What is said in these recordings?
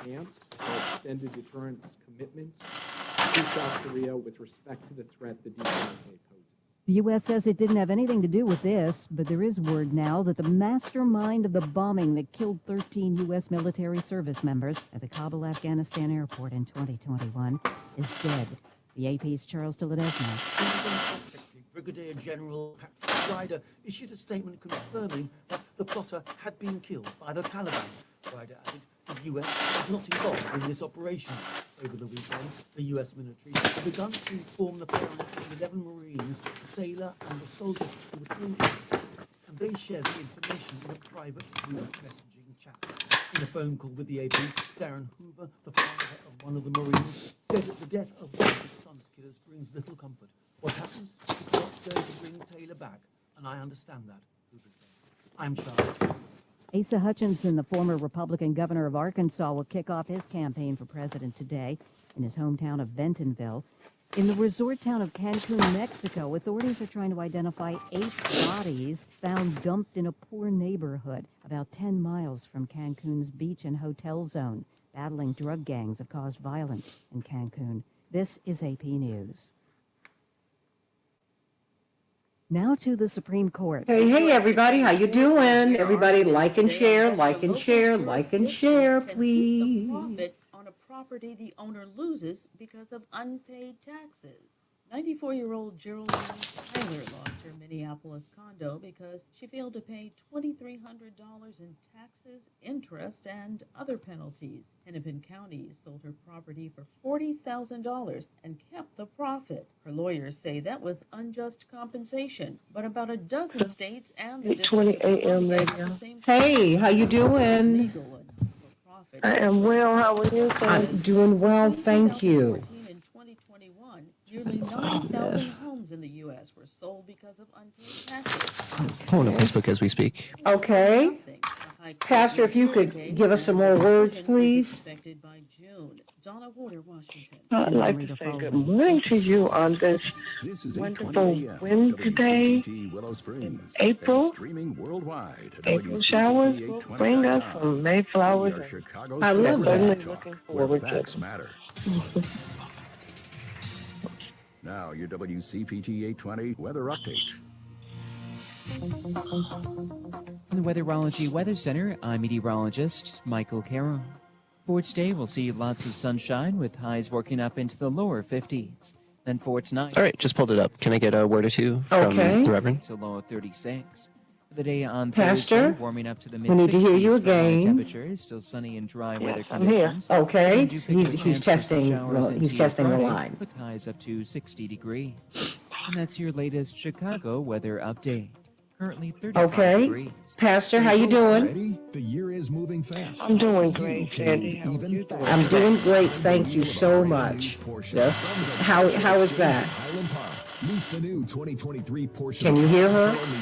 enhance our extended deterrence commitments to South Korea with respect to the threat the DPRK poses. The U.S. says it didn't have anything to do with this, but there is word now that the mastermind of the bombing that killed 13 U.S. military service members at the Kabul, Afghanistan airport in 2021 is dead. The AP's Charles de Ledesma. Brigadier General Patrick Ryder issued a statement confirming that the plotter had been killed by the Taliban. Ryder added the U.S. was not involved in this operation. Over the weekend, the U.S. military had begun to inform the parents of the 11 Marines, the sailor and the soldier who were killed, and they shared the information in a private group messaging chat. In a phone call with the AP, Darren Hoover, the father of one of the Marines, said that the death of one of his son's killers brings little comfort. What happens is not going to bring Taylor back, and I understand that, Hoover says. I'm Charles. Asa Hutchinson, the former Republican governor of Arkansas, will kick off his campaign for president today in his hometown of Bentonville. In the resort town of Cancun, Mexico, authorities are trying to identify 8 bodies found dumped in a poor neighborhood about 10 miles from Cancun's beach and hotel zone. Battling drug gangs have caused violence in Cancun. This is AP News. Now to the Supreme Court. Hey, everybody, how you doing? Everybody like and share, like and share, like and share, please. Profit on a property the owner loses because of unpaid taxes. 94-year-old Geraldine Tyler lost her Minneapolis condo because she failed to pay $2,300 in taxes, interest, and other penalties. Hennepin County sold her property for $40,000 and kept the profit. Her lawyers say that was unjust compensation, but about a dozen states and the District of Columbia have the same. Hey, how you doing? I am well. How are you? I'm doing well, thank you. In 2021, nearly 9,000 homes in the U.S. were sold because of unpaid taxes. Pulling on Facebook as we speak. Okay. Pastor, if you could give us some more words, please. Expected by June. Donna Warder, Washington. I'd like to say good morning to you on this wonderful Wednesday. April. April showers will bring us some Mayflowers. I love that. Looking forward to it. Now, your WCPT 820 weather update. From the Weatherology Weather Center, I'm meteorologist Michael Carroll. For today, we'll see lots of sunshine with highs working up into the lower 50s. Then for tonight... All right, just pulled it up. Can I get a word or two from the Reverend? To low of 36. For the day on Pastor, Thursday, warming up to the mid-60s. we need to hear you again. Temperature, still sunny and dry weather I'm here. conditions. Okay, he's testing the line. With highs up to 60 degrees. And that's your latest Chicago weather update. Currently 35 degrees. Pastor, how you doing? Ready? The year is moving fast. I'm doing great, Sandy. I'm doing great, thank you so much. Yes. How is that? Lease the new 2023 Porsche. Can you hear her? For only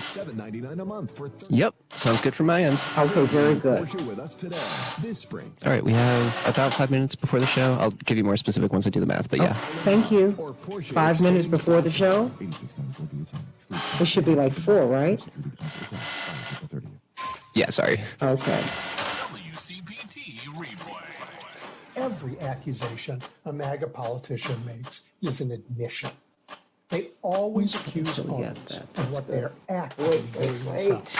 $799 a month for 30. Yep, sounds good from my end. Okay, very good. Porsche with us today, this spring. All right, we have about 5 minutes before the show. I'll give you more specific once I do the math, but yeah. Thank you. 5 minutes before the show? It should be like 4, right? Yeah, sorry. Okay. WCPT replay. Every accusation a MAGA politician makes is an admission. They always accuse opponents of what they're actually doing themselves.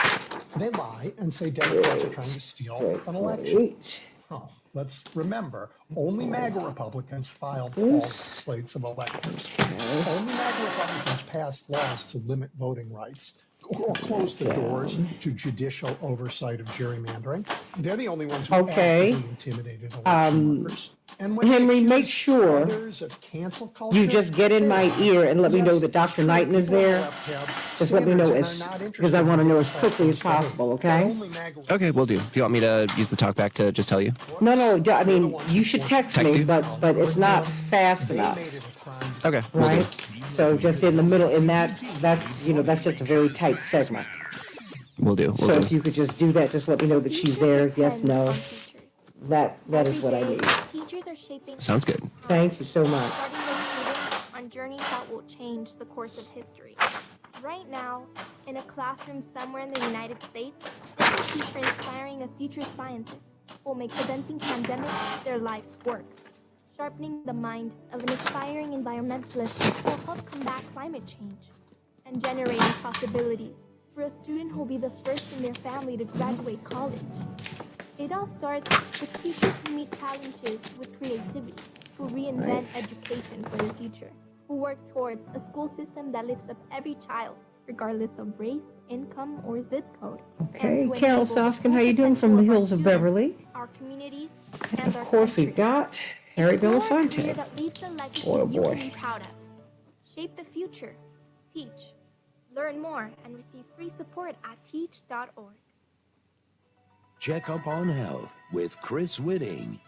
They lie and say Democrats are trying to steal an election. Oh, let's remember, only MAGA Republicans filed false slates of electors. Only MAGA Republicans passed laws to limit voting rights or close the doors to judicial oversight of gerrymandering. They're the only ones who actively intimidated election workers. And when Henry, make sure cancel culture, you just get in my ear and let me know that Dr. Knighton is there. Just let me know because I want to know as quickly as possible, okay? Okay, will do. Do you want me to use the talkback to just tell you? No, I mean, you should text me, but it's not fast enough. Okay, right? So just in the middle, that's just a very tight segment. We'll do. So if you could just do that, just let me know that she's there. Yes, no. That is what I need. Teachers are shaping. Sounds good. Thank you so much. Starting with students on journeys that will change the course of history. Right now, in a classroom somewhere in the United States, there's a teacher inspiring a future scientist will make preventing pandemics their life's work. Sharpening the mind of an aspiring environmentalist will help combat climate change. And generating possibilities for a student who will be the first in their family to graduate college. It all starts with teachers who meet challenges with creativity, who reinvent education for the future, who work towards a school system that lifts up every child, regardless of race, income, or zip code. Okay, Carol Soskin, how you doing from the hills of Beverly? Our communities, And and of our course, country. we've got Harry Explore a career Belafonte. that leaves a legacy Boy, oh you boy. can be proud of. Shape the future. Teach. Learn more and receive free support at teach.org. Check up on health with Chris Whitting.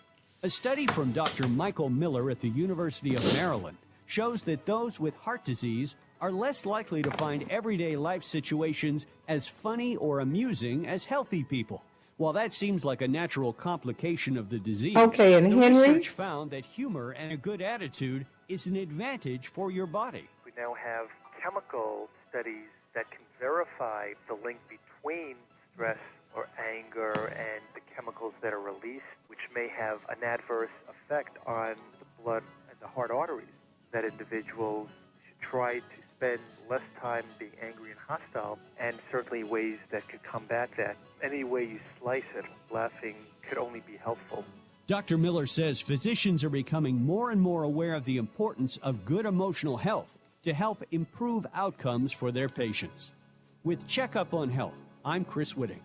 A study from Dr. Michael Miller at the University of Maryland shows that those with heart disease are less likely to find everyday life situations as funny or amusing as healthy people. While that seems like a natural complication of the disease, Okay, and the Henry? research found that humor and a good attitude is an advantage for your body. We now have chemical studies that can verify the link between stress or anger and the chemicals that are released, which may have an adverse effect on the blood and the heart arteries. That individuals should try to spend less time being angry and hostile, and certainly ways that could combat that. Any way you slice it, laughing could only be helpful. Dr. Miller says physicians are becoming more and more aware of the importance of good emotional health to help improve outcomes for their patients. With Checkup on Health, I'm Chris Whitting.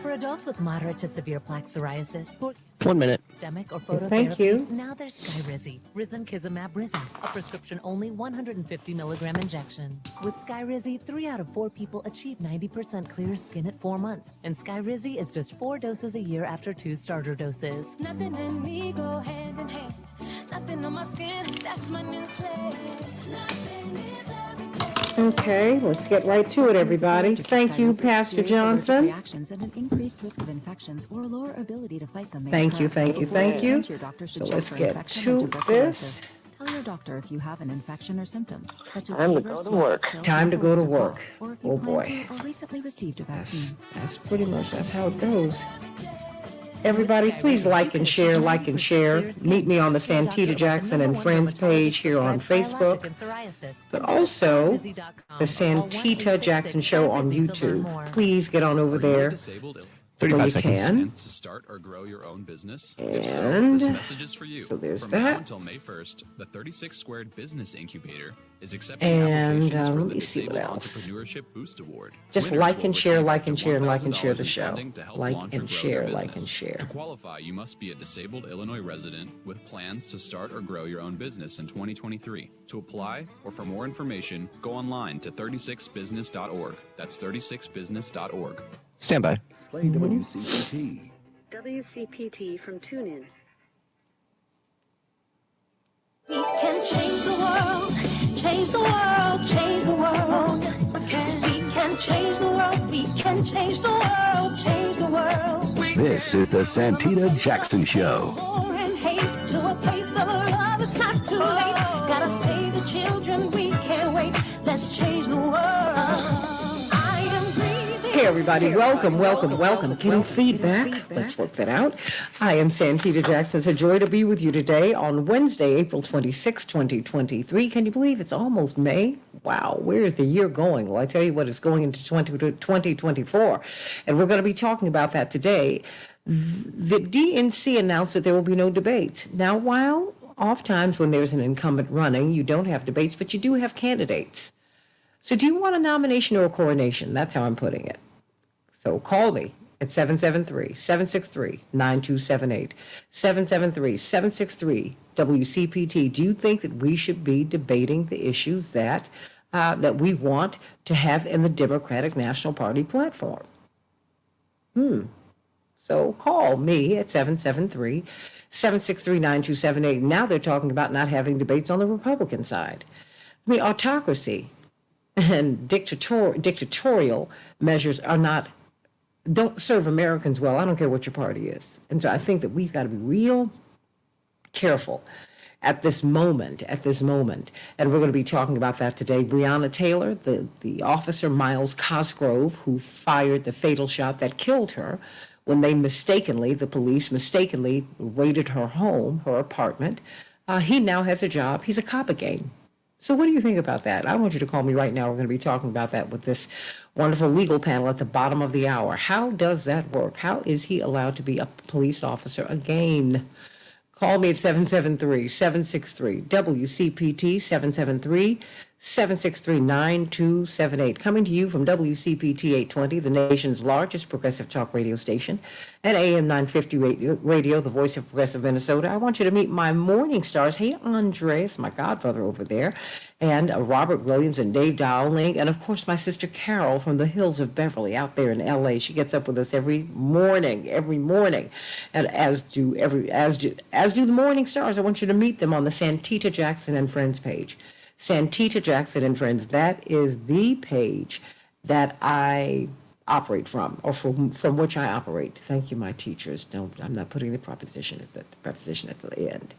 For adults with moderate to severe plaque psoriasis, 1 minute. systemic or Well, phototherapy, thank you. now there's Skyrizi, Risankizumab Risa, a prescription-only 150 milligram injection. With Skyrizi, 3 out of 4 people achieve 90% clear skin at 4 months, and Skyrizi is just 4 doses a year after 2 starter doses. Nothing in me go hand in hand. Nothing on my skin, that's my new place. Nothing is everything. Okay, let's get right to it, everybody. Thank you, Pastor Serious allergic Johnson. reactions and an increased risk of infections or lower ability to fight them. may Thank you, occur. thank you, Before thank you. treatment, your doctor should So check let's for get infection to and tuberculosis. this. Tell your doctor if you have an infection or symptoms, such as Time to fever, go to sweats, work. chills, Time to muscle go aches, to or work. cough, or if you Oh, plan boy. to or recently received a vaccine. That's pretty much, that's how it goes. Everybody, please like and share, like and share. Meet me on the Santita Jackson and Friends page here on Facebook, but also the Santita Jackson Show on YouTube. Please get on over there. 35 when you seconds. can. To start or grow your own business? And If so, this message is for you. so there's From that. now until May 1st, the 36 Squared Business Incubator is accepting And, applications for let the me see Disabled what else. Entrepreneurship Boost Award. Just Winners like will and share, receive like up and to share, and like and $1,000 share the in show. funding to help Like launch or and grow share, their like and business. share. To qualify, you must be a disabled Illinois resident with plans to start or grow your own business in 2023. To apply or for more information, go online to 36business.org. That's 36business.org. Stand by. Play WCPT. WCPT from TuneIn. We can change the world, change the world, change the world. Yes, we can. We can change the world, we can change the world, change the world. This is the Santita Jackson Show. War and hate to a place of love, it's not too late. Gotta save the children, we can't wait. Let's change the world. I am breathing. Hey everybody, welcome, welcome, welcome. Getting feedback. Let's work that out. I am Santita Jackson. It's a joy to be with you today on Wednesday, April 26, 2023. Can you believe it's almost May? Wow, where is the year going? Well, I tell you what, it's going into 2024. And we're going to be talking about that today. The DNC announced that there will be no debates. Now, while oftentimes when there's an incumbent running, you don't have debates, but you do have candidates. So do you want a nomination or a coronation? That's how I'm putting it. So call me at 773-763-9278. 773-763-WCPT. Do you think that we should be debating the issues that we want to have in the Democratic National Party platform? So call me at 773-763-9278. Now they're talking about not having debates on the Republican side. I mean, autocracy and dictatorial measures don't serve Americans well. I don't care what your party is. And so I think that we've got to be real careful at this moment. And we're going to be talking about that today. Breonna Taylor, the officer Miles Cosgrove, who fired the fatal shot that killed her, when they the police mistakenly raided her home, her apartment. He now has a job. He's a cop again. So what do you think about that? I want you to call me right now. We're going to be talking about that with this wonderful legal panel at the bottom of the hour. How does that work? How is he allowed to be a police officer again? Call me at 773-763-WCPT, 773-763-9278. Coming to you from WCPT 820, the nation's largest progressive talk radio station, and AM 950 radio, the voice of progressive Minnesota. I want you to meet my morning stars. Hey, Andres, my godbrother over there, and Robert Williams and Dave Dowling, and of course my sister Carol from the hills of Beverly out there in LA. She gets up with us every morning, and as do the morning stars. I want you to meet them on the Santita Jackson and Friends page. Santita Jackson and Friends, that is the page that I operate from, or from which I operate. Thank you, my teachers. I'm not putting the preposition at the end.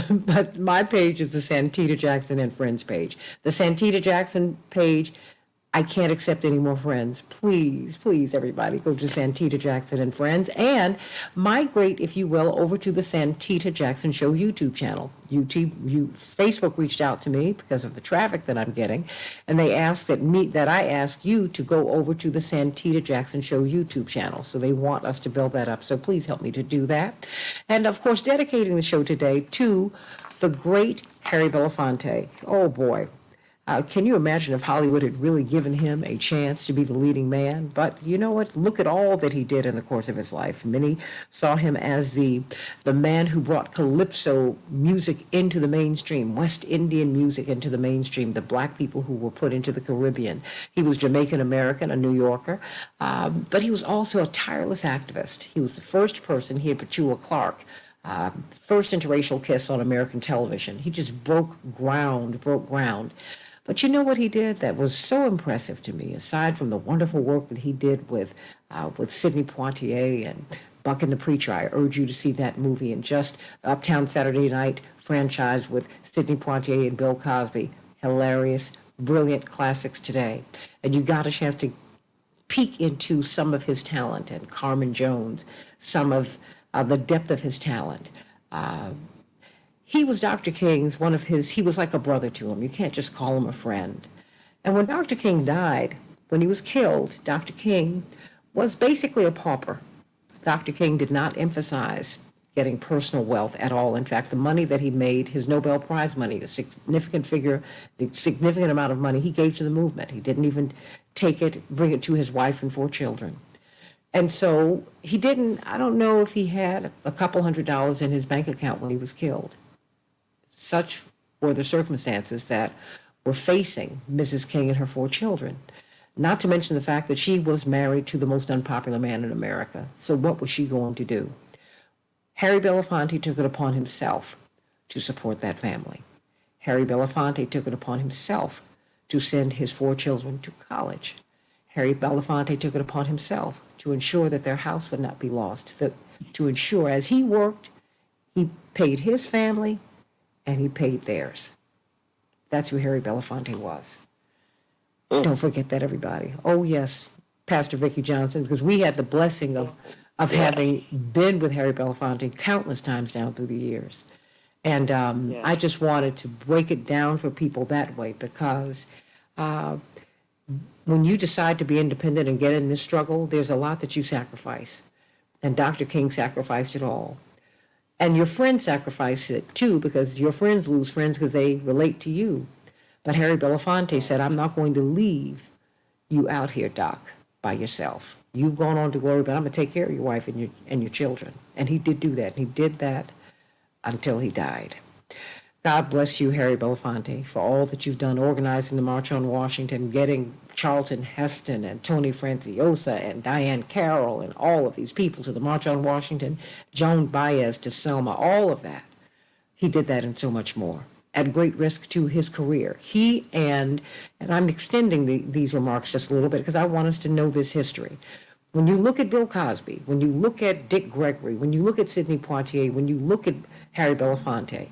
But my page is the Santita Jackson and Friends page. The Santita Jackson page, I can't accept any more friends. Please, everybody, go to Santita Jackson and Friends and migrate, if you will, over to the Santita Jackson Show YouTube channel. Facebook reached out to me because of the traffic that I'm getting, and they asked that I ask you to go over to the Santita Jackson Show YouTube channel. So they want us to build that up. So please help me to do that. And of course, dedicating the show today to the great Harry Belafonte. Oh boy. Can you imagine if Hollywood had really given him a chance to be the leading man? But you know what? Look at all that he did in the course of his life. Many saw him as the man who brought calypso music into the mainstream, West Indian music into the mainstream, the black people who were put into the Caribbean. He was Jamaican American, a New Yorker, but he was also a tireless activist. He was the first person, he and Petula Clark, first interracial kiss on American television. He just broke ground. But you know what he did that was so impressive to me, aside from the wonderful work that he did with Sidney Poitier and Buck and the Preacher. I urge you to see that movie, and just Uptown Saturday Night franchise with Sidney Poitier and Bill Cosby. Hilarious, brilliant classics today. And you got a chance to peek into some of his talent, and Carmen Jones, some of the depth of his talent. He was Dr. King's he was like a brother to him. You can't just call him a friend. And when Dr. King died, when he was killed, Dr. King was basically a pauper. Dr. King did not emphasize getting personal wealth at all. In fact, the money that he made, his Nobel Prize money, a significant amount of money, he gave to the movement. He didn't even bring it to his wife and 4 children. And so I don't know if he had a couple $100 in his bank account when he was killed. Such were the circumstances that were facing Mrs. King and her 4 children, not to mention the fact that she was married to the most unpopular man in America. So what was she going to do? Harry Belafonte took it upon himself to support that family. Harry Belafonte took it upon himself to send his 4 children to college. Harry Belafonte took it upon himself to ensure that their house would not be lost, to ensure as he worked, he paid his family and he paid theirs. That's who Harry Belafonte was. Don't forget that, everybody. Oh, yes, Pastor Vicki Johnson, because we had the blessing of having been with Harry Belafonte countless times down through the years. And I just wanted to break it down for people that way, because when you decide to be independent and get in this struggle, there's a lot that you sacrifice. And Dr. King sacrificed it all. And your friends sacrifice it too, because your friends lose friends because they relate to you. But Harry Belafonte said, I'm not going to leave you out here, Doc, by yourself. You've gone on to glory, but I'm going to take care of your wife and your children. And he did do that. And he did that until he died. God bless you, Harry Belafonte, for all that you've done organizing the March on Washington, getting Charlton Heston and Tony Franciosa and Diane Carroll and all of these people to the March on Washington, Joan Baez to Selma, all of that. He did that and so much more, at great risk to his career. He and I'm extending these remarks just a little bit because I want us to know this history. When you look at Bill Cosby, when you look at Dick Gregory, when you look at Sidney Poitier, when you look at Harry Belafonte,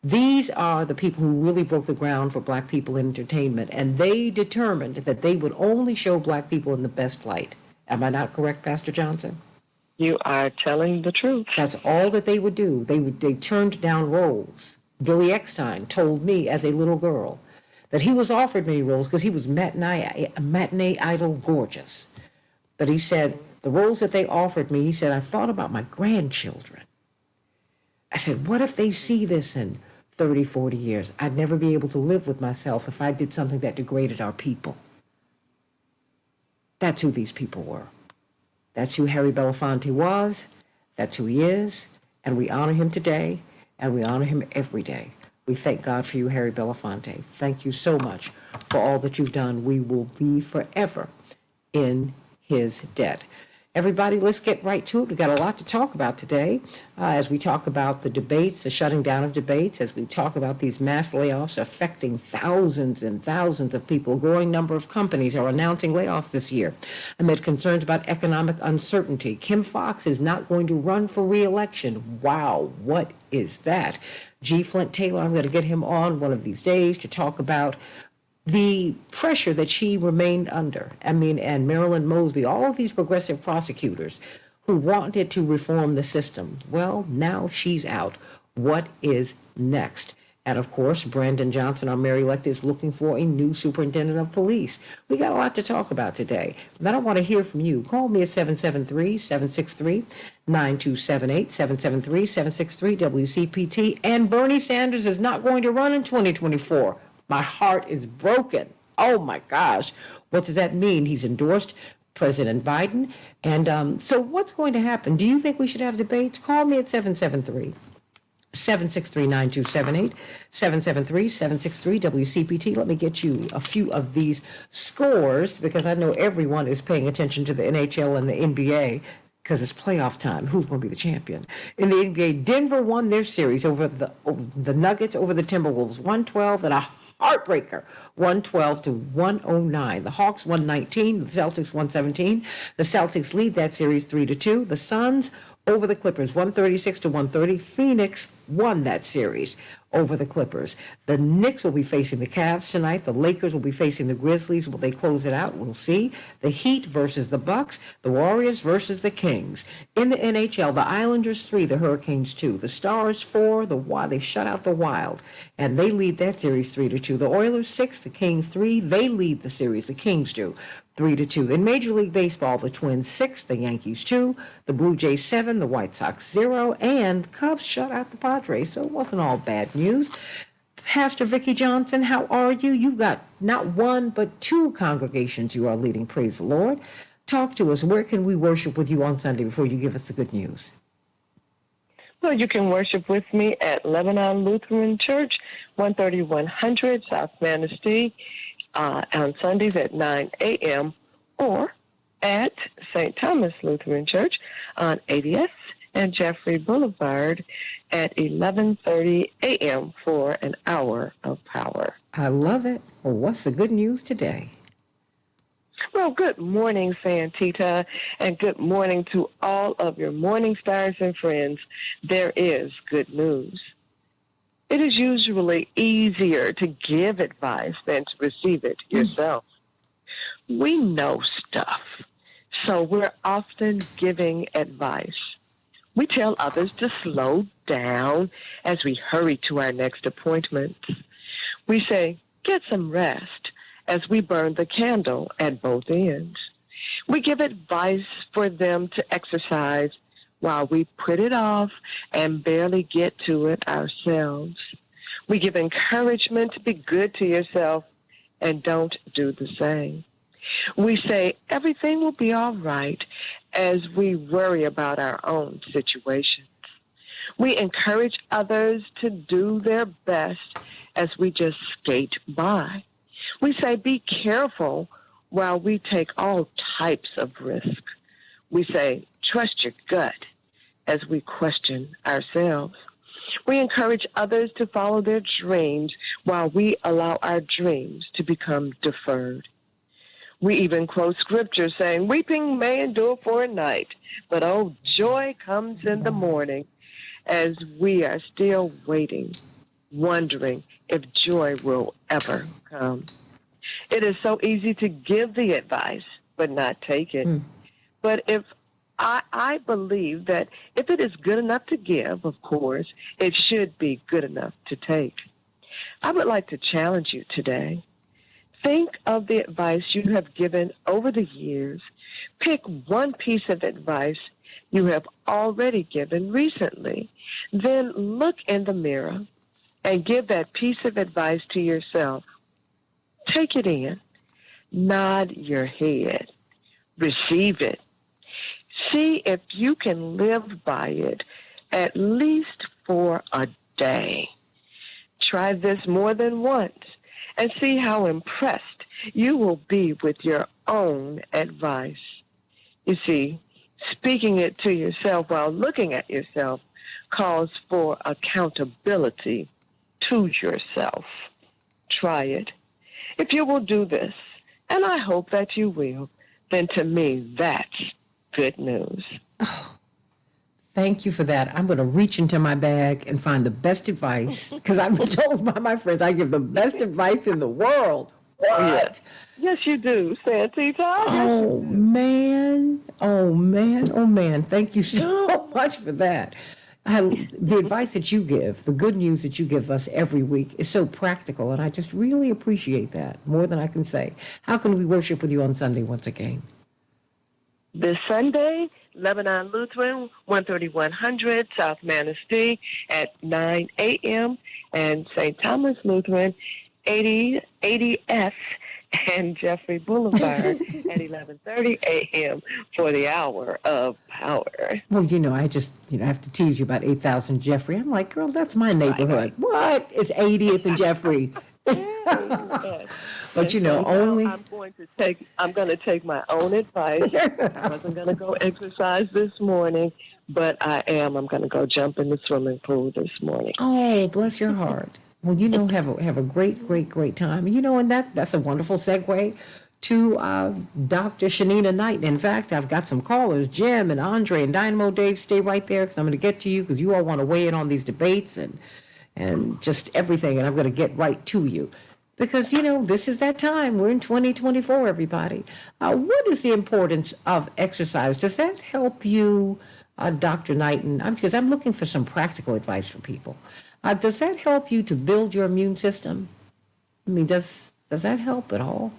these are the people who really broke the ground for black people in entertainment, and they determined that they would only show black people in the best light. Am I not correct, Pastor Johnson? You are telling the truth. That's all that they would do. They turned down roles. Billy Eckstein told me as a little girl that he was offered many roles because he was matinee idol gorgeous. But he said, the roles that they offered me, he said, I thought about my grandchildren. I said, what if they see this in 30, 40 years? I'd never be able to live with myself if I did something that degraded our people. That's who these people were. That's who Harry Belafonte was. That's who he is. And we honor him today, and we honor him every day. We thank God for you, Harry Belafonte. Thank you so much for all that you've done. We will be forever in his debt. Everybody, let's get right to it. We've got a lot to talk about today as we talk about the debates, the shutting down of debates, as we talk about these mass layoffs affecting thousands and thousands of people. A growing number of companies are announcing layoffs this year amid concerns about economic uncertainty. Kim Foxx is not going to run for re-election. Wow, what is that? G. Flint Taylor, I'm going to get him on one of these days to talk about the pressure that she remained under. And Marilyn Mosby, all of these progressive prosecutors who wanted to reform the system. Well, now she's out. What is next? And of course, Brandon Johnson, our mayor-elect, is looking for a new superintendent of police. We got a lot to talk about today. But I want to hear from you. Call me at 773-763-9278, 773-763-WCPT. And Bernie Sanders is not going to run in 2024. My heart is broken. Oh, my gosh. What does that mean? He's endorsed President Biden. And so what's going to happen? Do you think we should have debates? Call me at 773-763-9278, 773-763-WCPT. Let me get you a few of these scores because I know everyone is paying attention to the NHL and the NBA because it's playoff time. Who's going to be the champion? In the NBA, Denver won their series over the Nuggets, over the Timberwolves, 112 and a heartbreaker, 112-109. The Hawks 119, the Celtics 117. The Celtics lead that series 3-2. The Suns over the Clippers, 136-130. Phoenix won that series over the Clippers. The Knicks will be facing the Cavs tonight. The Lakers will be facing the Grizzlies. Will they close it out? We'll see. The Heat versus the Bucks. The Warriors versus the Kings. In the NHL, the Islanders 3, the Hurricanes 2. The Stars 4, they shut out the Wild, and they lead that series 3-2. The Oilers 6, the Kings 3. They lead the series. The Kings do. 3-2. In Major League Baseball, the Twins 6, the Yankees 2, the Blue Jays 7, the White Sox 0, and Cubs shut out the Padres, so it wasn't all bad news. Pastor Vicki Johnson, how are you? You've got not one, but two congregations you are leading. Praise the Lord. Talk to us. Where can we worship with you on Sunday before you give us the good news? Well, you can worship with me at Lebanon Lutheran Church, 13100 South Manistee, on Sundays at 9 a.m., or at St. Thomas Lutheran Church on 80th and Jeffrey Boulevard at 11:30 a.m. for an hour of power. I love it. Well, what's the good news today? Well, good morning, Santita, and good morning to all of your morning stars and friends. There is good news. It is usually easier to give advice than to receive it yourself. We know stuff, so we're often giving advice. We tell others to slow down as we hurry to our next appointment. We say, get some rest as we burn the candle at both ends. We give advice for them to exercise while we put it off and barely get to it ourselves. We give encouragement to be good to yourself and don't do the same. We say everything will be all right as we worry about our own situations. We encourage others to do their best as we just skate by. We say be careful while we take all types of risk. We say trust your gut as we question ourselves. We encourage others to follow their dreams while we allow our dreams to become deferred. We even quote scripture saying, weeping may endure for a night, but oh, joy comes in the morning, as we are still waiting, wondering if joy will ever come. It is so easy to give the advice, but not take it. But if I believe that if it is good enough to give, of course, it should be good enough to take. I would like to challenge you today. Think of the advice you have given over the years. Pick one piece of advice you have already given recently. Then look in the mirror and give that piece of advice to yourself. Take it in. Nod your head. Receive it. See if you can live by it at least for a day. Try this more than once and see how impressed you will be with your own advice. You see, speaking it to yourself while looking at yourself calls for accountability to yourself. Try it. If you will do this, and I hope that you will, then to me, that's good news. Thank you for that. I'm going to reach into my bag and find the best advice, because I've been told by my friends I give the best advice in the world. What? Yes, you do, Santita. Oh, man. Oh, man. Oh, man. Thank you so much for that. The advice that you give, the good news that you give us every week is so practical, and I just really appreciate that more than I can say. How can we worship with you on Sunday once again? This Sunday, Lebanon Lutheran, 13100 South Manistee at 9 a.m. and St. Thomas Lutheran, 80F and Jeffrey Boulevard at 11:30 a.m. for the Hour of Power. Well, I just, I have to tease you about 8,000 Jeffrey. I'm like, girl, that's my neighborhood. What? It's 80th and Jeffrey. But only I'm going to take my own advice. I wasn't going to go exercise this morning, but I'm going to go jump in the swimming pool this morning. Oh, bless your heart. Well, have a great, great, great time. And that's a wonderful segue to Dr. Shanina Knight. In fact, I've got some callers, Jim and Andre and Dynamo Dave. Stay right there, because I'm going to get to you, because you all want to weigh in on these debates and just everything, and I'm going to get right to you. Because, this is that time. We're in 2024, everybody. What is the importance of exercise? Does that help you, Dr. Knighton? Because I'm looking for some practical advice for people. Does that help you to build your immune system? Does that help at all?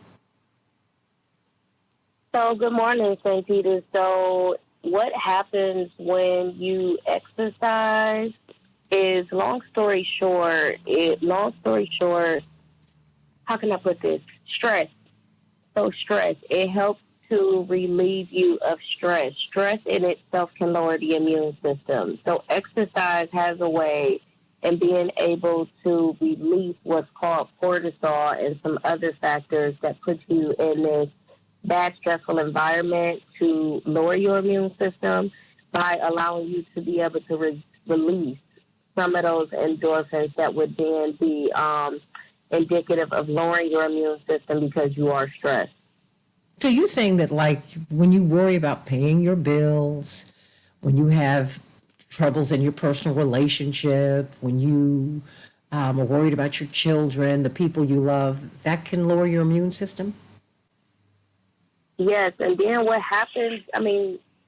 So, good morning, Santita. So, what happens when you exercise is, long story short, how can I put this? Stress. So stress, it helps to relieve you of stress. Stress in itself can lower the immune system. So exercise has a way in being able to release what's called cortisol and some other factors that put you in this bad, stressful environment to lower your immune system by allowing you to be able to release some of those endorphins that would then be indicative of lowering your immune system because you are stressed. So you're saying that, like, when you worry about paying your bills, when you have troubles in your personal relationship, when you are worried about your children, the people you love, that can lower your immune system? Yes, and then what happens,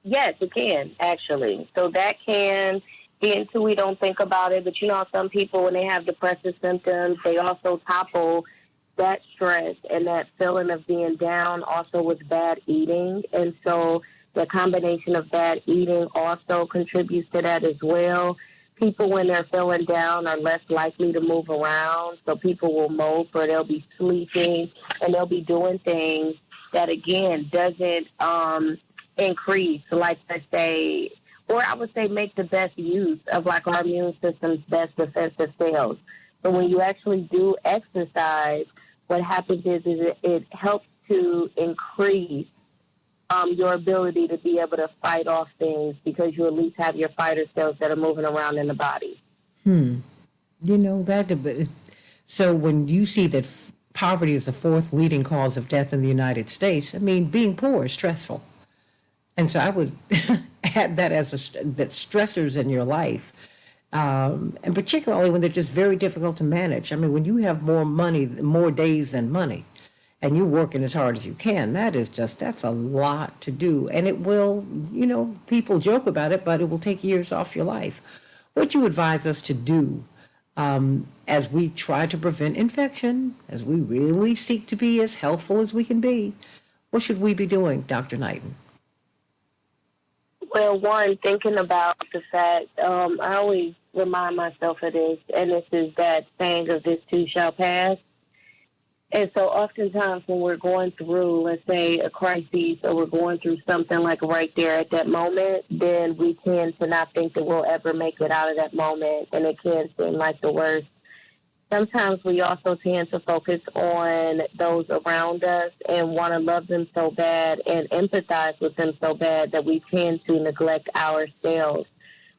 yes, it can, actually. So that can get into, we don't think about it, but some people, when they have depressive symptoms, they also topple that stress and that feeling of being down also with bad eating. And so the combination of bad eating also contributes to that as well. People, when they're feeling down, are less likely to move around. So people will mope, or they'll be sleeping, and they'll be doing things that, again, doesn't increase, like, let's say, or I would say make the best use of, like, our immune system's best defensive cells. So when you actually do exercise, what happens is it helps to increase your ability to be able to fight off things, because you at least have your fighter cells that are moving around in the body. So when you see that poverty is the fourth leading cause of death in the United States, being poor is stressful. And so I would add that that stressors in your life, and particularly when they're just very difficult to manage. When you have more money, more days than money, and you're working as hard as you can, that's a lot to do. And it will, people joke about it, but it will take years off your life. What do you advise us to do as we try to prevent infection, as we really seek to be as healthful as we can be? What should we be doing, Dr. Knighton? Well, one, thinking about the fact, I always remind myself of this, and this is that saying of this too shall pass. And so oftentimes when we're going through, let's say, a crisis, or we're going through something like right there at that moment, then we tend to not think that we'll ever make it out of that moment, and it can seem like the worst. Sometimes we also tend to focus on those around us and want to love them so bad and empathize with them so bad that we tend to neglect ourselves,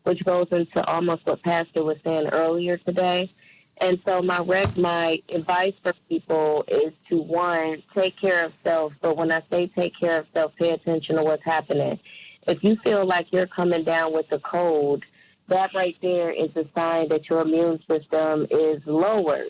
which goes into almost what Pastor was saying earlier today. And so my advice for people is to, one, take care of self. But when I say take care of self, pay attention to what's happening. If you feel like you're coming down with a cold, that right there is a sign that your immune system is lowered.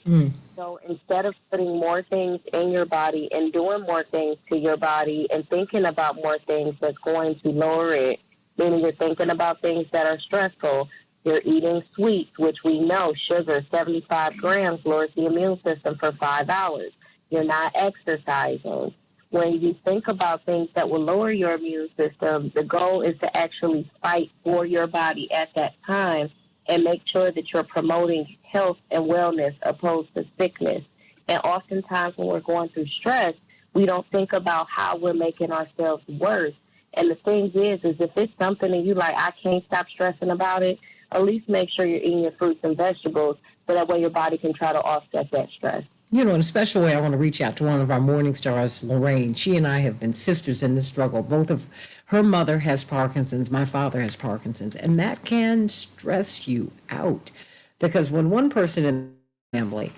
So instead of putting more things in your body and doing more things to your body and thinking about more things that's going to lower it, meaning you're thinking about things that are stressful, you're eating sweets, which we know sugar, 75 grams, lowers the immune system for 5 hours. You're not exercising. When you think about things that will lower your immune system, the goal is to actually fight for your body at that time and make sure that you're promoting health and wellness opposed to sickness. And oftentimes when we're going through stress, we don't think about how we're making ourselves worse. And the thing is if it's something and you like, I can't stop stressing about it, at least make sure you're eating your fruits and vegetables so that way your body can try to offset that stress. In a special way, I want to reach out to one of our morning stars, Lorraine. She and I have been sisters in this struggle. Both of her mother has Parkinson's, my father has Parkinson's, and that can stress you out. Because when one person in the family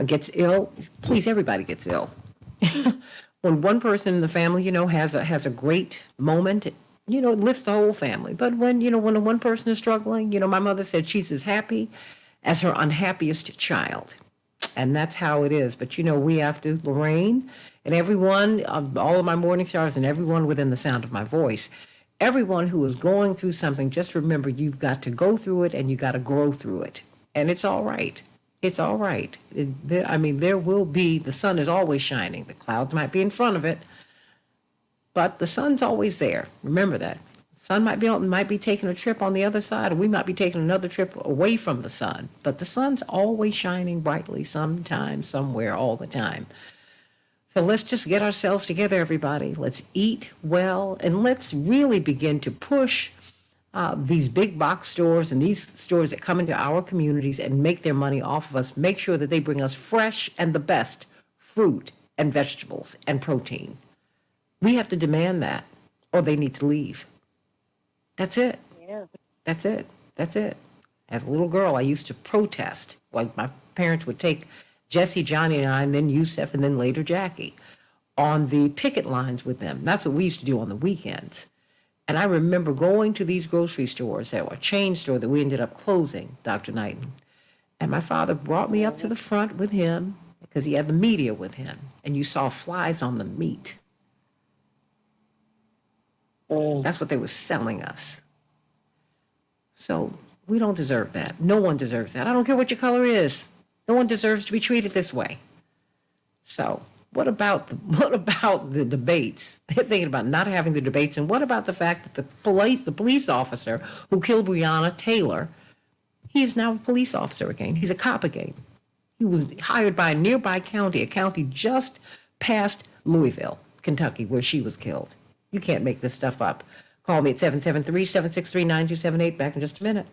gets ill, please, everybody gets ill. When one person in the family, has a great moment, it lifts the whole family. But when one person is struggling, my mother said she's as happy as her unhappiest child. And that's how it is. But, we have to, Lorraine, and everyone, all of my morning stars and everyone within the sound of my voice, everyone who is going through something, just remember you've got to go through it and you got to grow through it. And it's all right. It's all right. There will be, the sun is always shining. The clouds might be in front of it, but the sun's always there. Remember that. Sun might be taking a trip on the other side, or we might be taking another trip away from the sun. But the sun's always shining brightly sometime, somewhere, all the time. So let's just get ourselves together, everybody. Let's eat well, and let's really begin to push these big box stores and these stores that come into our communities and make their money off of us. Make sure that they bring us fresh and the best fruit and vegetables and protein. We have to demand that, or they need to leave. That's it. Yeah. That's it. That's it. As a little girl, I used to protest. Like my parents would take Jesse, Johnny, and I, and then Yusef, and then later Jackie, on the picket lines with them. That's what we used to do on the weekends. And I remember going to these grocery stores that were a chain store that we ended up closing, Dr. Knighton. And my father brought me up to the front with him because he had the media with him. And you saw flies on the meat. That's what they were selling us. So we don't deserve that. No one deserves that. I don't care what your color is. No one deserves to be treated this way. So what about the debates? They're thinking about not having the debates. And what about the fact that the police officer who killed Breonna Taylor, he is now a police officer again. He's a cop again. He was hired by a nearby county, a county just past Louisville, Kentucky, where she was killed. You can't make this stuff up. Call me at 773-763-9278. Back in just a minute.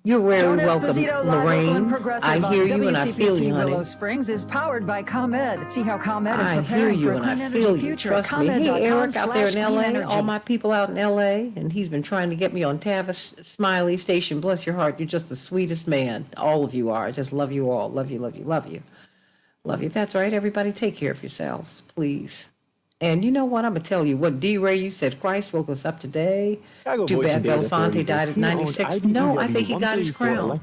You're very welcome, Lorraine. I hear you and I feel you, honey. Willow Springs is powered by ComEd. See how ComEd is I hear preparing you for a and clean I energy feel you. future. Trust me. Hey, Eric out there in LA, ComEd.com/cleanenergy. all my people out in LA, and he's been trying to get me on Tavis Smiley Station. Bless your heart. You're just the sweetest man. All of you are. I just love you all. Love you, love you, love you. Love you. That's right, everybody. Take care of yourselves, please. And you know what? I'm going to tell you what, D-Ray, you said Christ woke us up today. Too bad Belafonte died at 96. No, I think he got his crown.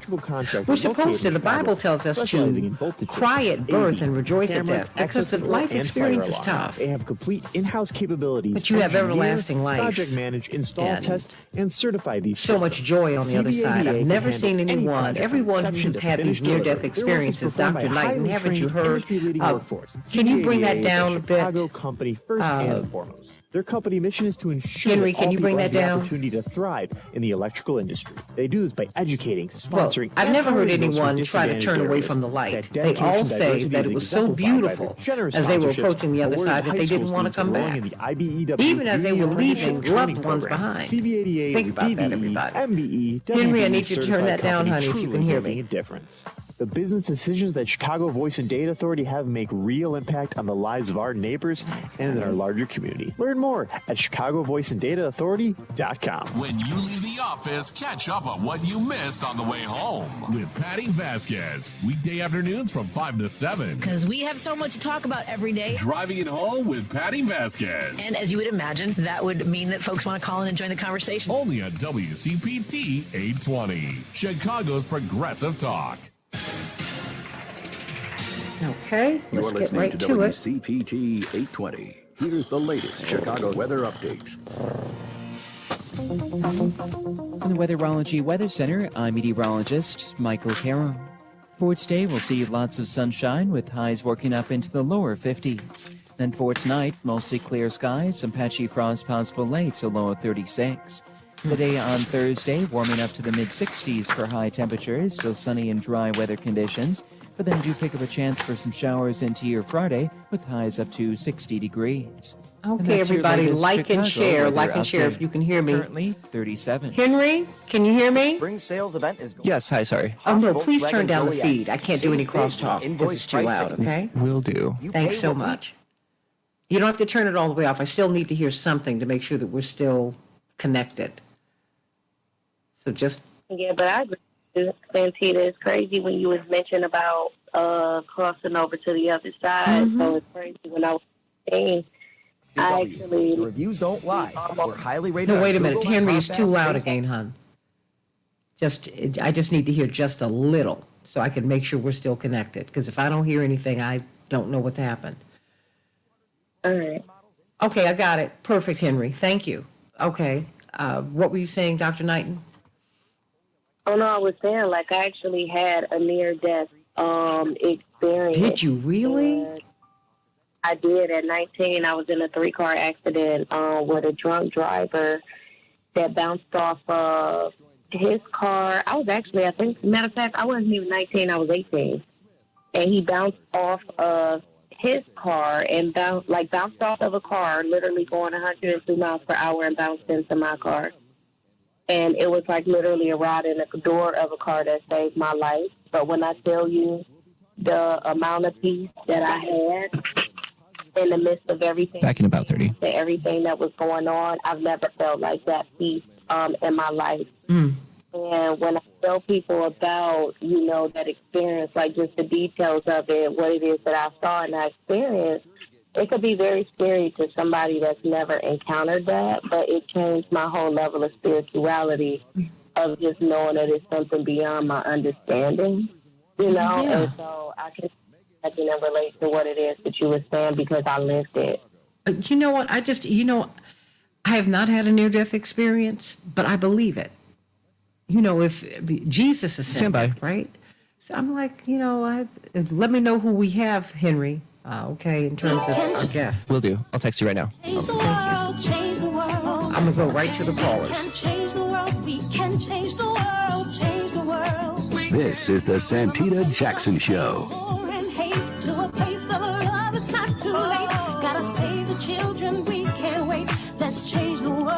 We're supposed to. The Bible tells us to cry at birth and rejoice at death because the life experience is tough. They have complete in-house capabilities. But you have everlasting life. Project manage, install, test, and certify these so systems. much joy on the other side. I've never seen anyone, everyone who's had these near-death experiences, Dr. Knighton, haven't you heard? Can you bring that down a bit? Company first and foremost. Their company mission is to ensure Henry, that can all you bring people have that the down? opportunity to thrive in the electrical industry. They do this by educating, sponsoring. I've and never heard hiring those from anyone try to turn away disadvantaged from the areas. light. That They all dedication, say diversity that is it was so exemplified by beautiful the generous as they were sponsorships approaching the other awarded side to that high they school didn't want to students come enrolling back. in the IBEW Even as they were Junior leaving, Apprenticeship loved Training ones Program, behind. CBADA, Think about that, DBE, everybody. MBE, Henry, I WBE need you to turn that certified down, company honey, if you truly can hear making me. a difference. The business decisions that Chicago Voice and Data Authority have make real impact on the lives of our neighbors and in our larger community. Learn more at ChicagoVoiceAndDataAuthority.com. When you leave the office, catch up on what you missed on the way home with Patty Vasquez. Weekday afternoons from 5 to 7. Because we have so much to talk about every day. Driving it home with Patty Vasquez. And as you would imagine, that would mean that folks want to call in and join the conversation. Only on WCPT 820. Chicago's Progressive Talk. Okay, You're let's get listening right to to it. WCPT 820. Here's the latest Chicago weather update. From the Weatherology Weather Center, I'm meteorologist Michael Caro. For today, we'll see lots of sunshine with highs working up into the lower 50s. Then for tonight, mostly clear skies, some patchy frost possible late to low of 36. The day on Thursday, warming up to the mid-60s for high temperatures, still sunny and dry weather conditions, but then do pick up a chance for some showers into your Friday with highs up to 60 degrees. And Okay, that's your everybody, latest like and Chicago share, weather like and share if update. you can hear me. Currently 37. Henry, can you hear me? Spring sales event is going. Yes, hi, sorry. Oh, no, please turn Volkswagen down the Joliet. feed. I can't do Save any big crosstalk with because it's too loud, pricing. okay? Will do. You Thanks pay so what we- much. You don't have to turn it all the way off. I still need to hear something to make sure that we're still connected. So just, Yeah, but I agree with you, Santita. It's crazy when you was mentioning about crossing over to the other side. So it's crazy when I was saying I actually The reviews don't lie. We're highly rated. no, on wait a minute. Google, Henry is too Comcast, loud Facebook. again, hon. I just need to hear just a little so I can make sure we're still connected. Because if I don't hear anything, I don't know what's happened. All right. Okay, I got it. Perfect, Henry. Thank you. Okay. What were you saying, Dr. Knighton? Oh no, I was saying like I actually had a near-death experience. Did you really? And I did at 19. I was in a 3-car accident with a drunk driver that bounced off of his car. I was actually, I think, matter of fact, I wasn't even 19. I was 18, and he bounced off of his car and bounced off of a car, literally going 102 miles per hour, and bounced into my car. And it was like literally a rod in the door of a car that saved my life. But when I tell you the amount of peace that I had in the midst of everything, Back in about 30. everything that was going on, I've never felt like that peace in my life. Mm. And when I tell people about, that experience, like just the details of it, what it is that I saw in that experience, it could be very scary to somebody that's never encountered that, but it changed my whole level of spirituality of just knowing that it's something beyond my understanding, Yeah. And so I can imagine and relate to what it is that you were saying because I lived it. You know what? I have not had a near-death experience, but I believe it. If Jesus is Stand by. right? So I'm like, let me know who we have, Henry, okay, in terms of our guests. Will do. I'll text you right now. Change the world, change the world. I'm going to go right to the We callers. can change the world, we can change the world, change the world. This is the Santita Jackson Show. War and hate to a place of love, it's not too late. Gotta save the children, we can't wait. Let's change the world.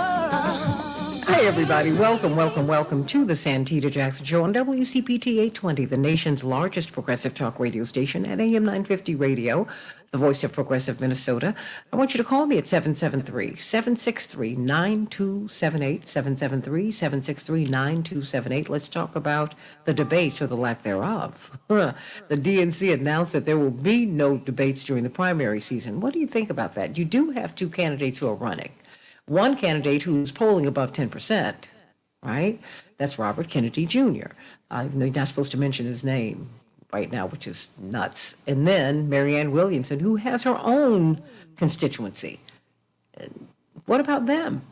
Hey, everybody. Welcome, welcome, welcome to the Santita Jackson Show on WCPT 820, the nation's largest progressive talk radio station at AM 950 Radio, the voice of progressive Minnesota. I want you to call me at 773-763-9278, 773-763-9278. Let's talk about the debates or the lack thereof. The DNC announced that there will be no debates during the primary season. What do you think about that? You do have two candidates who are running. One candidate who's polling above 10%, right? That's Robert Kennedy Jr. Even though you're not supposed to mention his name right now, which is nuts. And then Marianne Williamson, who has her own constituency. What about them?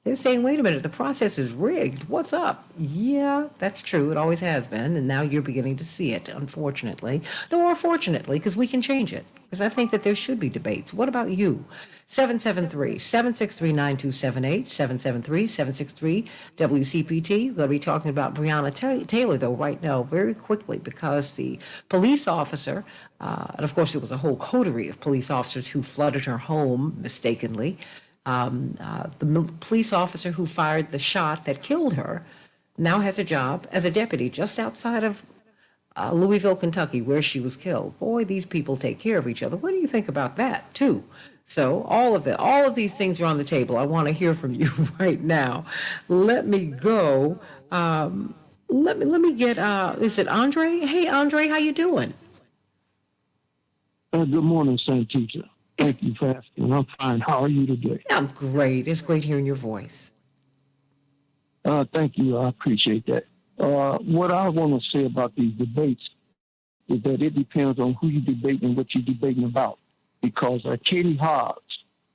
They're saying, wait a minute, the process is rigged. What's up? Yeah, that's true. It always has been. And now you're beginning to see it, unfortunately. No, or fortunately, because we can change it. Because I think that there should be debates. What about you? 773-763-9278, 773-763-WCPT. We're going to be talking about Breonna Taylor, though, right now, very quickly, because the police officer, and of course, it was a whole coterie of police officers who flooded her home mistakenly. The police officer who fired the shot that killed her now has a job as a deputy just outside of Louisville, Kentucky, where she was killed. Boy, these people take care of each other. What do you think about that, too? So all of these things are on the table. I want to hear from you right now. Let me go. Let me get. Is it Andre? Hey, Andre, how you doing? Good morning, Santita. Thank you for asking. I'm fine. How are you today? I'm great. It's great hearing your voice. Thank you. I appreciate that. What I want to say about these debates is that it depends on who you're debating and what you're debating about. Because Katie Hobbs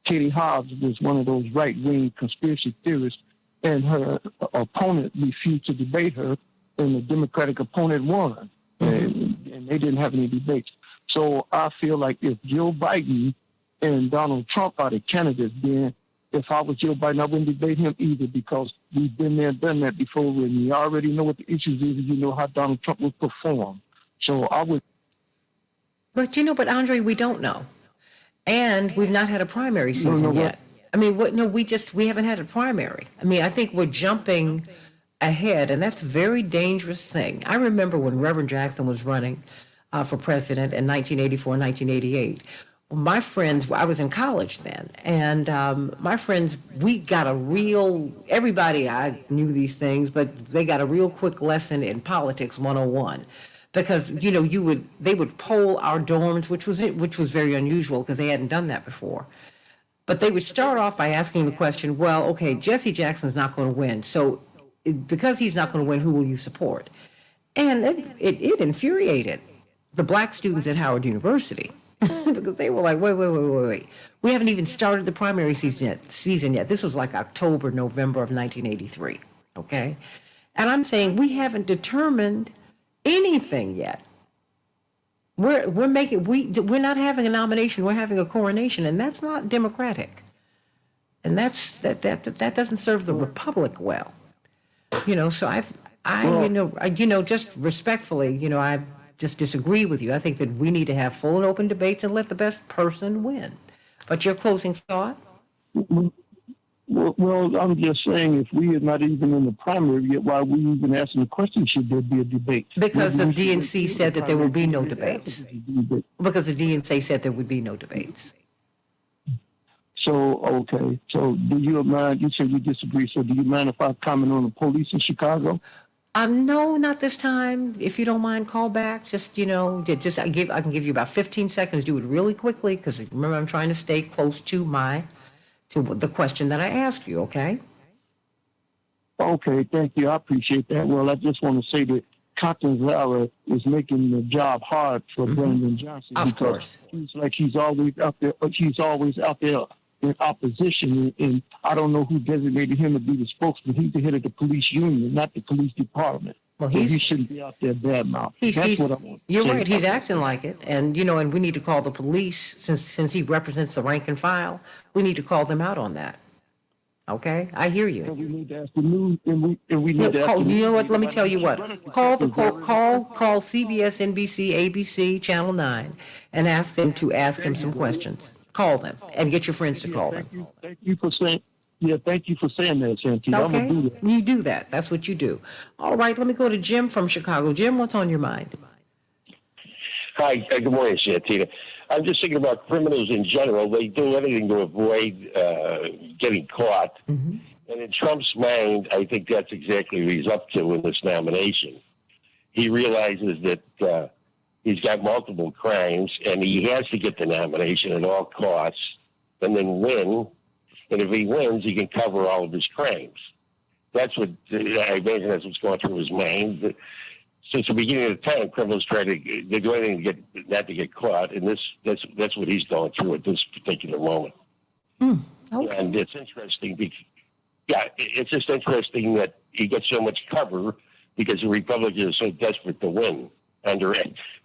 was one of those right-wing conspiracy theorists, and her opponent refused to debate her, and the Democratic opponent won, and they didn't have any debates. So I feel like if Joe Biden and Donald Trump are the candidates, then if I was Joe Biden, I wouldn't debate him either, because we've been there, done that before, and you already know what the issues is, and you know how Donald Trump would perform. So I would. But Andre, we don't know. And we've not had a primary season yet. I mean, we haven't had a primary. I mean, I think we're jumping ahead, and that's a very dangerous thing. I remember when Reverend Jackson was running for president in 1984, 1988. My friends, I was in college then, and my friends, we got everybody, I knew these things, but they got a real quick lesson in politics 101. Because, they would poll our dorms, which was very unusual because they hadn't done that before. But they would start off by asking the question, well, okay, Jesse Jackson's not going to win. So because he's not going to win, who will you support? And it infuriated the black students at Howard University because they were like, wait. We haven't even started the primary season yet. This was like October, November of 1983, okay? And I'm saying we haven't determined anything yet. We're not having a nomination, we're having a coronation, and that's not democratic. And that doesn't serve the republic well. So just respectfully, I just disagree with you. I think that we need to have full and open debates and let the best person win. But your closing thought? Well, I'm just saying, if we are not even in the primary yet, why are we even asking the question, should there be a debate? Because the DNC said that there will be no debates. Because the DNC said there would be no debates. So, okay. So, do you mind, you said you disagree, so do you mind if I comment on the police in Chicago? No, not this time. If you don't mind, call back. I can give you about 15 seconds. Do it really quickly, because remember, I'm trying to stay close to the question that I asked you, okay? Okay, thank you. I appreciate that. Well, I just want to say that Compton's Lara is making the job hard for Brandon Johnson. Of course. He's always out there. He's always out there in opposition, and I don't know who designated him to be the spokesman. He's the head of the police union, not the police department. Well, he shouldn't be out there badmouth. That's what I want. You're right. He's acting like it, and and we need to call the police since he represents the rank and file. We need to call them out on that. Okay, I hear you. And we need to ask the news, and we need to ask the news. You know what? Let me tell you what. Call CBS, NBC, ABC, Channel 9, and ask them to ask him some questions. Call them and get your friends to call them. Thank you for saying Yeah, thank you for saying that, Santita. I'm Okay, gonna do that. you do that. That's what you do. All right, let me go to Jim from Chicago. Jim, what's on your mind? Hi, good morning, Santita. I'm just thinking about criminals in general. They do anything to avoid getting caught. Mm-hmm. And in Trump's mind, I think that's exactly what he's up to in this nomination. He realizes that he's got multiple crimes, and he has to get the nomination at all costs and then win. And if he wins, he can cover all of his crimes. That's what, I imagine that's what's going through his mind. Since the beginning of the time, criminals try to do anything to not to get caught, and that's what he's going through at this particular moment. Okay. And it's interesting. It's just interesting that he gets so much cover because the Republicans are so desperate to win,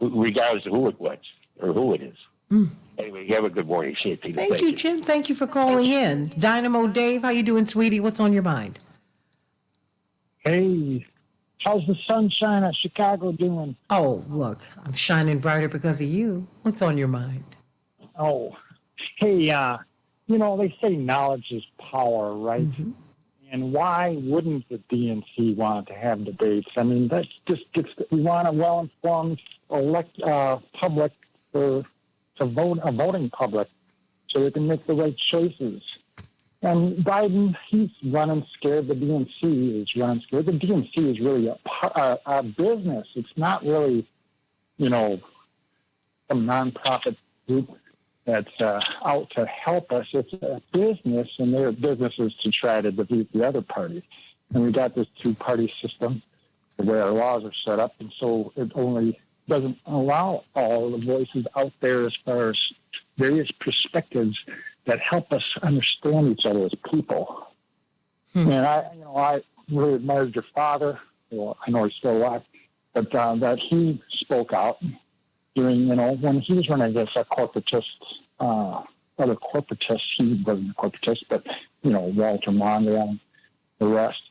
regardless of who it was or who it is. Anyway, you have a good morning, Santita. Thank you, Jim. Thank you for calling in. Dynamo Dave, how you doing, sweetie? What's on your mind? Hey, how's the sunshine of Chicago doing? Oh, look, I'm shining brighter because of you. What's on your mind? Oh, hey, they say knowledge is power, right? Mm-hmm. And why wouldn't the DNC want to have debates? I mean, that just we want a well-informed public to vote, a voting public, so they can make the right choices. And Biden, he's running scared. The DNC is running scared. The DNC is really a business. It's not really, some nonprofit group that's out to help us. It's a business, and their business is to try to defeat the other party. And we got this two-party system, the way our laws are set up, and so it only doesn't allow all the voices out there as far as various perspectives that help us understand each other as people. And I really admired your father. Well, I know he's still alive, but that he spoke out during, when he was running against other corporatists. He wasn't a corporatist, but Walter Mondale and the rest.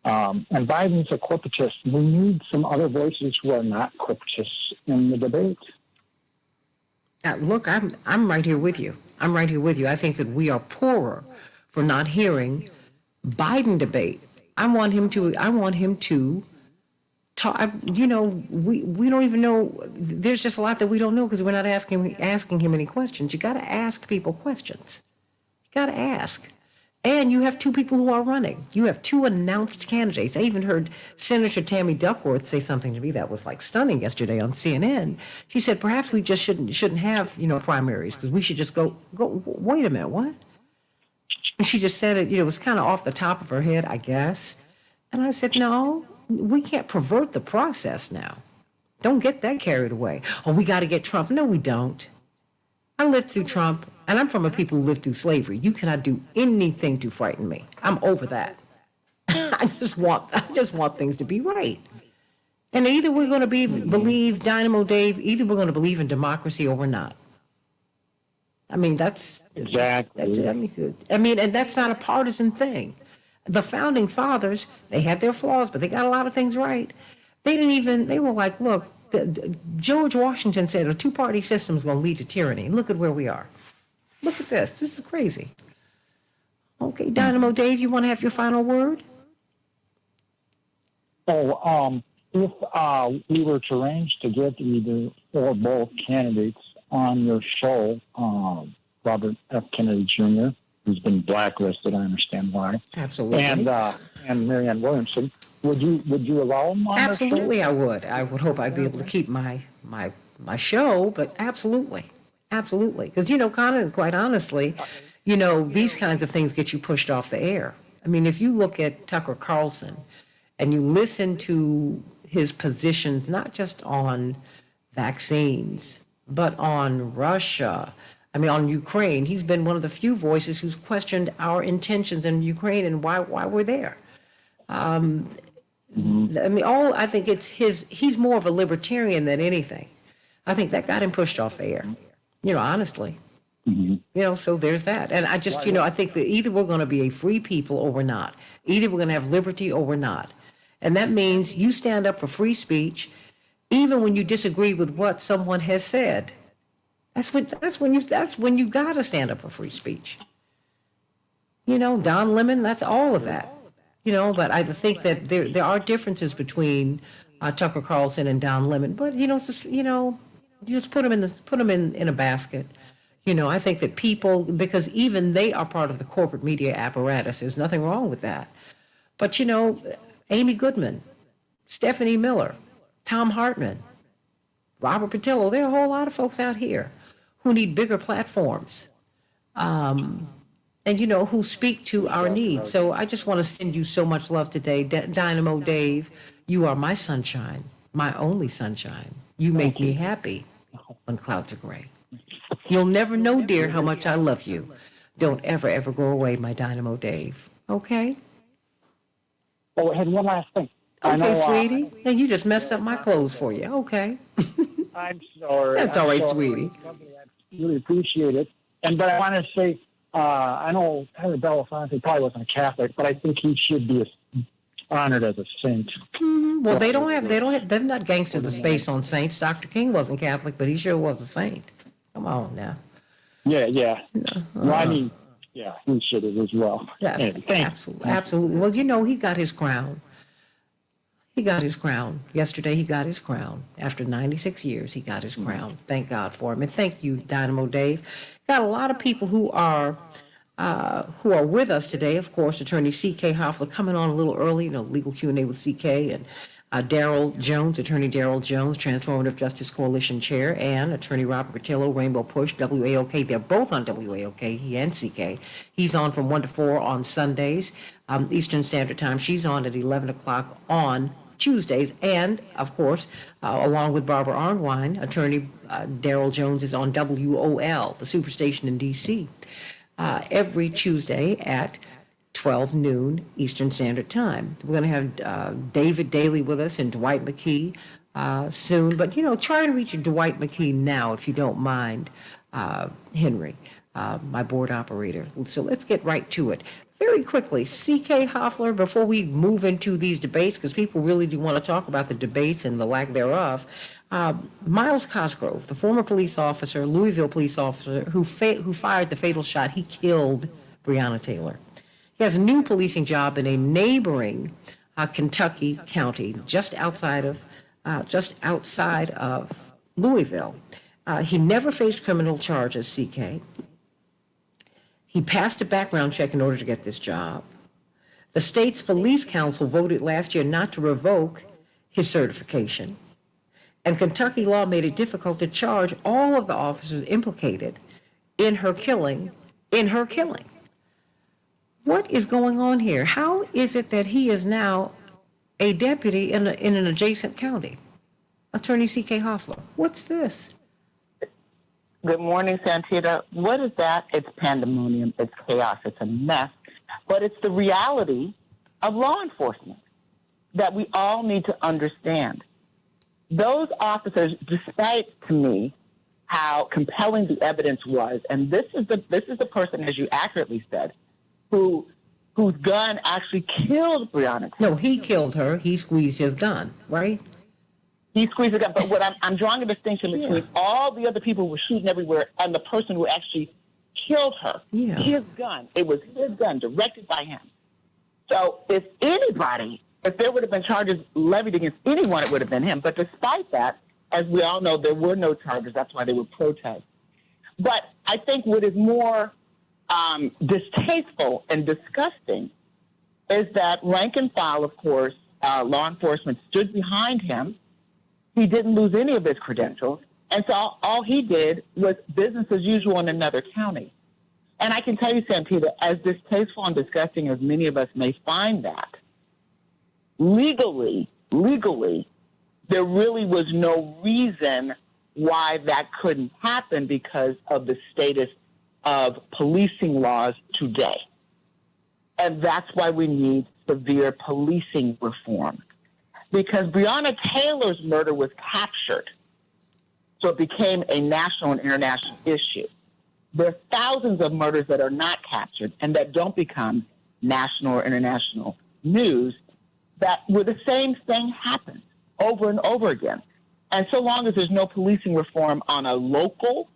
And Biden's a corporatist. We need some other voices who are not corporatists in the debate. Look, I'm right here with you. I'm right here with you. I think that we are poorer for not hearing Biden debate. I want him to talk. We don't even know. There's just a lot that we don't know because we're not asking him any questions. You got to ask people questions. You got to ask. And you have two people who are running. You have two announced candidates. I even heard Senator Tammy Duckworth say something to me that was like stunning yesterday on CNN. She said, perhaps we just shouldn't have, primaries because we should just go, wait a minute, what? And she just said it, it was kind of off the top of her head, I guess. And I said, no, we can't pervert the process now. Don't get that carried away. Oh, we got to get Trump. No, we don't. I lived through Trump. And I'm from a people who lived through slavery. You cannot do anything to frighten me. I'm over that. I just want things to be right. And either we're going to believe Dynamo Dave, either we're going to believe in democracy or we're not. I mean, that's exactly. And that's not a partisan thing. The founding fathers, they had their flaws, but they got a lot of things right. They were like, look, George Washington said a two-party system is going to lead to tyranny. Look at where we are. Look at this. This is crazy. Okay, Dynamo Dave, you want to have your final word? If we were to arrange to get either or both candidates on your show, Robert F. Kennedy Jr., who's been blacklisted, I understand why. Absolutely. And Marianne Williamson, would you allow them on Absolutely, I would. I would hope I'd be able to keep my show, but absolutely. Absolutely. Because, quite honestly, these kinds of things get you pushed off the air. I mean, if you look at Tucker Carlson and you listen to his positions, not just on vaccines, but on Russia, on Ukraine, he's been one of the few voices who's questioned our intentions in Ukraine and why we're there. I think it's he's more of a libertarian than anything. I think that got him pushed off the air. Honestly, so there's that. And I just, I think that either we're going to be a free people or we're not. Either we're going to have liberty or we're not. And that means you stand up for free speech, even when you disagree with what someone has said. That's when you got to stand up for free speech. Don Lemon, that's all of that. But I think that there are differences between Tucker Carlson and Don Lemon. But it's just, you just put them in a basket. I think that people, because even they are part of the corporate media apparatus, there's nothing wrong with that. But Amy Goodman, Stephanie Miller, Tom Hartman, Robert Patillo, there are a whole lot of folks out here who need bigger platforms. And who speak to our needs. So I just want to send you so much love today. Dynamo Dave, you are my sunshine, my only sunshine. You make me happy when clouds are gray. You'll never know, dear, how much I love you. Don't ever, ever go away, my Dynamo Dave. Okay? Oh, I had one last thing. Okay, sweetie. And you just messed up my clothes for you. Okay. I'm sorry. That's all right, sweetie. I really appreciate it. But I want to say, I know Henry Belafonte probably wasn't a Catholic, but I think he should be honored as a saint. Mm-hmm. Well, they're not gangsters of space on saints. Dr. King wasn't Catholic, but he sure was a saint. Come on now. Yeah. Well, I mean, yeah, he should have as well. Yeah, absolutely. Well, he got his crown. He got his crown. Yesterday, he got his crown. After 96 years, he got his crown. Thank God for him. And thank you, Dynamo Dave. Got a lot of people who are with us today. Of course, Attorney C.K. Hoffler coming on a little early, legal Q&A with C.K. and Daryl Jones, Attorney Daryl Jones, Transformative Justice Coalition Chair, and Attorney Robert Patillo, Rainbow Push, WAOK. They're both on WAOK, he and CK. He's on from 1 to 4 on Sundays, Eastern Standard Time. She's on at 11 o'clock on Tuesdays. And, of course, along with Barbara Arnwine, Attorney Daryl Jones is on WOL, the superstation in D.C., every Tuesday at 12 noon Eastern Standard Time. We're going to have David Daly with us and Dwight McKee soon. But, try and reach Dwight McKee now, if you don't mind, Henry, my board operator. So let's get right to it. Very quickly, C.K. Hoffler, before we move into these debates, because people really do want to talk about the debates and the lack thereof, Miles Cosgrove, the former police officer, Louisville police officer, who fired the fatal shot, he killed Breonna Taylor. He has a new policing job in a neighboring Kentucky county, just outside of Louisville. He never faced criminal charges, C.K. He passed a background check in order to get this job. The state's police council voted last year not to revoke his certification. And Kentucky law made it difficult to charge all of the officers implicated in her killing. What is going on here? How is it that he is now a deputy in an adjacent county? Attorney C.K. Hoffler, what's this? Good morning, Santita. What is that? It's pandemonium. It's chaos. It's a mess. But it's the reality of law enforcement that we all need to understand. Those officers, despite to me how compelling the evidence was, and this is the person, as you accurately said, whose gun actually killed Breonna Taylor. No, he killed her. He squeezed his gun, right? He squeezed the gun. But what I'm drawing a distinction between all the other people who were shooting everywhere and the person who actually killed her. Yeah. His gun. It was his gun, directed by him. So if there would have been charges levied against anyone, it would have been him. But despite that, as we all know, there were no charges. That's why they were protests. But I think what is more distasteful and disgusting is that rank and file, of course, law enforcement stood behind him. He didn't lose any of his credentials. And so all he did was business as usual in another county. And I can tell you, Santita, as distasteful and disgusting as many of us may find that, legally, there really was no reason why that couldn't happen because of the status of policing laws today. And that's why we need severe policing reform. Because Breonna Taylor's murder was captured, so it became a national and international issue. There are thousands of murders that are not captured and that don't become national or international news that where the same thing happens over and over again. And so long as there's no policing reform on a local,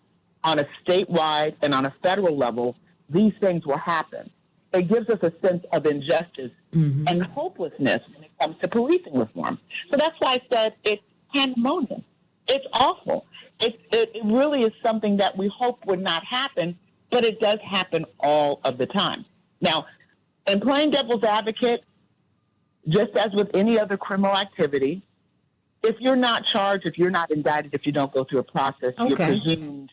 on a statewide, and on a federal level, these things will happen. it gives us a sense of injustice and hopelessness when it comes to policing reform. So that's why I said it's pandemonium. It's awful. It really is something that we hope would not happen, but it does happen all of the time. Now, in playing devil's advocate, just as with any other criminal activity, if you're not charged, if you're not indicted, if you don't go through a process, you're presumed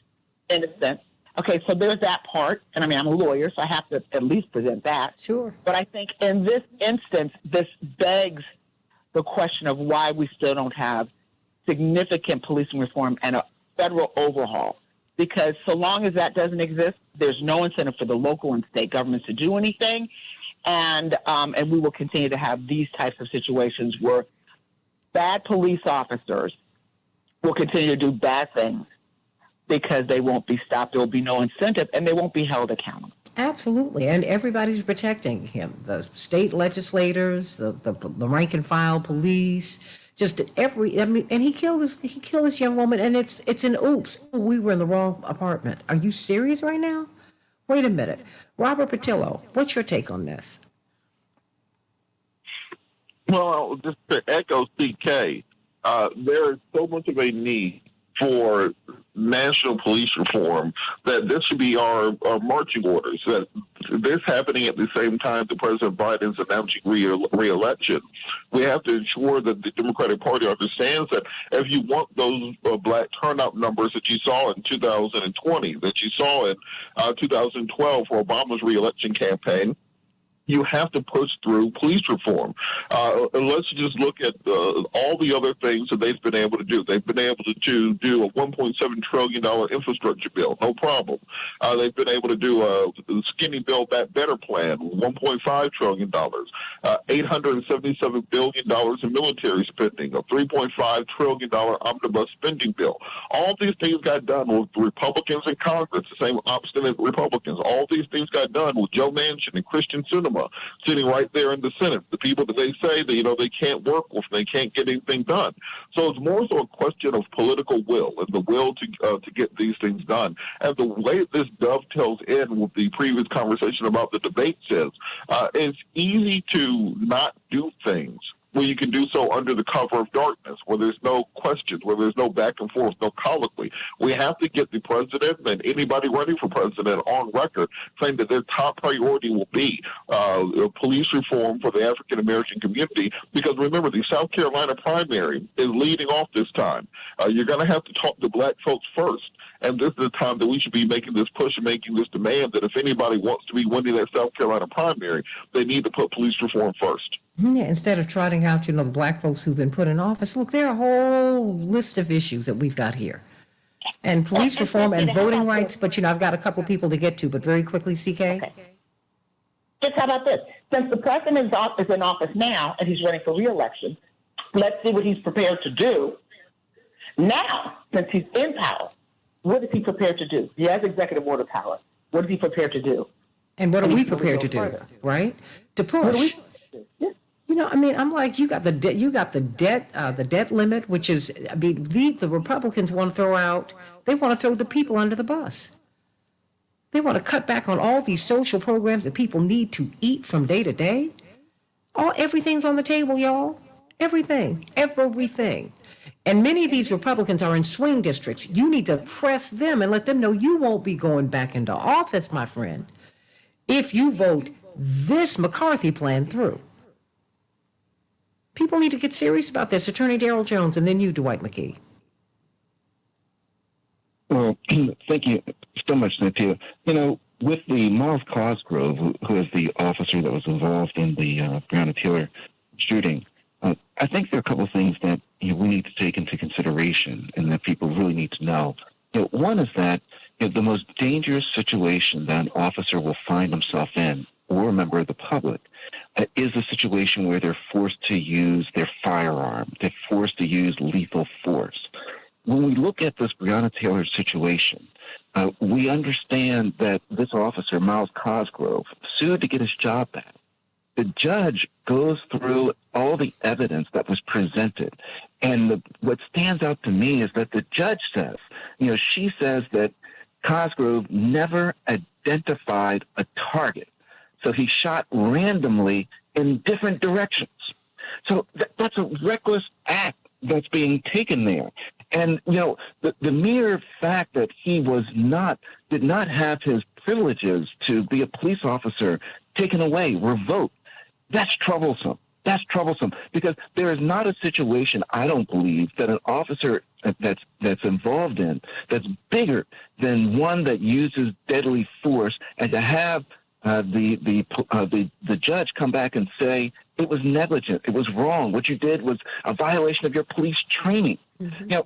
innocent. Okay, so there's that part. And I mean, I'm a lawyer, so I have to at least present that. Sure. But I think in this instance, this begs the question of why we still don't have significant policing reform and a federal overhaul. Because so long as that doesn't exist, there's no incentive for the local and state governments to do anything. And we will continue to have these types of situations where bad police officers will continue to do bad things because they won't be stopped. There will be no incentive, and they won't be held accountable. Absolutely, and everybody's protecting him. The state legislators, the rank and file police, just and he killed this young woman, and it's an oops. We were in the wrong apartment. Are you serious right now? Wait a minute. Robert Patillo, what's your take on this? Well, just to echo CK, there is so much of a need for national police reform that this should be our marching orders. That this happening at the same time that President Biden's announcing re-election, we have to ensure that the Democratic Party understands that if you want those black turnout numbers that you saw in 2020, that you saw in 2012 for Obama's re-election campaign, you have to push through police reform. Let's just look at all the other things that they've been able to do. They've been able to do a $1.7 trillion infrastructure bill, no problem. They've been able to do a skinny Build Back Better plan, $1.5 trillion, $877 billion in military spending, a $3.5 trillion omnibus spending bill. All these things got done with Republicans in Congress, the same obstinate Republicans. All these things got done with Joe Manchin and Christian Sinema sitting right there in the Senate, the people that they say that, they can't work with, they can't get anything done. So it's more so a question of political will and the will to get these things done. And the way this dovetails in with the previous conversation about the debates is, it's easy to not do things where you can do so under the cover of darkness, where there's no questions, where there's no back and forth, no colloquy. We have to get the president and anybody running for president on record saying that their top priority will be police reform for the African-American community, because remember, the South Carolina primary is leading off this time. You're going to have to talk to black folks first. And this is the time that we should be making this push and making this demand that if anybody wants to be winning that South Carolina primary, they need to put police reform first. Yeah, instead of trotting out, the black folks who've been put in office. Look, there are a whole list of issues that we've got here. And police reform and voting rights, but, I've got a couple people to get to, but very quickly, CK. Okay. Just how about this? Since the president is in office now and he's running for re-election, let's see what he's prepared to do. Now, since he's in power, what is he prepared to do? He has executive order power. What is he prepared to do? And what are we prepared to do, right? To push. I'm like, you got the debt limit, which is, the Republicans want to throw out, they want to throw the people under the bus. They want to cut back on all these social programs that people need to eat from day to day. Everything's on the table, y'all. Everything. And many of these Republicans are in swing districts. You need to press them and let them know you won't be going back into office, my friend, if you vote this McCarthy plan through. People need to get serious about this. Attorney Darrell Jones, and then you, Dwight McKee. Well, thank you so much, Santita. With the Miles Cosgrove, who is the officer that was involved in the Breonna Taylor shooting, I think there are a couple of things that we need to take into consideration and that people really need to know. One is that the most dangerous situation that an officer will find himself in, or a member of the public, is a situation where they're forced to use their firearm. They're forced to use lethal force. When we look at this Breonna Taylor situation, we understand that this officer, Miles Cosgrove, sued to get his job back. The judge goes through all the evidence that was presented. And what stands out to me is that the judge says, she says that Cosgrove never identified a target. So he shot randomly in different directions. So that's a reckless act that's being taken there. And, the mere fact that he did not have his privileges to be a police officer taken away, revoked, that's troublesome. That's troublesome because there is not a situation, I don't believe, that an officer that's involved in that's bigger than one that uses deadly force, and to have the judge come back and say it was negligent, it was wrong, what you did was a violation of your police training. Mm-hmm.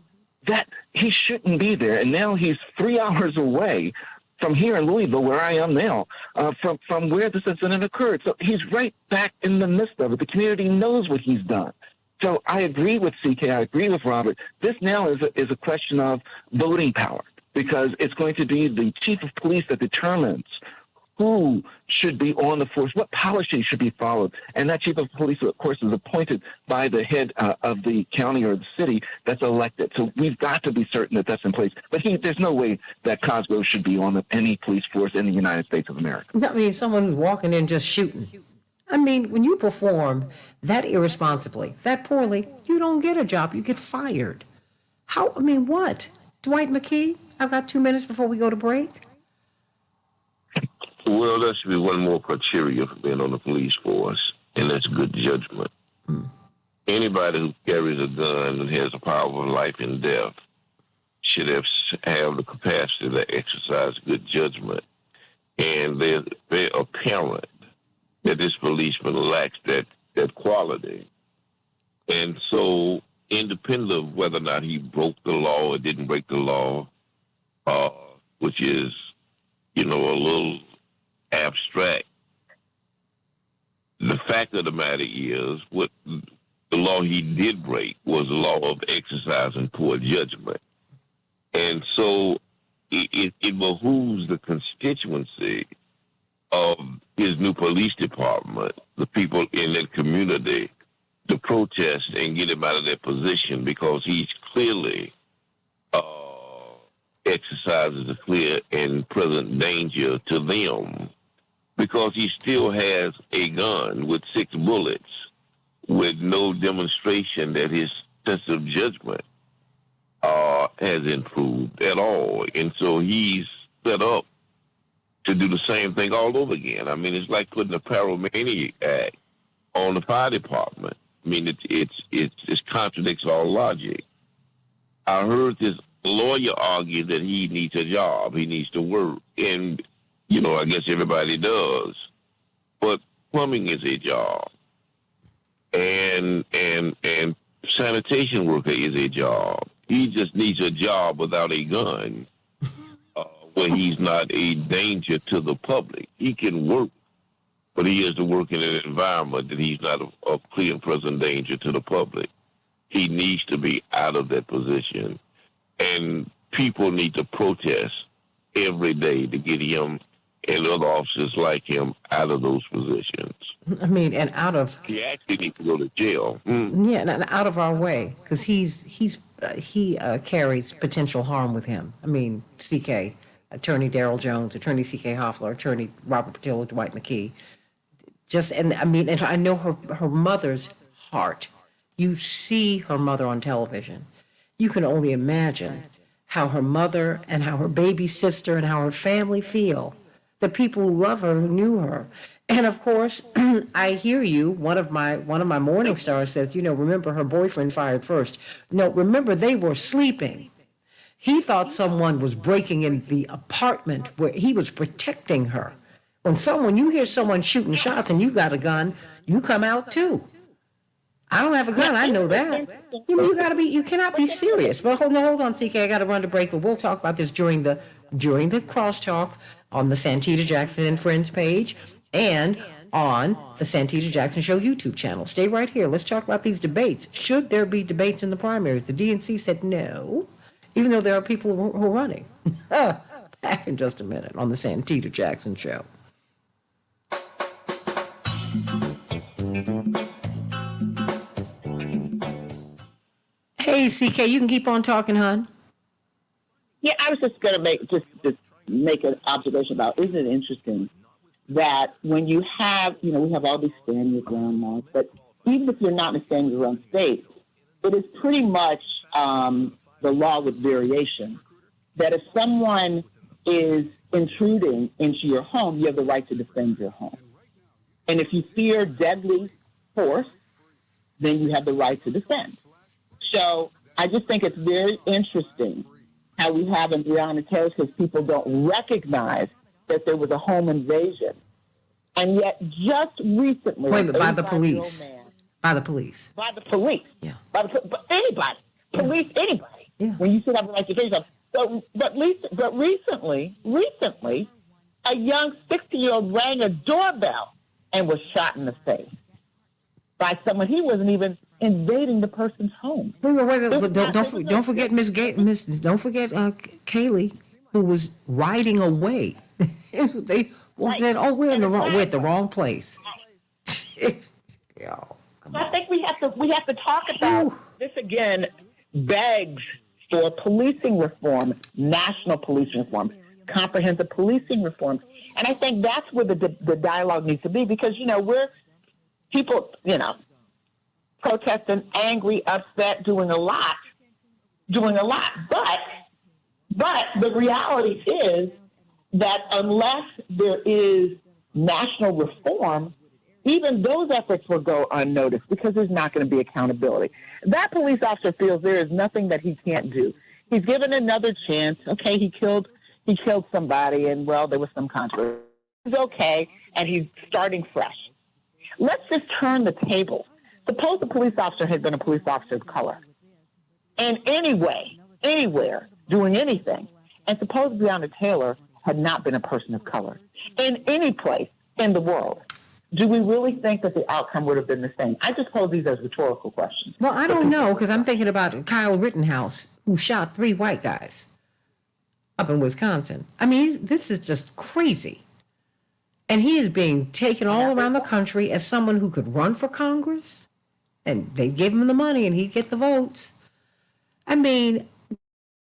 That he shouldn't be there, and now he's 3 hours away from here in Louisville, where I am now, from where this incident occurred. So he's right back in the midst of it. The community knows what he's done. So I agree with CK. I agree with Robert. This now is a question of voting power, because it's going to be the chief of police that determines who should be on the force, what policy should be followed. And that chief of police, of course, is appointed by the head of the county or the city that's elected. So we've got to be certain that that's in place. But there's no way that Cosgrove should be on any police force in the United States of America. I mean, someone who's walking in just shooting. I mean, when you perform that irresponsibly, that poorly, you don't get a job. You get fired. What? Dwight McKee? I've got 2 minutes before we go to break. Well, that should be one more criteria for being on the police force, and that's good judgment. Anybody who carries a gun and has the power of life and death should have the capacity to exercise good judgment. And they're apparent that this policeman lacks that quality. And so, independent of whether or not he broke the law or didn't break the law, which is, a little abstract, the fact of the matter is what the law he did break was the law of exercising poor judgment. And so it behooves the constituency of his new police department, the people in that community, to protest and get him out of that position, because he's clearly exercises a clear and present danger to them, because he still has a gun with 6 bullets with no demonstration that his sense of judgment has improved at all. And so he's set up to do the same thing all over again. I mean, it's like putting a pyromaniac on the fire department. I mean, it contradicts all logic. I heard this lawyer argue that he needs a job, he needs to work, and I guess everybody does. But plumbing is a job, and sanitation worker is a job. He just needs a job without a gun, where he's not a danger to the public. He can work, but he has to work in an environment that he's not a clear and present danger to the public. He needs to be out of that position. And people need to protest every day to get him and other officers like him out of those positions. I mean, and out of... He actually needs to go to jail. Yeah, and out of our way, because he carries potential harm with him. I mean, CK, Attorney Darrell Jones, Attorney CK Hoffler, Attorney Robert Patillo, Dwight McKee. And I know her mother's heart. You see her mother on television. You can only imagine how her mother and how her baby sister and how her family feel. The people who love her, who knew her. And of course, I hear you. One of my morning stars says, remember her boyfriend fired first. No, remember they were sleeping. He thought someone was breaking in the apartment where he was protecting her. When you hear someone shooting shots and you got a gun, you come out too. I don't have a gun. I know that. You cannot be serious. But hold on, CK. I got to run to break. But we'll talk about this during the crosstalk on the Santita Jackson and Friends page and on the Santita Jackson Show YouTube channel. Stay right here. Let's talk about these debates. Should there be debates in the primaries? The DNC said no, even though there are people who are running. Back in just a minute on the Santita Jackson Show. Hey, CK, you can keep on talking, hon. Yeah, I was just going to make an observation about, isn't it interesting that when you have, we have all these stand your ground laws, but even if you're not in a stand your ground state, it is pretty much the law with variation that if someone is intruding into your home, you have the right to defend your home. And if you fear deadly force, then you have the right to defend. So I just think it's very interesting how we have in Breonna Taylor because people don't recognize that there was a home invasion. And yet just recently... Wait a minute, by the police. By the police. By the police. Yeah. But anybody. Police, anybody. Yeah. When you sit up and like your yourself. But recently, a young 60-year-old rang a doorbell and was shot in the face by someone. He wasn't even invading the person's home. Wait. Don't forget don't forget Kaylee, who was riding away. They said, "Oh, we're at the wrong place." I think we have to talk about this again. Begs for policing reform, national policing reform, comprehensive policing reform, and I think that's where the dialogue needs to be because we're people protesting, angry, upset, doing a lot, but the reality is that unless there is national reform, even those efforts will go unnoticed because there's not going to be accountability. That police officer feels there is nothing that he can't do. He's given another chance. Okay, he killed somebody, and well, there was some controversy. He's okay, and he's starting fresh. Let's just turn the tables. Suppose the police officer had been a police officer of color, in any way, anywhere, doing anything, and suppose Breonna Taylor had not been a person of color in any place in the world. Do we really think that the outcome would have been the same? I just pose these as rhetorical questions. Well, I don't know, because I'm thinking about Kyle Rittenhouse, who shot 3 white guys up in Wisconsin. I mean, this is just crazy. And he is being taken all around the country as someone who could run for Congress, and they give him the money and he'd get the votes. I mean,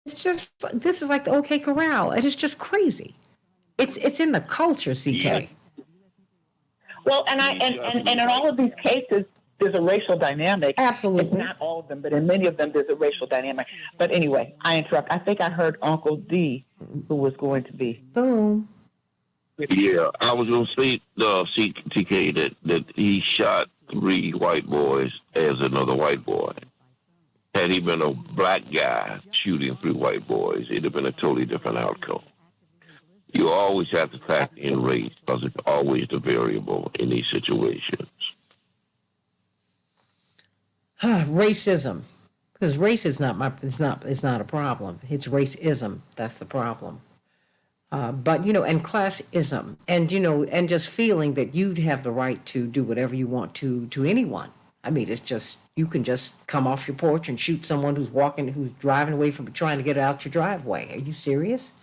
this is like the OK Corral. It is just crazy. It's in the culture, CK. Yeah. Well, and in all of these cases, there's a racial dynamic. Absolutely. It's not all of them, but in many of them, there's a racial dynamic. But anyway, I interrupt. I think I heard Uncle D, who was going to be. Boom. Yeah, I was going to say, CK, that he shot 3 white boys as another white boy. Had he been a black guy shooting 3 white boys, it'd have been a totally different outcome. You always have to factor in race because it's always the variable in these situations. Racism, because race is not a problem. It's racism that's the problem. But and classism, and just feeling that you have the right to do whatever you want to anyone. I mean, it's just you can just come off your porch and shoot someone who's driving away from trying to get out your driveway. Are you serious?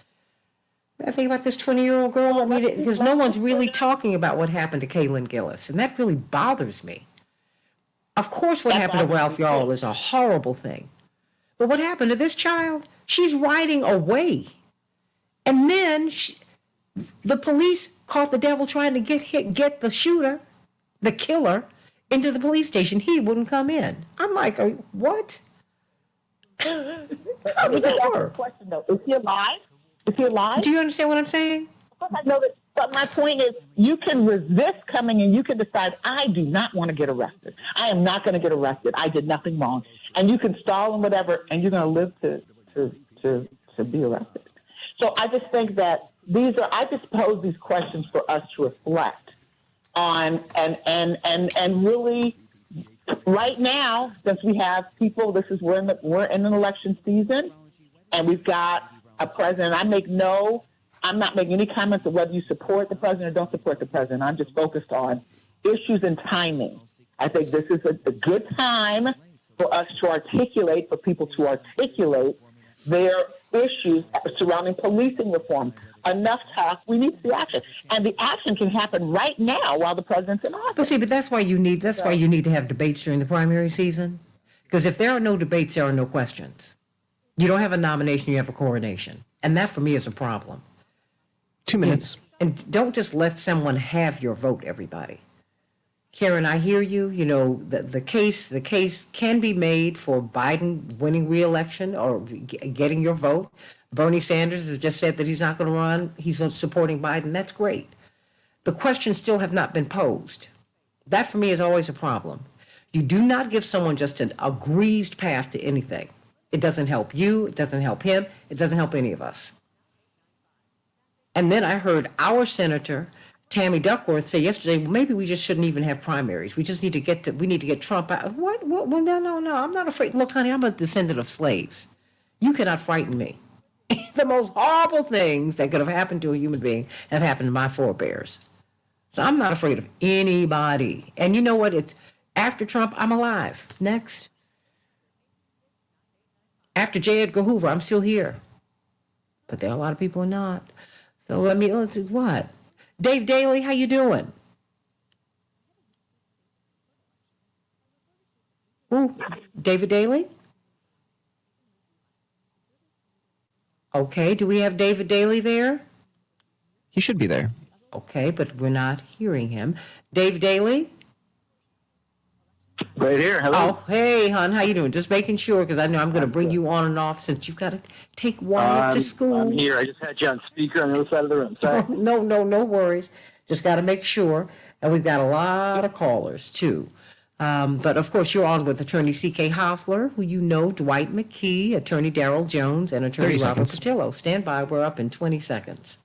I think about this 20-year-old girl. I mean, because no one's really talking about what happened to Kaylin Gillis, and that really bothers me. Of course, what happened to Ralph Yarl is a horrible thing. But what happened to this child? She's riding away. And then the police caught the devil trying to get the shooter, the killer, into the police station. He wouldn't come in. I'm like, what? How does that work? Question, though. Is he alive? Is he alive? Do you understand what I'm saying? Of course I know that, but my point is you can resist coming and you can decide, I do not want to get arrested. I am not going to get arrested. I did nothing wrong. And you can stall and whatever, and you're going to live to be arrested. So I just think that I just pose these questions for us to reflect on and really right now, since we have people, we're in an election season and we've got a president. I'm not making any comments of whether you support the president or don't support the president. I'm just focused on issues and timing. I think this is a good time for us to articulate, for people to articulate their issues surrounding policing reform. Enough talk. We need to see action, and the action can happen right now while the president's in office. But that's why you need to have debates during the primary season, because if there are no debates, there are no questions. You don't have a nomination, you have a coronation, and that for me is a problem. 2 minutes. And don't just let someone have your vote, everybody. Karen, I hear you. You know, the case can be made for Biden winning re-election or getting your vote. Bernie Sanders has just said that he's not going to run. He's supporting Biden. That's great. The questions still have not been posed. That for me is always a problem. You do not give someone just a greased path to anything. It doesn't help you. It doesn't help him. It doesn't help any of us. And then I heard our Senator Tammy Duckworth say yesterday, well, maybe we just shouldn't even have primaries. We just need to get Trump out. What? Well, no. I'm not afraid. Look, honey, I'm a descendant of slaves. You cannot frighten me. The most horrible things that could have happened to a human being have happened to my forebears. So I'm not afraid of anybody. And you know what? It's after Trump, I'm alive. Next. After J. Edgar Hoover, I'm still here. But there are a lot of people who are not. So let's see what? Dave Daly, how you doing? Ooh, David Daly? Okay, do we have David Daly there? He should be there. Okay, but we're not hearing him. Dave Daly? Right here. Hello. Oh, hey, hon, how you doing? Just making sure, because I know I'm going to bring you on and off since you've got to take Wyatt to school. I'm here. I just had you on speaker on the other side of the room. Sorry. No worries. Just got to make sure. And we've got a lot of callers, too. But, of course, you're on with Attorney C.K. Hoffler, who you know, Dwight McKee, Attorney Darrell Jones, and Attorney Robert Patillo. Stand by. We're up in 20 seconds.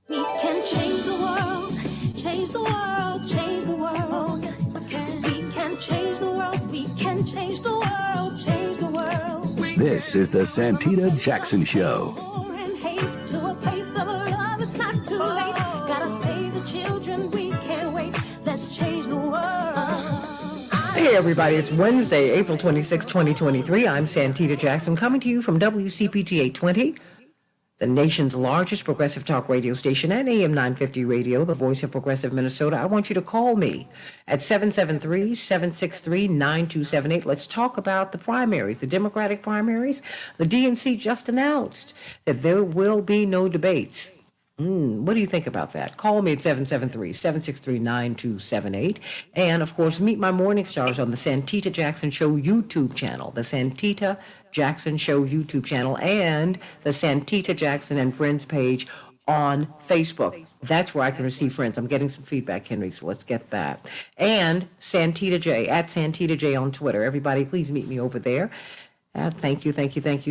We can change the world, change the world, change the world. We can change the world, we can change the world, change the world. This is the Santita Jackson Show. And hate to a place of love, it's not too late. Gotta save the children, we can't wait. Let's change the world. Hey, everybody, it's Wednesday, April 26, 2023. I'm Santita Jackson, coming to you from WCPT 820. The nation's largest progressive talk radio station at AM 950 Radio, the voice of progressive Minnesota. I want you to call me at 773-763-9278. Let's talk about the primaries, the Democratic primaries. The DNC just announced that there will be no debates. What do you think about that? Call me at 773-763-9278. And, of course, meet my morning stars on the Santita Jackson Show YouTube channel, the Santita Jackson Show YouTube channel, and the Santita Jackson and Friends page on Facebook. That's where I can receive friends. I'm getting some feedback, Henry, so let's get that. And Santita J, at Santita J on Twitter. Everybody, please meet me over there. Thank you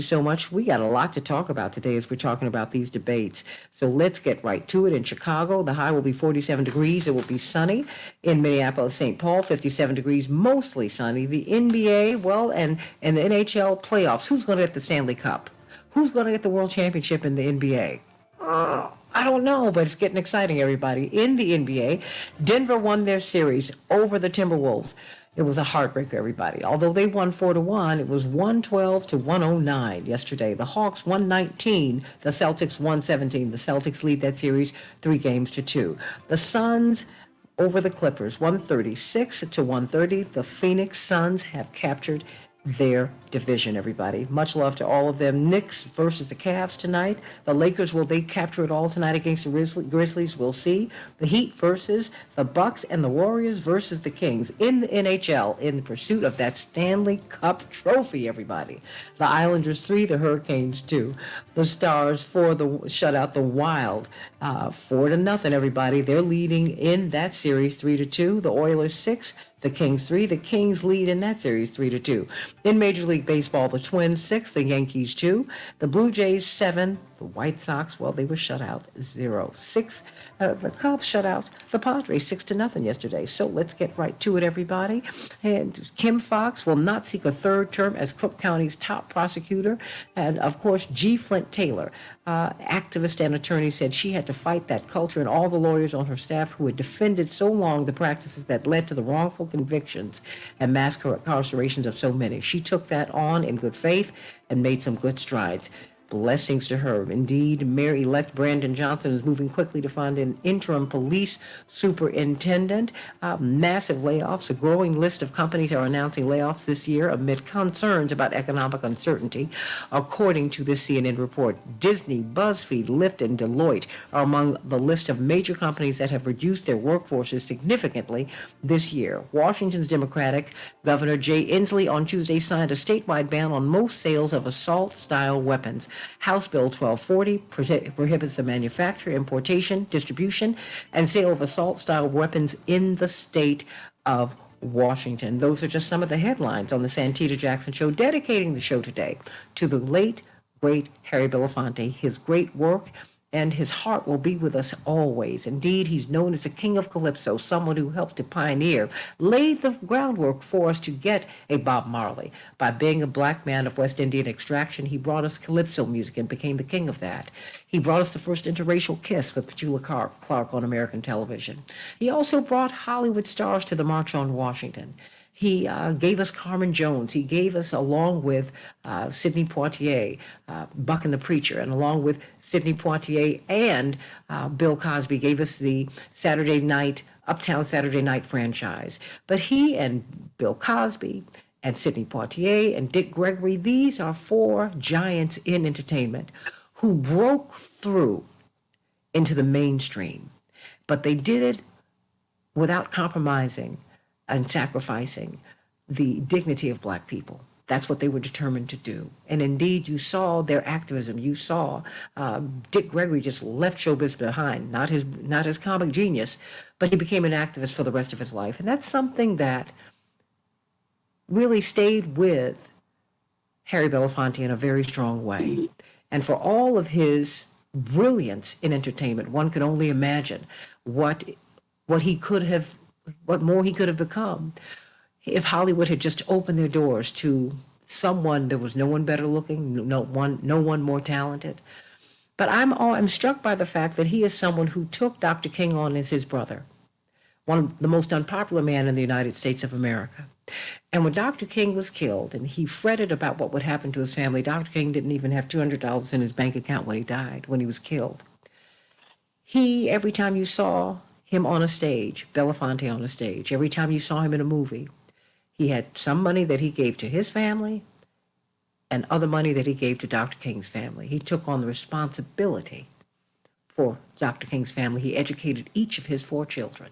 so much. We got a lot to talk about today as we're talking about these debates. So let's get right to it. In Chicago, the high will be 47 degrees. It will be sunny. In Minneapolis, St. Paul, 57 degrees, mostly sunny. The NBA, well, and the NHL playoffs. Who's going to get the Stanley Cup? Who's going to get the World Championship in the NBA? I don't know, but it's getting exciting, everybody. In the NBA, Denver won their series over the Timberwolves. It was a heartbreaker, everybody. Although they won 4-1, it was 112 to 109 yesterday. The Hawks 119, the Celtics 117. The Celtics lead that series 3-2. The Suns over the Clippers 136 to 130. The Phoenix Suns have captured their division, everybody. Much love to all of them. Knicks versus the Cavs tonight. The Lakers, will they capture it all tonight against the Grizzlies? We'll see. The Heat versus the Bucks, and the Warriors versus the Kings in the NHL in pursuit of that Stanley Cup trophy, everybody. The Islanders 3, the Hurricanes 2. The Stars shut out the Wild 4-0, everybody. They're leading in that series 3-2. The Oilers 6, the Kings 3. The Kings lead in that series 3-2. In Major League Baseball, the Twins 6, the Yankees 2. The Blue Jays 7, The White Sox, well, they were shut out 0-6. The Cubs shut out the Padres 6-0 yesterday. So let's get right to it, everybody. And Kim Foxx will not seek a third term as Cook County's top prosecutor. And of course, G. Flint Taylor, activist and attorney, said she had to fight that culture and all the lawyers on her staff who had defended so long the practices that led to the wrongful convictions and mass incarcerations of so many. She took that on in good faith and made some good strides. Blessings to her. Indeed, Mayor-elect Brandon Johnson is moving quickly to find an interim police superintendent. Massive layoffs. A growing list of companies are announcing layoffs this year amid concerns about economic uncertainty. According to the CNN report, Disney, BuzzFeed, Lyft, and Deloitte are among the list of major companies that have reduced their workforces significantly this year. Washington's Democratic Governor Jay Inslee on Tuesday signed a statewide ban on most sales of assault-style weapons. House Bill 1240 prohibits the manufacture, importation, distribution, and sale of assault-style weapons in the state of Washington. Those are just some of the headlines on the Santita Jackson Show, dedicating the show today to the late, great Harry Belafonte. His great work and his heart will be with us always. Indeed, he's known as the King of Calypso, someone who helped to pioneer, laid the groundwork for us to get a Bob Marley. By being a black man of West Indian extraction, he brought us Calypso music and became the king of that. He brought us the first interracial kiss with Petula Clark on American television. He also brought Hollywood stars to the March on Washington. He gave us Carmen Jones. He gave us, along with Sidney Poitier, Buck and the Preacher, and along with Sidney Poitier and Bill Cosby, gave us the Uptown Saturday Night franchise. But he and Bill Cosby and Sidney Poitier and Dick Gregory, these are four giants in entertainment who broke through into the mainstream. But they did it without compromising and sacrificing the dignity of black people. That's what they were determined to do. And indeed, you saw their activism. You saw Dick Gregory just left showbiz behind, not his comic genius, but he became an activist for the rest of his life. And that's something that really stayed with Harry Belafonte in a very strong way. And for all of his brilliance in entertainment, one could only imagine what more he could have become if Hollywood had just opened their doors to someone. There was no one better looking, no one more talented. But I'm struck by the fact that he is someone who took Dr. King on as his brother, one of the most unpopular man in the United States of America. And when Dr. King was killed and he fretted about what would happen to his family, Dr. King didn't even have $200 in his bank account when he was killed. Every time you saw him on a stage, Belafonte on a stage, every time you saw him in a movie, he had some money that he gave to his family and other money that he gave to Dr. King's family. He took on the responsibility for Dr. King's family. He educated each of his 4 children.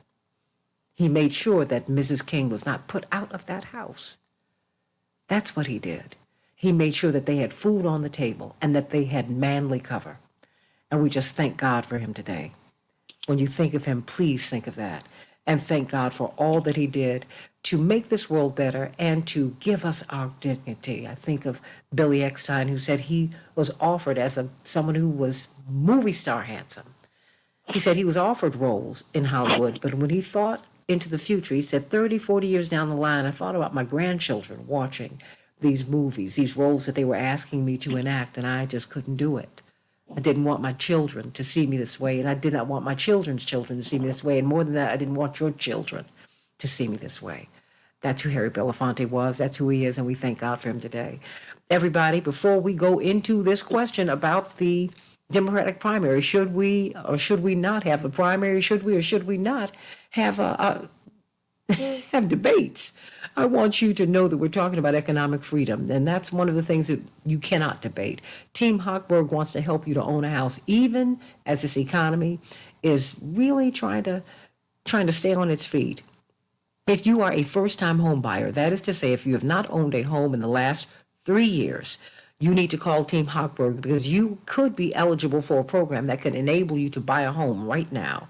He made sure that Mrs. King was not put out of that house. That's what he did. He made sure that they had food on the table and that they had manly cover. And we just thank God for him today. When you think of him, please think of that. And thank God for all that he did to make this world better and to give us our dignity. I think of Billy Eckstine, who said he was offered as someone who was movie star handsome. He said he was offered roles in Hollywood, but when he thought into the future, he said 30, 40 years down the line, I thought about my grandchildren watching these movies, these roles that they were asking me to enact, and I just couldn't do it. I didn't want my children to see me this way, and I did not want my children's children to see me this way, and more than that, I didn't want your children to see me this way. That's who Harry Belafonte was. That's who he is, and we thank God for him today. Everybody, before we go into this question about the Democratic primary, should we or should we not have the primary? Should we or should we not have have debates? I want you to know that we're talking about economic freedom, and that's one of the things that you cannot debate. Team Hochberg wants to help you to own a house, even as this economy is really trying to stay on its feet. If you are a first-time home buyer, that is to say, if you have not owned a home in the last 3 years, you need to call Team Hochberg because you could be eligible for a program that could enable you to buy a home right now.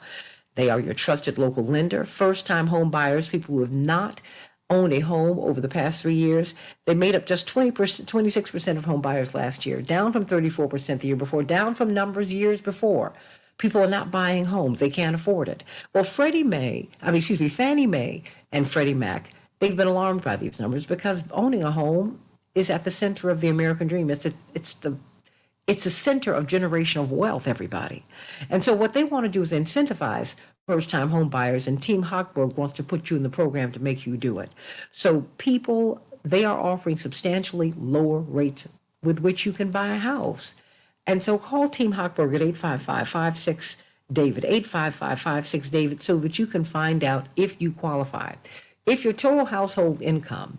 They are your trusted local lender, first-time home buyers, people who have not own a home over the past 3 years, they made up just 26% of home buyers last year, down from 34% the year before, down from numbers years before. People are not buying homes. They can't afford it. Well, Fannie Mae and Freddie Mac, they've been alarmed by these numbers because owning a home is at the center of the American dream. It's the center of generational wealth, everybody. And so what they want to do is incentivize first-time home buyers, and Team Hochberg wants to put you in the program to make you do it. So people, they are offering substantially lower rates with which you can buy a house. And so call Team Hochberg at 855-56-DAVID, 855-56-DAVID, so that you can find out if you qualify. If your total household income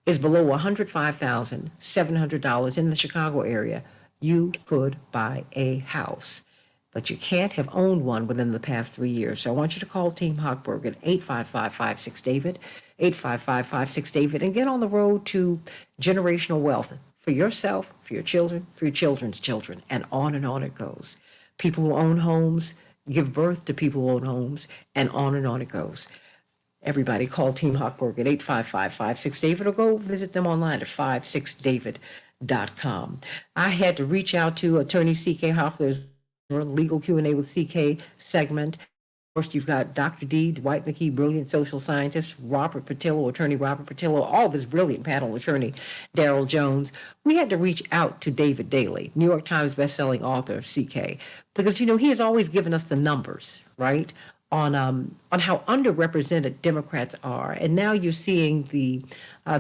is below $105,700 in the Chicago area, you could buy a house. But you can't have owned one within the past 3 years. So I want you to call Team Hochberg at 855-56-DAVID, 855-56-DAVID, and get on the road to generational wealth for yourself, for your children, for your children's children, and on it goes. People who own homes give birth to people who own homes, and on it goes. Everybody call Team Hochberg at 855-56-DAVID or go visit them online at 56david.com. I had to reach out to Attorney C.K. Hoffler's Legal Q&A with C.K. segment. First, you've got Dr. D, Dwight McKee, brilliant social scientist, Robert Patillo, attorney Robert Patillo, all of his brilliant panel attorney, Daryl Jones. We had to reach out to David Daley, New York Times bestselling author, CK, because, he has always given us the numbers, right, on how underrepresented Democrats are. And now you're seeing the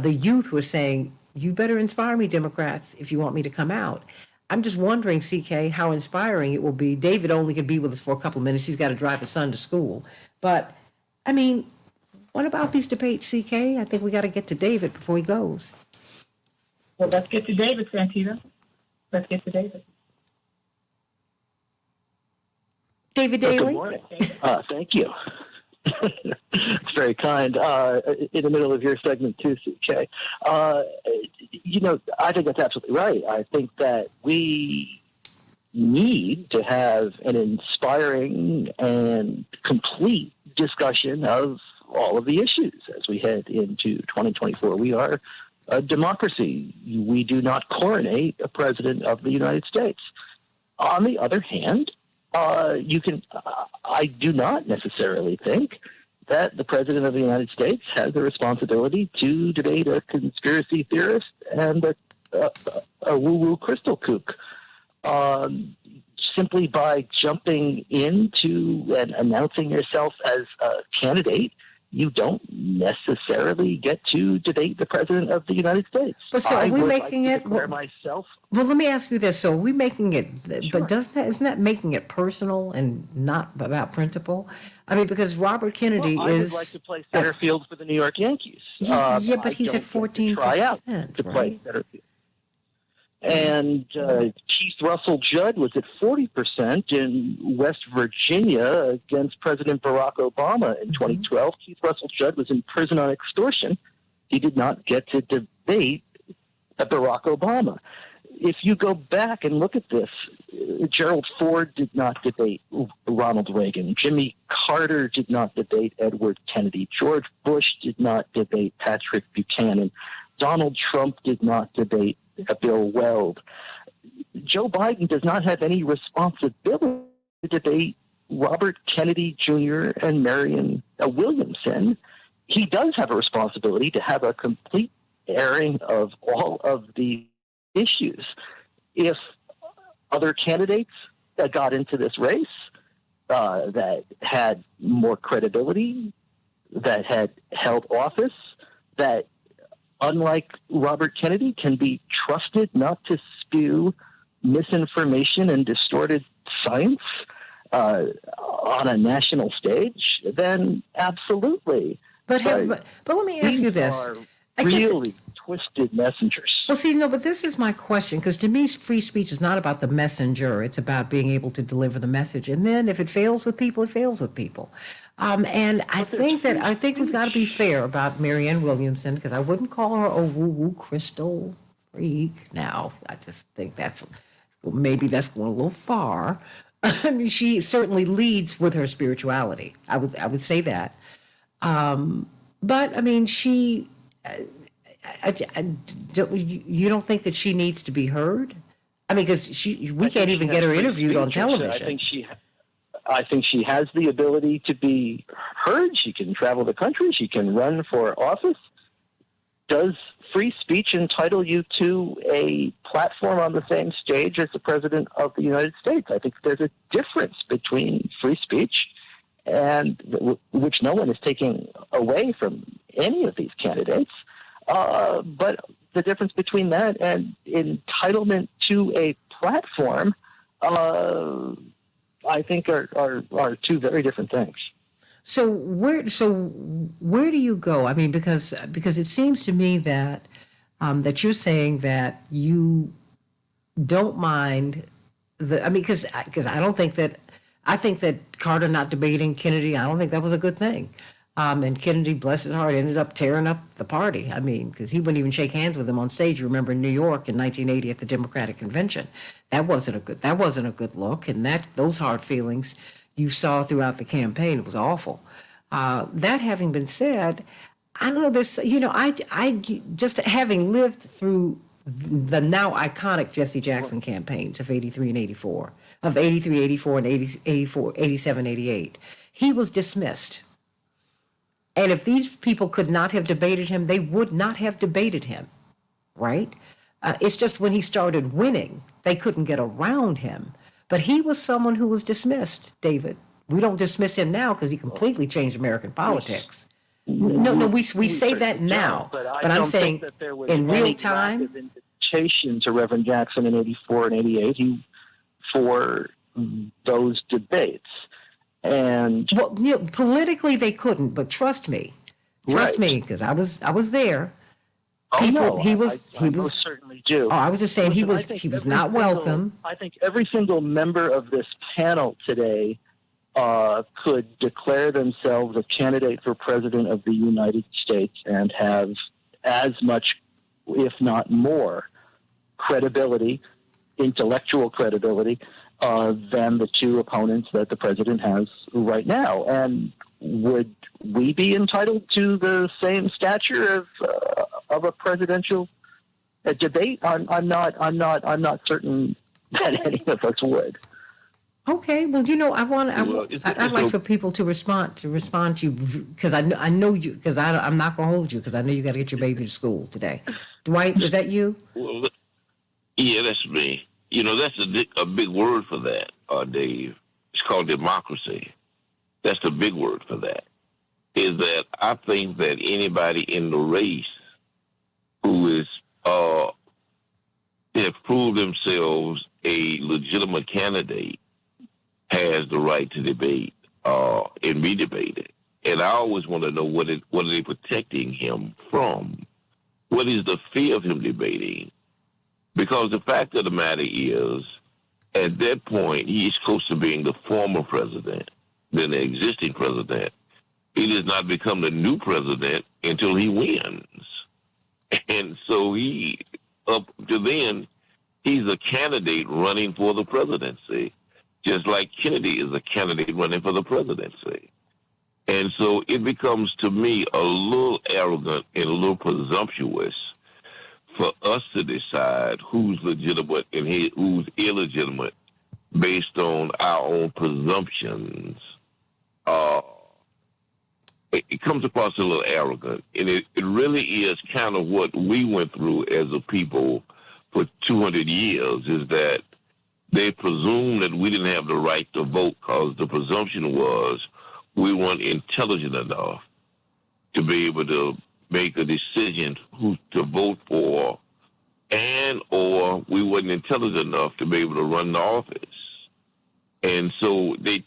youth who are saying, you better inspire me, Democrats, if you want me to come out. I'm just wondering, CK, how inspiring it will be. David only can be with us for a couple of minutes. He's got to drive his son to school. But, what about these debates, CK? I think we got to get to David before he goes. Well, let's get to David, Santita. Let's get to David. David Daley? Good morning. Thank you. It's very kind. In the middle of your segment, too, CK. I think that's absolutely right. I think that we need to have an inspiring and complete discussion of all of the issues as we head into 2024. We are a democracy. We do not coronate a president of the United States. On the other hand, I do not necessarily think that the President of the United States has the responsibility to debate a conspiracy theorist and a woo-woo crystal kook. Simply by jumping into and announcing yourself as a candidate, you don't necessarily get to debate the President of the United States. But so are we making it? Myself. Well, let me ask you this. So are we making it, but isn't that making it personal and not about principle? Because Robert Kennedy I would like to play center field for the New York Yankees. But he's at 14%. Try out to play center field. And Keith Russell Judd was at 40% in West Virginia against President Barack Obama in 2012. Keith Russell Judd was in prison on extortion. He did not get to debate Barack Obama. If you go back and look at this, Gerald Ford did not debate Ronald Reagan. Jimmy Carter did not debate Edward Kennedy. George Bush did not debate Patrick Buchanan. Donald Trump did not debate Bill Weld. Joe Biden does not have any responsibility to debate Robert Kennedy Jr. and Marianne Williamson. He does have a responsibility to have a complete airing of all of the issues. If other candidates that got into this race that had more credibility, that had held office, that unlike Robert Kennedy, can be trusted not to spew misinformation and distorted science on a national stage, then absolutely. But let me ask you this. Really twisted messengers. Well, see, no, but this is my question, because to me, free speech is not about the messenger. It's about being able to deliver the message. And then if it fails with people, it fails with people. And I think we've got to be fair about Marianne Williamson, because I wouldn't call her a woo-woo crystal freak. Now, I just think maybe that's going a little far. I mean, she certainly leads with her spirituality. I would say that. But I mean, she you don't think that she needs to be heard? I mean, because we can't even get her interviewed on television. I think she has the ability to be heard. She can travel the country. She can run for office. Does free speech entitle you to a platform on the same stage as the President of the United States? I think there's a difference between free speech, and which no one is taking away from any of these candidates, but the difference between that and entitlement to a platform, I think are two very different things. So where do you go? I mean, because it seems to me that that you're saying that you don't mind because I don't think that I think that Carter not debating Kennedy, I don't think that was a good thing. And Kennedy, bless his heart, ended up tearing up the party. I mean, because he wouldn't even shake hands with him on stage. You remember in New York in 1980 at the Democratic Convention, that wasn't a good look. And those hard feelings you saw throughout the campaign, it was awful. That having been said, I don't know. There's, I just having lived through the now iconic Jesse Jackson campaigns of 83 and 84, of 83, 84, and 84, 87, 88, he was dismissed. And if these people could not have debated him, they would not have debated him, right? It's just when he started winning, they couldn't get around him. But he was someone who was dismissed, David. We don't dismiss him now because he completely changed American politics. No, we say that now. But I'm saying that there was in real any time. lack of invitation to Reverend Jackson in 84 and 88 for those debates. And well, politically they couldn't, but trust me, because I was there. He was most certainly do. Oh, I was just saying he was not welcome. I think every single member of this panel today could declare themselves a candidate for president of the United States and have as much, if not more, credibility, intellectual credibility, than the two opponents that the president has right now. And would we be entitled to the same stature of a presidential debate? I'm not certain that any of us would. Okay, well, I'd like for people to respond to you because I know you because I'm not gonna hold you because I know you got to get your baby to school today. Dwight, is that you? Well, yeah, that's me. That's a big word for that, Dave. It's called democracy. That's the big word for that. Is that I think that anybody in the race who is have proved themselves a legitimate candidate has the right to debate and be debated. And I always want to know what are they protecting him from? What is the fear of him debating? Because the fact of the matter is, at that point, he's close to being the former president than the existing president. He does not become the new president until he wins. And so up to then, he's a candidate running for the presidency, just like Kennedy is a candidate running for the presidency. And so it becomes, to me, a little arrogant and a little presumptuous for us to decide who's legitimate and who's illegitimate based on our own presumptions. It comes across a little arrogant, and it really is kind of what we went through as a people for 200 years, is that they presumed that we didn't have the right to vote because the presumption was we weren't intelligent enough to be able to make a decision who to vote for, and or we wasn't intelligent enough to be able to run the office. And so they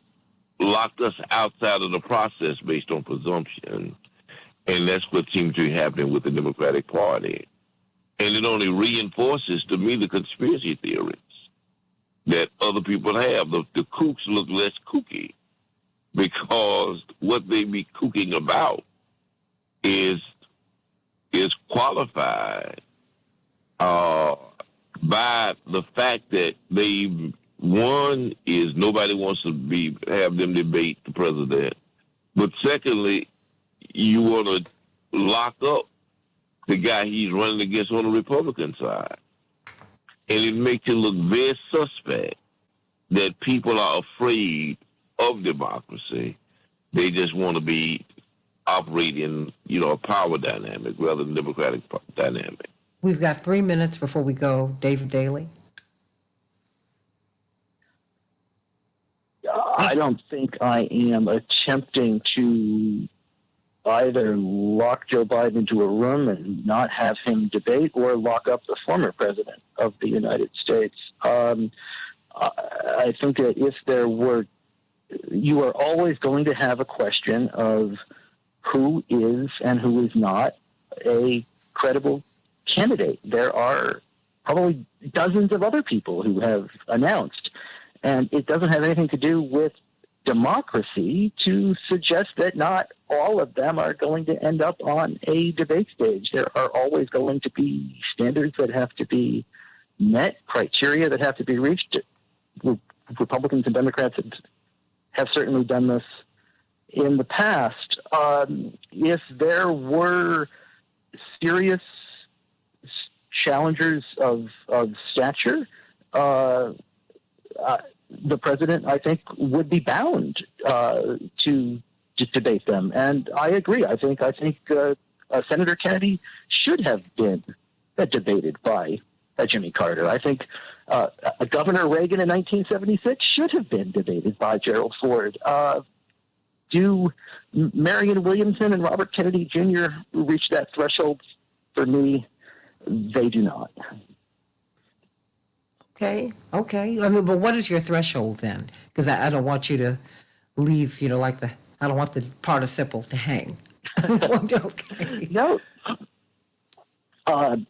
locked us outside of the process based on presumption. And that's what seems to be happening with the Democratic Party. And it only reinforces, to me, the conspiracy theories that other people have. The kooks look less kooky because what they be kooking about is qualified by the fact that one is nobody wants to have them debate the president, but secondly, you want to lock up the guy he's running against on the Republican side. And it makes it look very suspect that people are afraid of democracy. They just want to be operating, a power dynamic rather than democratic dynamic. We've got 3 minutes before we go. David Daly. I don't think I am attempting to either lock Joe Biden into a room and not have him debate or lock up the former president of the United States. I think that if there were, you are always going to have a question of who is and who is not a credible candidate. There are probably dozens of other people who have announced, and it doesn't have anything to do with democracy to suggest that not all of them are going to end up on a debate stage. There are always going to be standards that have to be met, criteria that have to be reached. Republicans and Democrats have certainly done this in the past. If there were serious challengers of stature, the president, I think, would be bound to debate them. And I agree. I think Senator Kennedy should have been debated by Jimmy Carter. I think Governor Reagan in 1976 should have been debated by Gerald Ford. Do Marianne Williamson and Robert Kennedy Jr. reach that threshold? For me, they do not. Okay. I mean, but what is your threshold then? Because I don't want you to leave, I don't want the participles to hang. Okay. No. I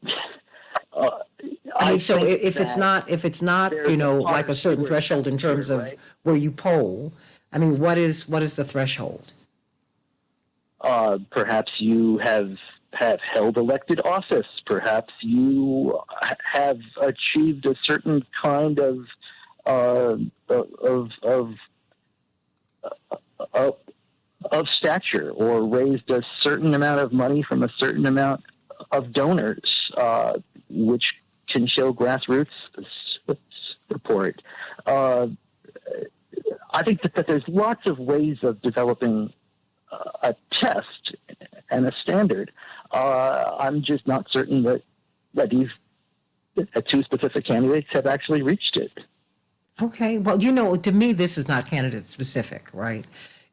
mean, so if it's not, like a certain threshold in terms of where you poll, I mean, what is the threshold? Perhaps you have held elected office. Perhaps you have achieved a certain kind of stature, or raised a certain amount of money from a certain amount of donors, which can show grassroots support. I think that there's lots of ways of developing a test and a standard. I'm just not certain that these two specific candidates have actually reached it. Okay. Well, to me, this is not candidate specific, right?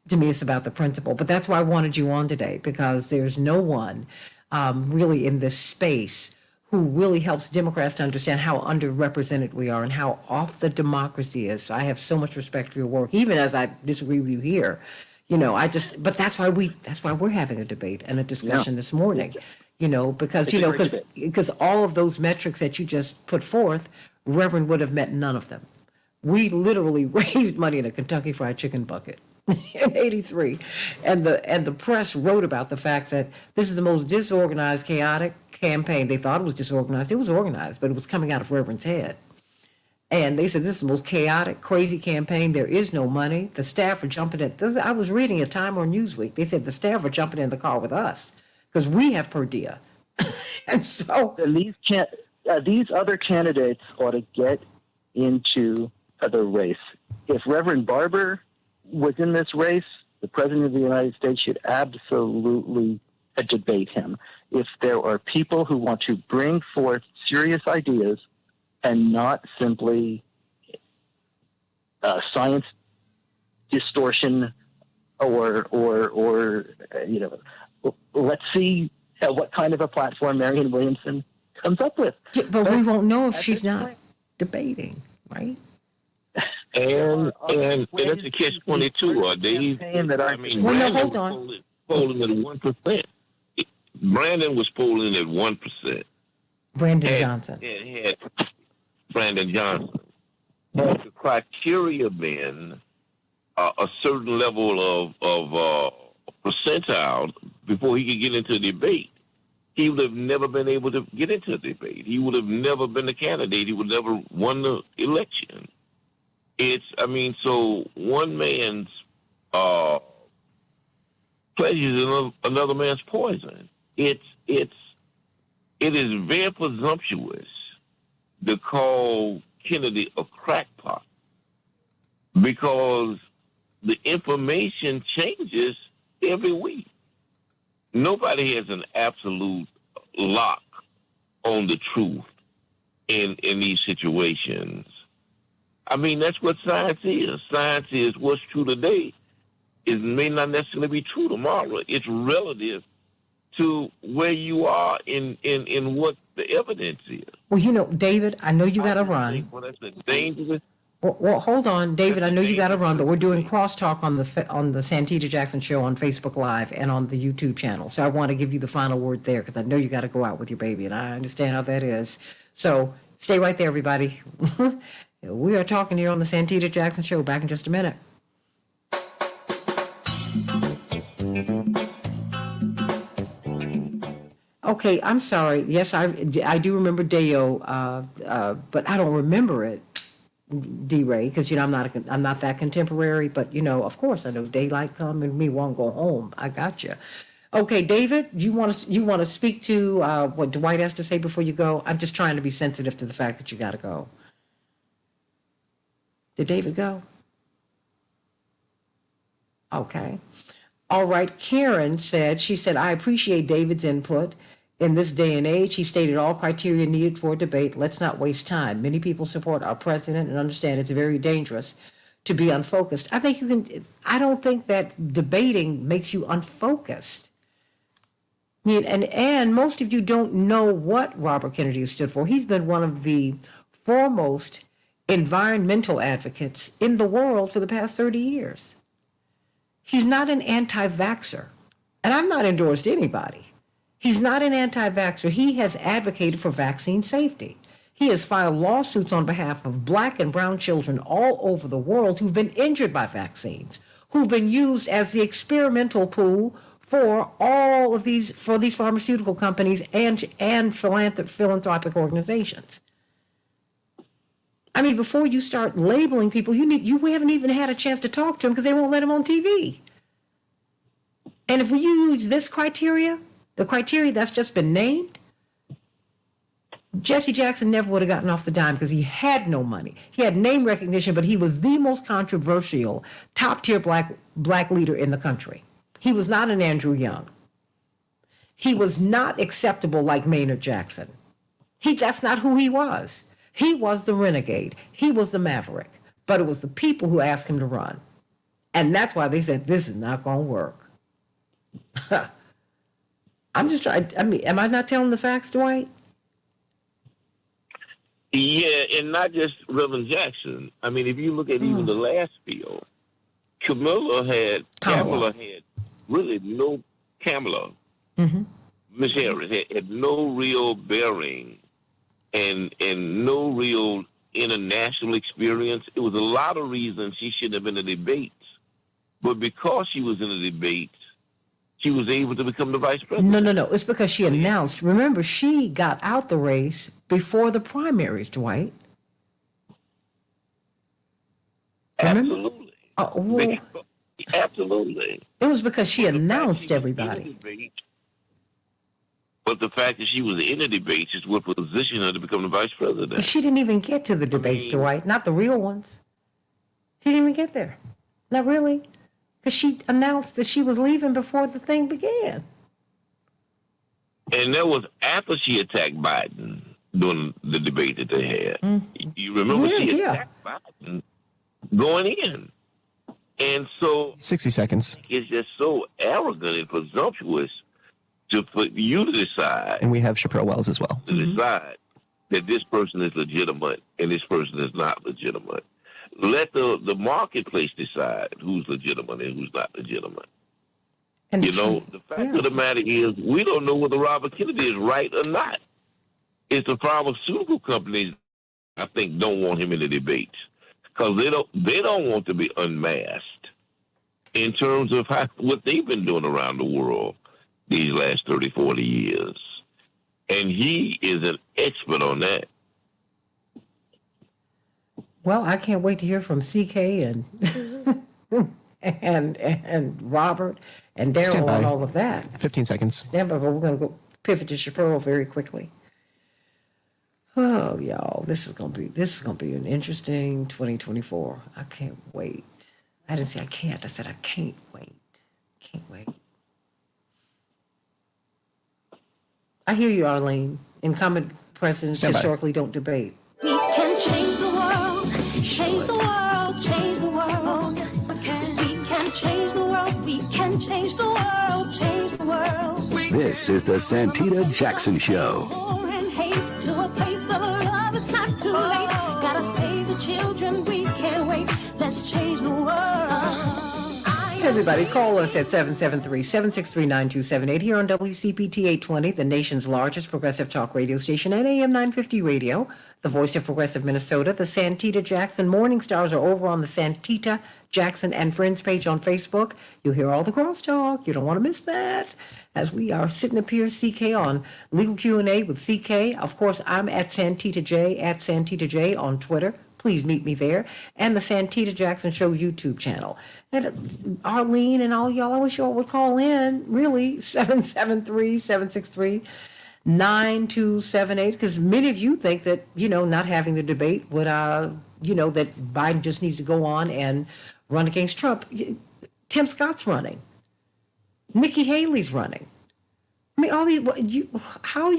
To me, it's about the principle. But that's why I wanted you on today, because there's no one really in this space who really helps Democrats to understand how underrepresented we are and how off the democracy is. So I have so much respect for your work, even as I disagree with you here. But that's why we're having a debate and a discussion this morning, because all of those metrics that you just put forth, Reverend would have met none of them. We literally raised money in a Kentucky Fried Chicken bucket in '83, and the press wrote about the fact that this is the most disorganized, chaotic campaign. They thought it was disorganized. It was organized, but it was coming out of Reverend's head. And they said, this is the most chaotic, crazy campaign. There is no money. The staff are jumping in. I was reading a Time or Newsweek. They said the staff are jumping in the car with us because we have per diem. And so these other candidates ought to get into the race. If Reverend Barber was in this race, the President of the United States should absolutely debate him. If there are people who want to bring forth serious ideas and not simply science distortion, or let's see what kind of a platform Marianne Williamson comes up with. But we won't know if she's not debating, right? And that's a catch-22. Are they? Hold on. Polling at 1%. Brandon was polling at 1%. Brandon Johnson. Brandon Johnson. Has the criteria been a certain level of percentile before he could get into a debate? He would have never been able to get into a debate. He would have never been a candidate. He would never won the election. So one man's pleasure is another man's poison. It's it is very presumptuous to call Kennedy a crackpot because the information changes every week. Nobody has an absolute lock on the truth in these situations. I mean, that's what science is. Science is what's true today may not necessarily be true tomorrow. It's relative to where you are in what the evidence is. Well, David, I know you got to run. Well, that's a dangerous. Well, hold on, David. I know you got to run, but we're doing crosstalk on the Santita Jackson Show on Facebook Live and on the YouTube channel. So I want to give you the final word there because I know you got to go out with your baby, and I understand how that is. So stay right there, everybody. We are talking here on the Santita Jackson Show. Back in just a minute. Okay, I'm sorry. Yes, I do remember Deo, but I don't remember it. D-Ray, because I'm not that contemporary, but of course I know daylight come and me won't go home. I got you. Okay, David, you want to speak to what Dwight has to say before you go? I'm just trying to be sensitive to the fact that you got to go. Did David go? Okay. All right. Karen said, I appreciate David's input. In this day and age, he stated all criteria needed for a debate. Let's not waste time. Many people support our president and understand it's very dangerous to be unfocused. I don't think that debating makes you unfocused. I mean, and most of you don't know what Robert Kennedy has stood for. He's been one of the foremost environmental advocates in the world for the past 30 years. He's not an anti-vaxxer, and I've not endorsed anybody. He's not an anti-vaxxer. He has advocated for vaccine safety. He has filed lawsuits on behalf of Black and brown children all over the world who've been injured by vaccines, who've been used as the experimental pool for these pharmaceutical companies and philanthropic organizations. I mean, before you start labeling people, we haven't even had a chance to talk to them because they won't let them on TV. And if we use this criteria, the criteria that's just been named, Jesse Jackson never would have gotten off the dime because he had no money. He had name recognition, but he was the most controversial, top-tier black leader in the country. He was not an Andrew Young. He was not acceptable like Maynard Jackson. That's not who he was. He was the renegade. He was the maverick. But it was the people who asked him to run. And that's why they said, this is not going to work. I'm just trying. I mean, am I not telling the facts, Dwight? Yeah, and not just Reverend Jackson. I mean, if you look at even the last bill, Kamala had really no Kamala. Miss Harris had no real bearing and no real international experience. It was a lot of reasons she shouldn't have been in the debates, but because she was in the debates, she was able to become the vice president. No. It's because she announced. Remember, she got out the race before the primaries, Dwight. Absolutely. Absolutely. It was because she announced everybody. But the fact that she was in the debates is what positioned her to become the vice president. But she didn't even get to the debates, Dwight. Not the real ones. She didn't even get there. Not really. Because she announced that she was leaving before the thing began. And that was after she attacked Biden during the debate that they had. You remember she attacked Biden going in. And so 60 seconds. It's just so arrogant and presumptuous for you to decide. And we have Chappelle Wells as well. To decide that this person is legitimate and this person is not legitimate. Let the marketplace decide who's legitimate and who's not legitimate. And the fact of the matter is, we don't know whether Robert Kennedy is right or not. It's the pharmaceutical companies, I think, don't want him in the debates because they don't want to be unmasked in terms of what they've been doing around the world these last 30, 40 years. And he is an expert on that. Well, I can't wait to hear from CK and Robert and Daryl on all of that. 15 seconds. Stand by, but we're going to go. pivot to Shapiro very quickly. Oh, y'all, this is gonna be an interesting 2024. I can't wait. I didn't say I can't. I said I can't wait. Can't wait. I hear you, Arlene. Incumbent presidents historically don't debate. We can change the world, change the world, change the world. We can change the world, we can change the world, change the world. This is the Santita Jackson Show. War and hate to a place of love, it's not too late. Gotta save the children, we can't wait. Let's change the world. Everybody, call us at 773-763-9278 here on WCPT 820, the nation's largest progressive talk radio station, and AM 950 radio, the voice of progressive Minnesota. The Santita Jackson Morning Stars are over on the Santita Jackson and Friends page on Facebook. You'll hear all the crosstalk. You don't want to miss that. As we are sitting up here, CK, on Legal Q&A with CK. Of course, I'm at Santita J on Twitter. Please meet me there. And the Santita Jackson Show YouTube channel. And Arlene and all y'all, I wish y'all would call in, really, 773-763-9278, because many of you think that, not having the debate would, that Biden just needs to go on and run against Trump. Tim Scott's running. Nikki Haley's running. I mean, all these, how are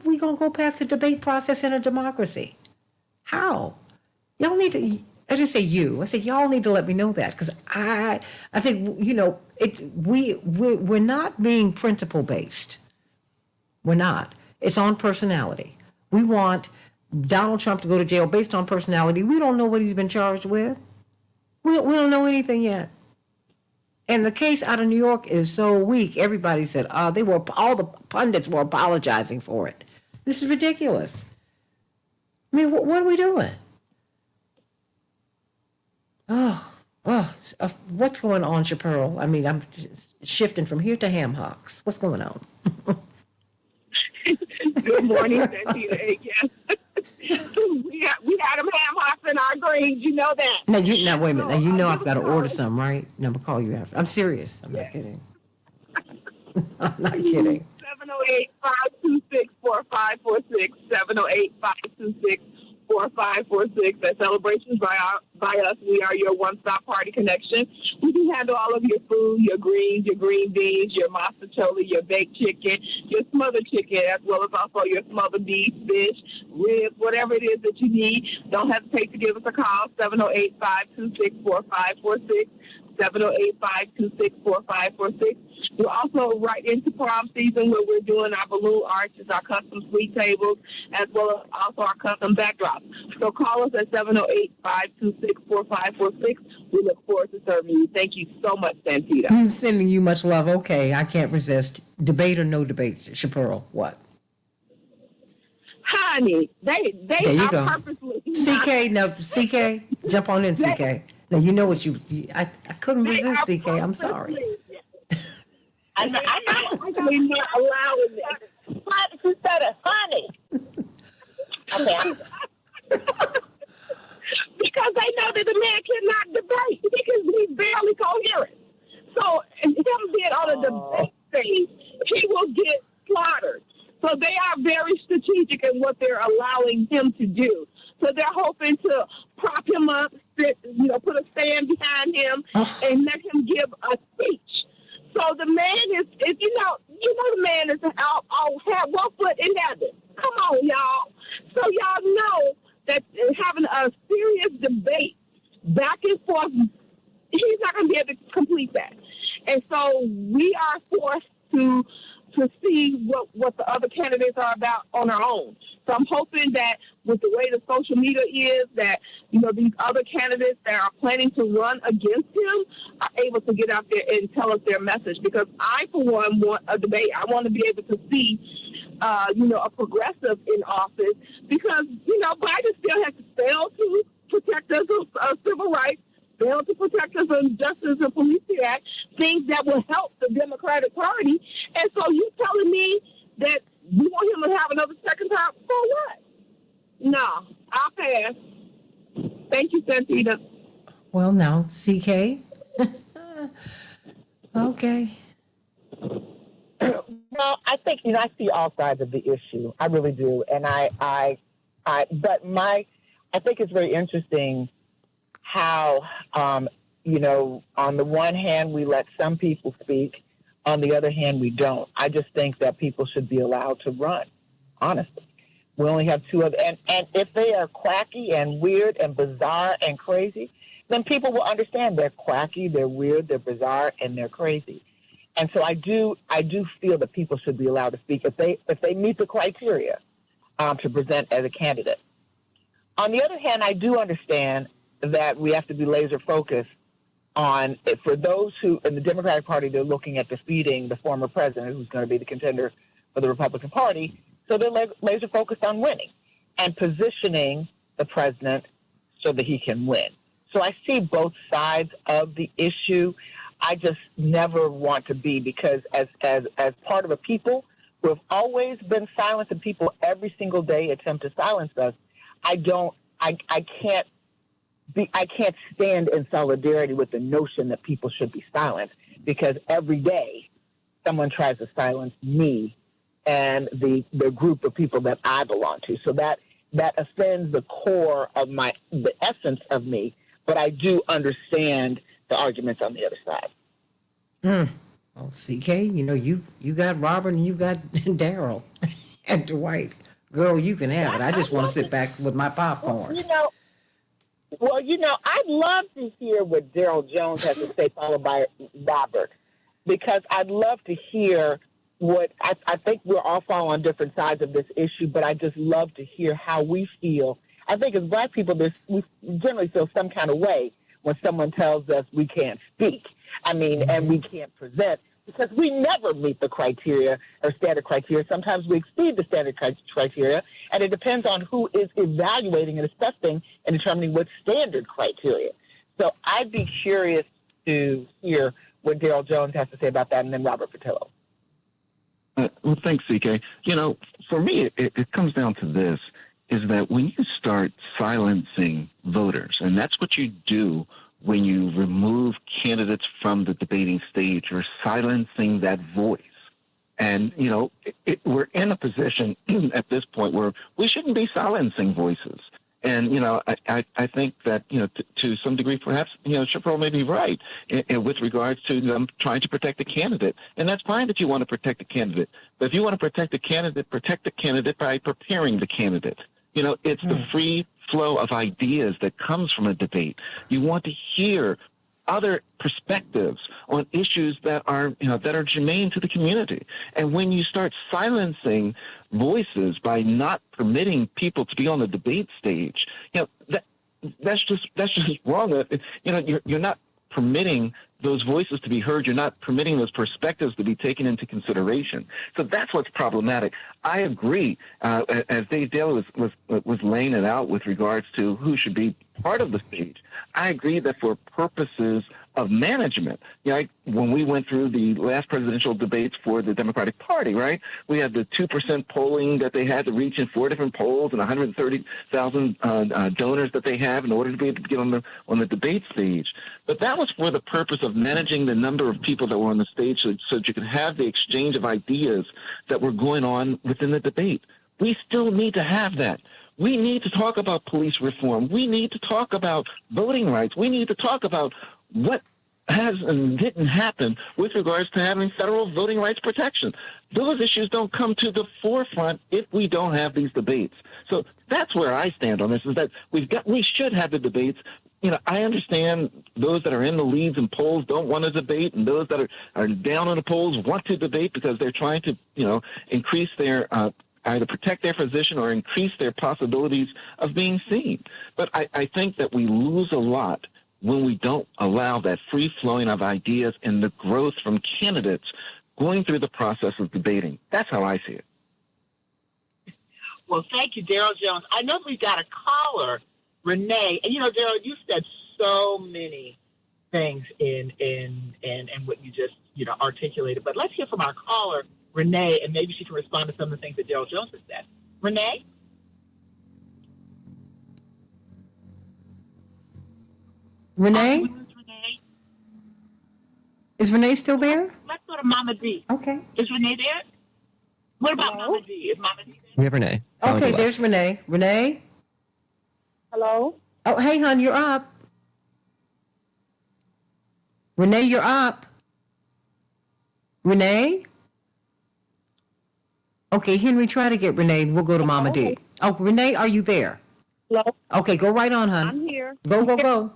we going to go past the debate process in a democracy? How? Y'all need to, I just say you. I say y'all need to let me know that, because I think, we're not being principle based. We're not. It's on personality. We want Donald Trump to go to jail based on personality. We don't know what he's been charged with. We don't know anything yet. And the case out of New York is so weak. Everybody said, all the pundits were apologizing for it. This is ridiculous. I mean, what are we doing? What's going on, Shapiro? I mean, I'm just shifting from here to ham hocks. What's going on? Good morning, Santita. Yes. we had them ham hocks in our greens. You know that. Now, wait a minute. Now, you know I've got to order some, right? No, I'm going to call you after. I'm serious. I'm not kidding. I'm not kidding. 708-526-4546, 708-526-4546. At Celebrations by us, we are your one-stop party connection. We can handle all of your food, your greens, your green beans, your masticholi, your baked chicken, your smothered chicken, as well as also your smothered beef, fish, ribs, whatever it is that you need. Don't hesitate to give us a call, 708-526-4546. 708-526-4546. We're also right into prom season, where we're doing our balloon arches, our custom suite tables, as well as also our custom backdrops. So call us at 708-526-4546. We look forward to serving you. Thank you so much, Santita. I'm sending you much love. Okay, I can't resist. Debate or no debate, Shapiro, what? Honey, they there you are go. purposely CK, jump on in, CK. Now, you know what I couldn't resist, CK. I'm sorry. I'm actually not allowing it. She said it, honey. Okay. Because they know that the man cannot debate. He's barely coherent. So, and him being on a debate stage, he will get slaughtered. So they are very strategic in what they're allowing him to do. So they're hoping to prop him up, put a stand behind him, and let him give a speech. So the man is the man is have one foot in heaven. Come on, y'all. So y'all know that having a serious debate back and forth, he's not going to be able to complete that. And so we are forced to see what the other candidates are about on our own. So I'm hoping that with the way the social media is, that, these other candidates that are planning to run against him are able to get out there and tell us their message. Because I, for one, want a debate. I want to be able to see, a progressive in office, because, Biden still has to fail to protect us of civil rights, fail to protect us on Justice and Police Act, things that will help the Democratic Party. And so you telling me that you want him to have another second term? For what? No, I'll pass. Thank you, Santita. Well, now, CK. Okay. Well, Well, I think, I see all sides of the issue. I really do. And I think it's very interesting how, on the one hand, we let some people speak. On the other hand, we don't. I just think that people should be allowed to run, honestly. We only have two of them. And if they are quacky and weird and bizarre and crazy, then people will understand they're quacky, they're weird, they're bizarre, and they're crazy. And so I do feel that people should be allowed to speak if they meet the criteria to present as a candidate. On the other hand, I do understand that we have to be laser focused on, for those who in the Democratic Party, they're looking at defeating the former president who's going to be the contender for the Republican Party. So they're laser focused on winning and positioning the president so that he can win. So I see both sides of the issue. I just never want to be, because as part of a people who have always been silenced, and people every single day attempt to silence us, I can't stand in solidarity with the notion that people should be silenced, because every day someone tries to silence me and the group of people that I belong to. So that offends the core of the essence of me, but I do understand the arguments on the other side. Well, CK, you got Robert and you got Daryl and Dwight. Girl, you can have it. I just want to sit back with my popcorn. I'd love to hear what Daryl Jones has to say, followed by Robert, because I'd love to hear what I think we're all on different sides of this issue, but I just love to hear how we feel. I think as Black people, we generally feel some kind of way when someone tells us we can't speak. And we can't present, because we never meet the criteria or standard criteria. Sometimes we exceed the standard criteria, and it depends on who is evaluating and assessing and determining what standard criteria. So I'd be curious to hear what Daryl Jones has to say about that, and then Robert Patillo. Well, thanks, CK. For me, it comes down to this, is that when you start silencing voters, and that's what you do when you remove candidates from the debating stage, you're silencing that voice. And, we're in a position at this point where we shouldn't be silencing voices. And, I think that, to some degree, perhaps, Chaparral may be right with regards to them trying to protect the candidate. And that's fine that you want to protect the candidate. But if you want to protect the candidate by preparing the candidate. It's the free flow of ideas that comes from a debate. You want to hear other perspectives on issues that are germane to the community. And when you start silencing voices by not permitting people to be on the debate stage, that's just wrong. You're not permitting those voices to be heard. You're not permitting those perspectives to be taken into consideration. So that's what's problematic. I agree, as Dave Daly was laying it out with regards to who should be part of the stage. I agree that for purposes of management, when we went through the last presidential debates for the Democratic Party, right, we had the 2% polling that they had to reach in 4 different polls and 130,000 donors that they have in order to be able to get on the debate stage. But that was for the purpose of managing the number of people that were on the stage so that you could have the exchange of ideas that were going on within the debate. We still need to have that. We need to talk about police reform. We need to talk about voting rights. We need to talk about what has and didn't happen with regards to having federal voting rights protection. Those issues don't come to the forefront if we don't have these debates. So that's where I stand on this, is that we should have the debates. I understand those that are in the leads and polls don't want to debate, and those that are down on the polls want to debate because they're trying to, increase their either protect their position or increase their possibilities of being seen. But I think that we lose a lot when we don't allow that free flowing of ideas and the growth from candidates going through the process of debating. That's how I see it. Well, thank you, Daryl Jones. I know we got a caller, Renee. And, Daryl, you said so many things in what you just, articulated. But let's hear from our caller, Renee, and maybe she can respond to some of the things that Daryl Jones has said. Renee? Renee? Is Renee still there? Let's go to Mama D. Okay. Is Renee there? What about Mama D? Is Mama D? We have Renee. Okay, there's Renee. Renee? Hello? Oh, hey, hon, you're up. Renee, you're up. Renee? Okay, Henry, try to get Renee. We'll go to Mama D. Oh, Renee, are you there? Hello? Okay, go right on, hon. I'm here. Go.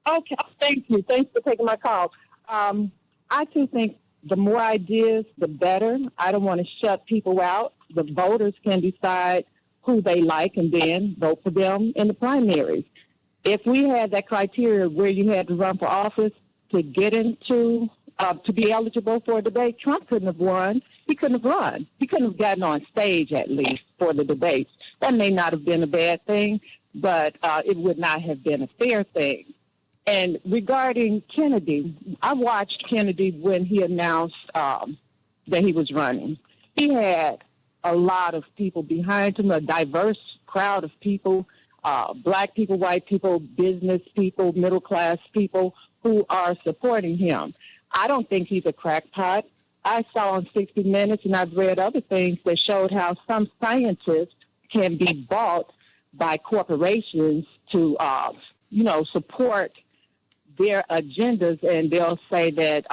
Okay, thank you. Thanks for taking my call. I too think the more ideas, the better. I don't want to shut people out. The voters can decide who they like and then vote for them in the primaries. If we had that criteria where you had to run for office to get into, to be eligible for a debate, Trump couldn't have won. He couldn't have run. He couldn't have gotten on stage, at least, for the debates. That may not have been a bad thing, but it would not have been a fair thing. And regarding Kennedy, I watched Kennedy when he announced that he was running. He had a lot of people behind him, a diverse crowd of people, black people, white people, business people, middle-class people who are supporting him. I don't think he's a crackpot. I saw on 60 Minutes, and I've read other things that showed how some scientists can be bought by corporations to, support their agendas, and they'll say that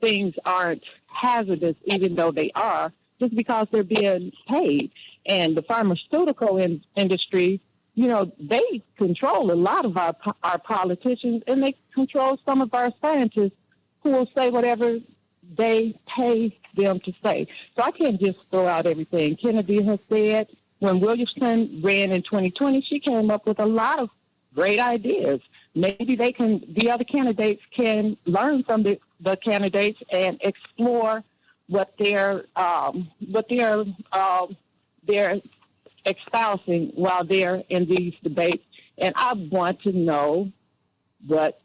things aren't hazardous, even though they are, just because they're being paid. And the pharmaceutical industry, they control a lot of our politicians, and they control some of our scientists who will say whatever they pay them to say. So I can't just throw out everything Kennedy has said. When Williamson ran in 2020, she came up with a lot of great ideas. Maybe the other candidates can learn from the candidates and explore what they're espousing while they're in these debates. And I want to know what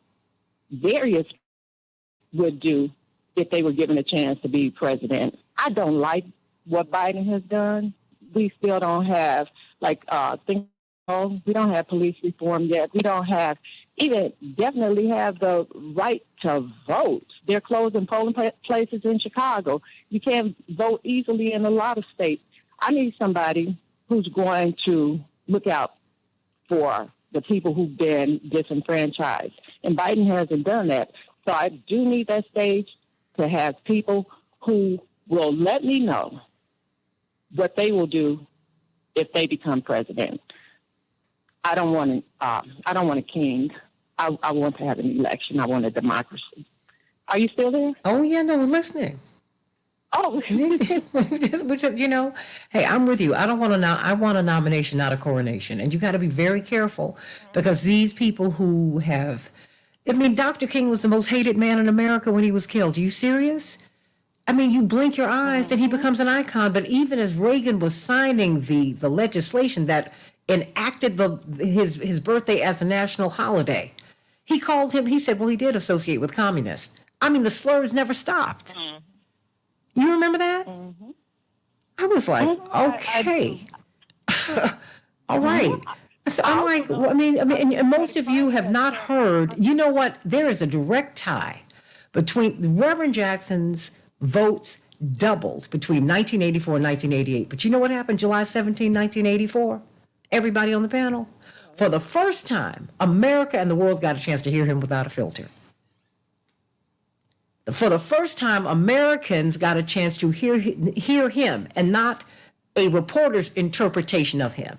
various would do if they were given a chance to be president. I don't like what Biden has done. We still don't have, we don't have police reform yet. We don't definitely have the right to vote. They're closing polling places in Chicago. You can't vote easily in a lot of states. I need somebody who's going to look out for the people who've been disenfranchised. And Biden hasn't done that. So I do need that stage to have people who will let me know what they will do if they become president. I don't want a king. I want to have an election. I want a democracy. Are you still there? Oh, yeah, no, I was listening. Oh, hey, I'm with you. I want a nomination, not a coronation. And you got to be very careful because these people who Dr. King was the most hated man in America when he was killed. Are you serious? You blink your eyes and he becomes an icon. But even as Reagan was signing the legislation that enacted his birthday as a national holiday, he said, well, he did associate with communists. The slurs never stopped. Mm-hmm. You remember that? Mm-hmm. I was like, okay. All right. So I'm like, and most of you have not heard, you know what? There is a direct tie between Reverend Jackson's votes doubled between 1984 and 1988. But you know what happened July 17, 1984? Everybody on the panel? For the first time, America and the world got a chance to hear him without a filter. For the first time, Americans got a chance to hear him and not a reporter's interpretation of him.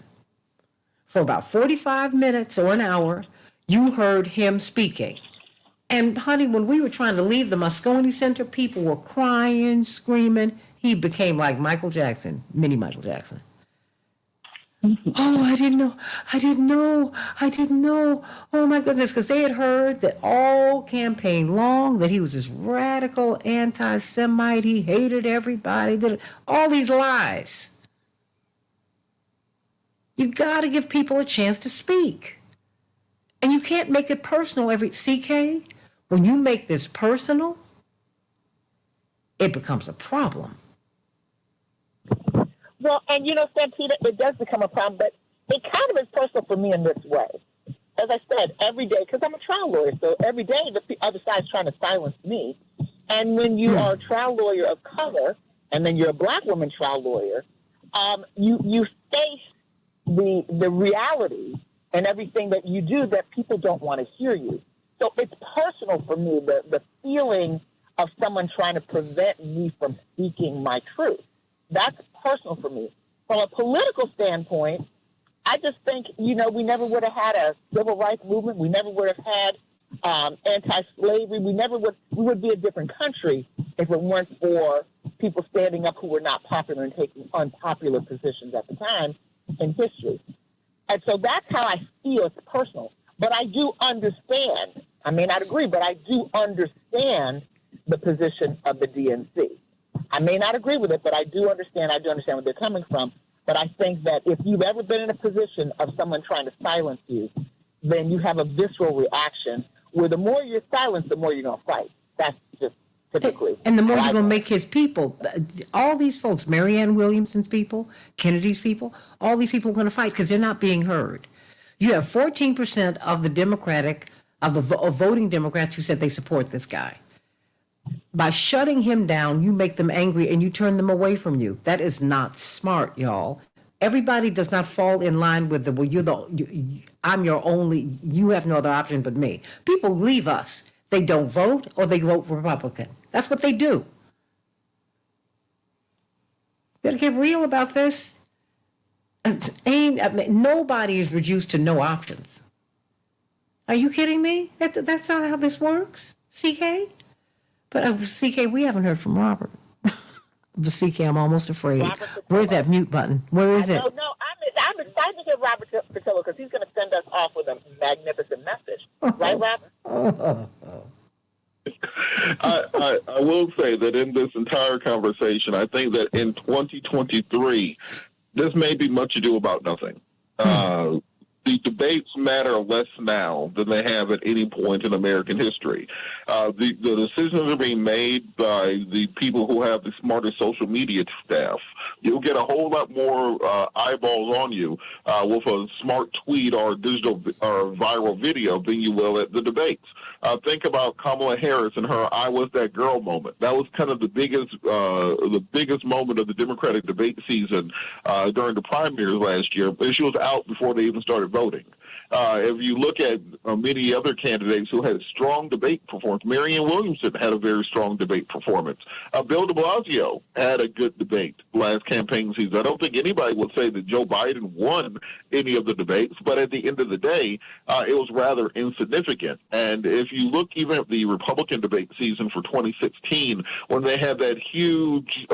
For about 45 minutes or an hour, you heard him speaking. And honey, when we were trying to leave the Moscone Center, people were crying, screaming. He became like Michael Jackson, mini Michael Jackson. Oh, I didn't know. Oh my goodness, because they had heard that all campaign long that he was this radical anti-Semite. He hated everybody, did all these lies. You got to give people a chance to speak. And you can't make it personal CK, when you make this personal, it becomes a problem. Well, and Santita, it does become a problem, but it kind of is personal for me in this way. As I said, every day, because I'm a trial lawyer, so every day the other side's trying to silence me. And when you are a trial lawyer of color and then you're a black woman trial lawyer, you face the reality and everything that you do that people don't want to hear you. So it's personal for me, the feeling of someone trying to prevent me from speaking my truth. That's personal for me. From a political standpoint, I just think, we never would have had a civil rights movement. We never would have had anti-slavery. We would be a different country if it weren't for people standing up who were not popular and taking unpopular positions at the time in history. And so that's how I feel. It's personal. But I do understand. I may not agree, but I do understand the position of the DNC. I may not agree with it, but I do understand. I do understand where they're coming from. But I think that if you've ever been in a position of someone trying to silence you, then you have a visceral reaction where the more you're silenced, the more you're going to fight. That's just typically. And the more you're going to make his people, all these folks, Marianne Williamson's people, Kennedy's people, all these people are going to fight because they're not being heard. You have 14% of the voting Democrats who said they support this guy. By shutting him down, you make them angry and you turn them away from you. That is not smart, y'all. Everybody does not fall in line with I'm your only, you have no other option but me. People leave us. They don't vote or they vote Republican. That's what they do. Better get real about this. Nobody is reduced to no options. Are you kidding me? That's not how this works, CK? But CK, we haven't heard from Robert. The CK, I'm almost afraid. Where's that mute button? Where is it? No, I'm excited to hear Robert Patillo because he's going to send us off with a magnificent message. Right, Robert? I will say that in this entire conversation, I think that in 2023, this may be much ado about nothing. The debates matter less now than they have at any point in American history. The decisions are being made by the people who have the smartest social media staff. You'll get a whole lot more eyeballs on you with a smart tweet or digital or viral video than you will at the debates. Think about Kamala Harris and her "I was that girl" moment. That was kind of the biggest moment of the Democratic debate season during the primaries last year. But she was out before they even started voting. If you look at many other candidates who had strong debate performance, Marianne Williamson had a very strong debate performance. Bill de Blasio had a good debate last campaign season. I don't think anybody would say that Joe Biden won any of the debates, but at the end of the day, it was rather insignificant. And if you look even at the Republican debate season for 2016, when they had that huge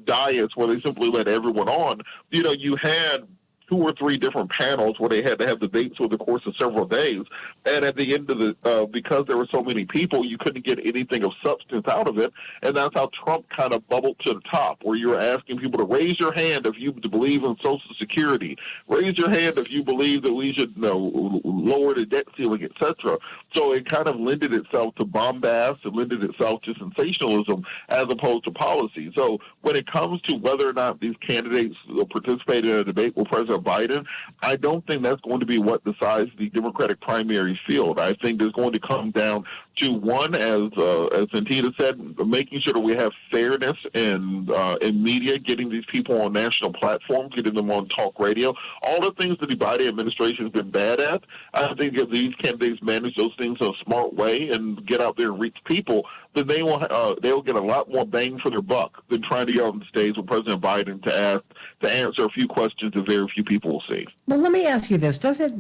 dais where they simply let everyone on, you had 2 or 3 different panels where they had to have debates over the course of several days. And at the end of the, because there were so many people, you couldn't get anything of substance out of it. And that's how Trump kind of bubbled to the top, where you were asking people to raise your hand if you believe in Social Security, raise your hand if you believe that we should lower the debt ceiling, etc. So it kind of lended itself to bombast and lended itself to sensationalism as opposed to policy. So when it comes to whether or not these candidates participate in a debate with President Biden, I don't think that's going to be what decides the Democratic primary field. I think there's going to come down to one, as Santita said, making sure that we have fairness in media, getting these people on national platforms, getting them on talk radio, all the things that the Biden administration has been bad at. I think if these candidates manage those things in a smart way and get out there and reach people, then they'll get a lot more bang for their buck than trying to get on the stage with President Biden to answer a few questions that very few people will see. Well, let me ask you this: does it?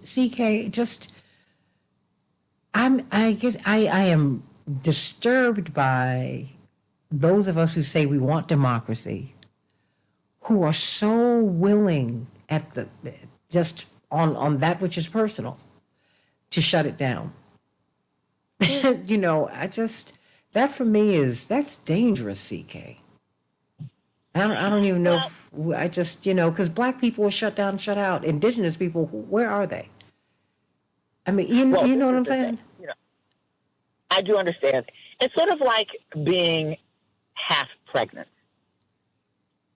CK, just I guess I am disturbed by those of us who say we want democracy, who are so willing just on that which is personal to shut it down. That for me that's dangerous, CK. I don't even know. Because black people are shut down, shut out. Indigenous people, where are they? I mean, you know what I'm saying? I do understand. It's sort of like being half pregnant.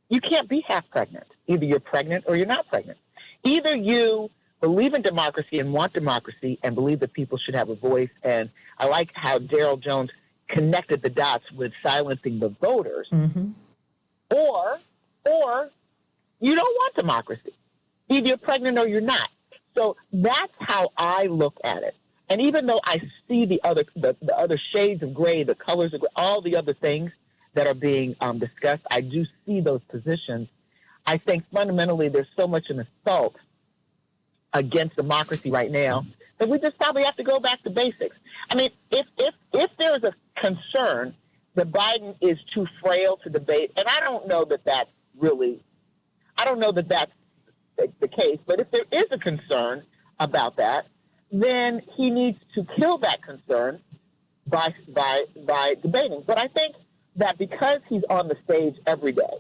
You can't be half pregnant. Either you're pregnant or you're not pregnant. Either you believe in democracy and want democracy and believe that people should have a voice. And I like how Darrell Jones connected the dots with silencing the voters, or you don't want democracy. Either you're pregnant or you're not. So that's how I look at it. And even though I see the other shades of gray, the colors of gray, all the other things that are being discussed, I do see those positions. I think fundamentally there's so much an assault against democracy right now that we just probably have to go back to basics. I mean, if there is a concern that Biden is too frail to debate, and I don't know that that's the case, but if there is a concern about that, then he needs to kill that concern by debating. But I think that because he's on the stage every day,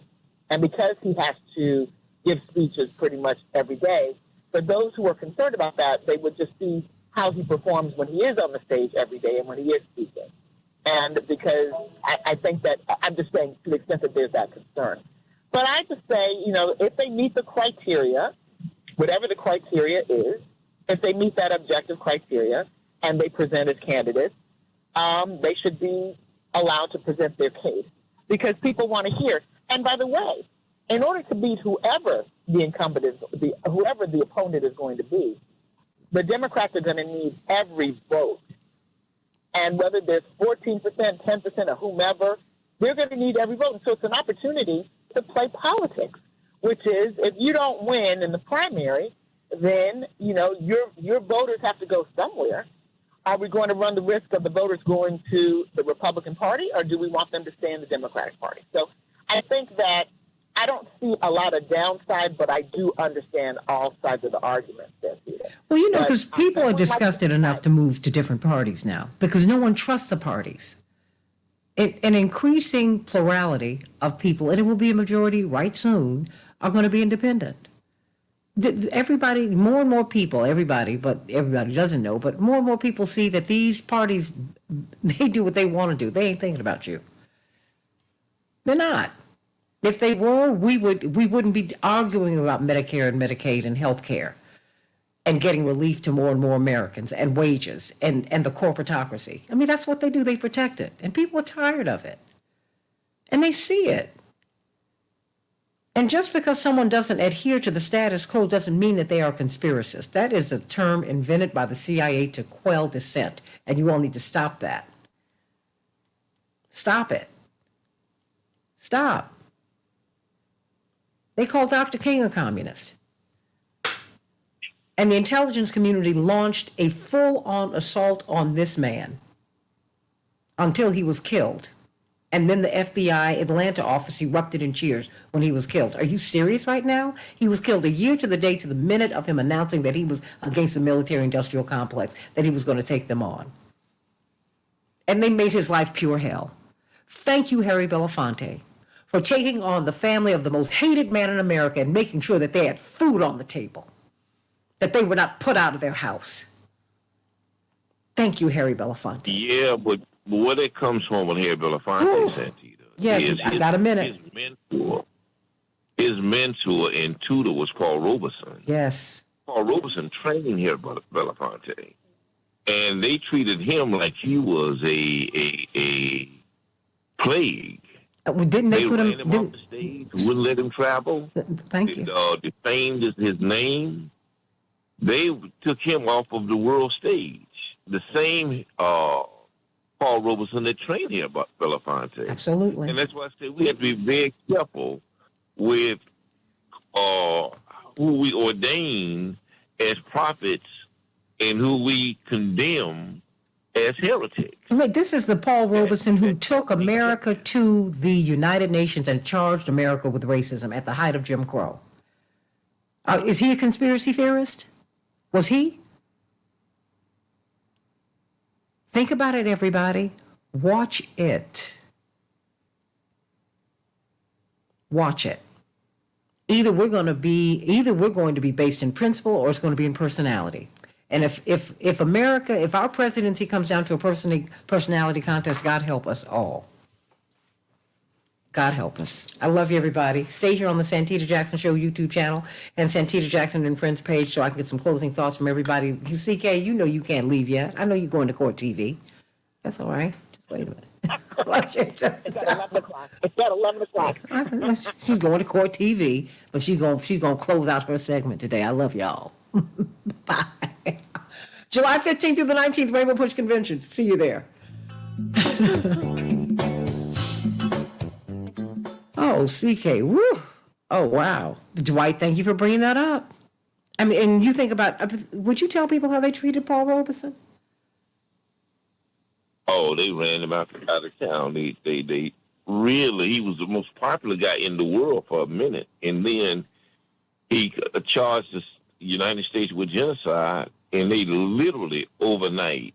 and because he has to give speeches pretty much every day, for those who are concerned about that, they would just see how he performs when he is on the stage every day and when he is speaking. And because I think that, I'm just saying to the extent that there's that concern. But I just say, if they meet the criteria, whatever the criteria is, if they meet that objective criteria and they present as candidates, they should be allowed to present their case because people want to hear. And by the way, in order to beat whoever the incumbent is, whoever the opponent is going to be, the Democrats are going to need every vote. And whether there's 14%, 10%, or whomever, they're going to need every vote. And so it's an opportunity to play politics, which is if you don't win in the primary, then, your voters have to go somewhere. Are we going to run the risk of the voters going to the Republican Party, or do we want them to stay in the Democratic Party? So I think that I don't see a lot of downside, but I do understand all sides of the argument. Well, because people are disgusted enough to move to different parties now because no one trusts the parties. An increasing plurality of people, and it will be a majority right soon, are going to be independent. Everybody, more and more people, but everybody doesn't know, but more and more people see that these parties, they do what they want to do. They ain't thinking about you. They're not. If they were, we wouldn't be arguing about Medicare and Medicaid and health care and getting relief to more and more Americans and wages and the corporatocracy. I mean, that's what they do. They protect it. And people are tired of it. And they see it. And just because someone doesn't adhere to the status quo doesn't mean that they are conspiracists. That is a term invented by the CIA to quell dissent. And you all need to stop that. Stop it. Stop. They call Dr. King a communist. And the intelligence community launched a full-on assault on this man until he was killed. And then the FBI Atlanta office erupted in cheers when he was killed. Are you serious right now? He was killed a year to the day, to the minute of him announcing that he was against the military-industrial complex, that he was going to take them on. And they made his life pure hell. Thank you, Harry Belafonte, for taking on the family of the most hated man in America and making sure that they had food on the table, that they were not put out of their house. Thank you, Harry Belafonte. Yeah, but where it comes from with Harry Belafonte, Santita. Yes, I got a minute. His mentor and tutor was Paul Robeson. Yes. Paul Robeson trained Harry Belafonte. And they treated him like he was a plague. Didn't they put him off the stage, wouldn't let him travel. Thank you. Defamed his name. They took him off of the world stage. The same Paul Robeson that trained here about Belafonte. Absolutely. And that's why I say we have to be very careful with who we ordain as prophets and who we condemn as heretics. Wait, this is the Paul Robeson who took America to the United Nations and charged America with racism at the height of Jim Crow. Is he a conspiracy theorist? Was he? Think about it, everybody. Watch it. Watch it. Either we're going to be based in principle or it's going to be in personality. And if America, if our presidency comes down to a personality contest, God help us all. God help us. I love you, everybody. Stay here on the Santita Jackson Show YouTube channel and Santita Jackson and Friends page so I can get some closing thoughts from everybody. CK, you know you can't leave yet. I know you're going to court TV. That's all right. Just wait a minute. It's at 11 o'clock. It's at 11 o'clock. She's going to court TV, but she's gonna close out her segment today. I love y'all. Bye. July 15th through the 19th, Rainbow Push Convention. See you there. Oh, CK, woo. Oh, wow. Dwight, thank you for bringing that up. I mean, and you think about, would you tell people how they treated Paul Robeson? Oh, they ran him out of town. They really, he was the most popular guy in the world for a minute. And then he charged the United States with genocide, and they literally overnight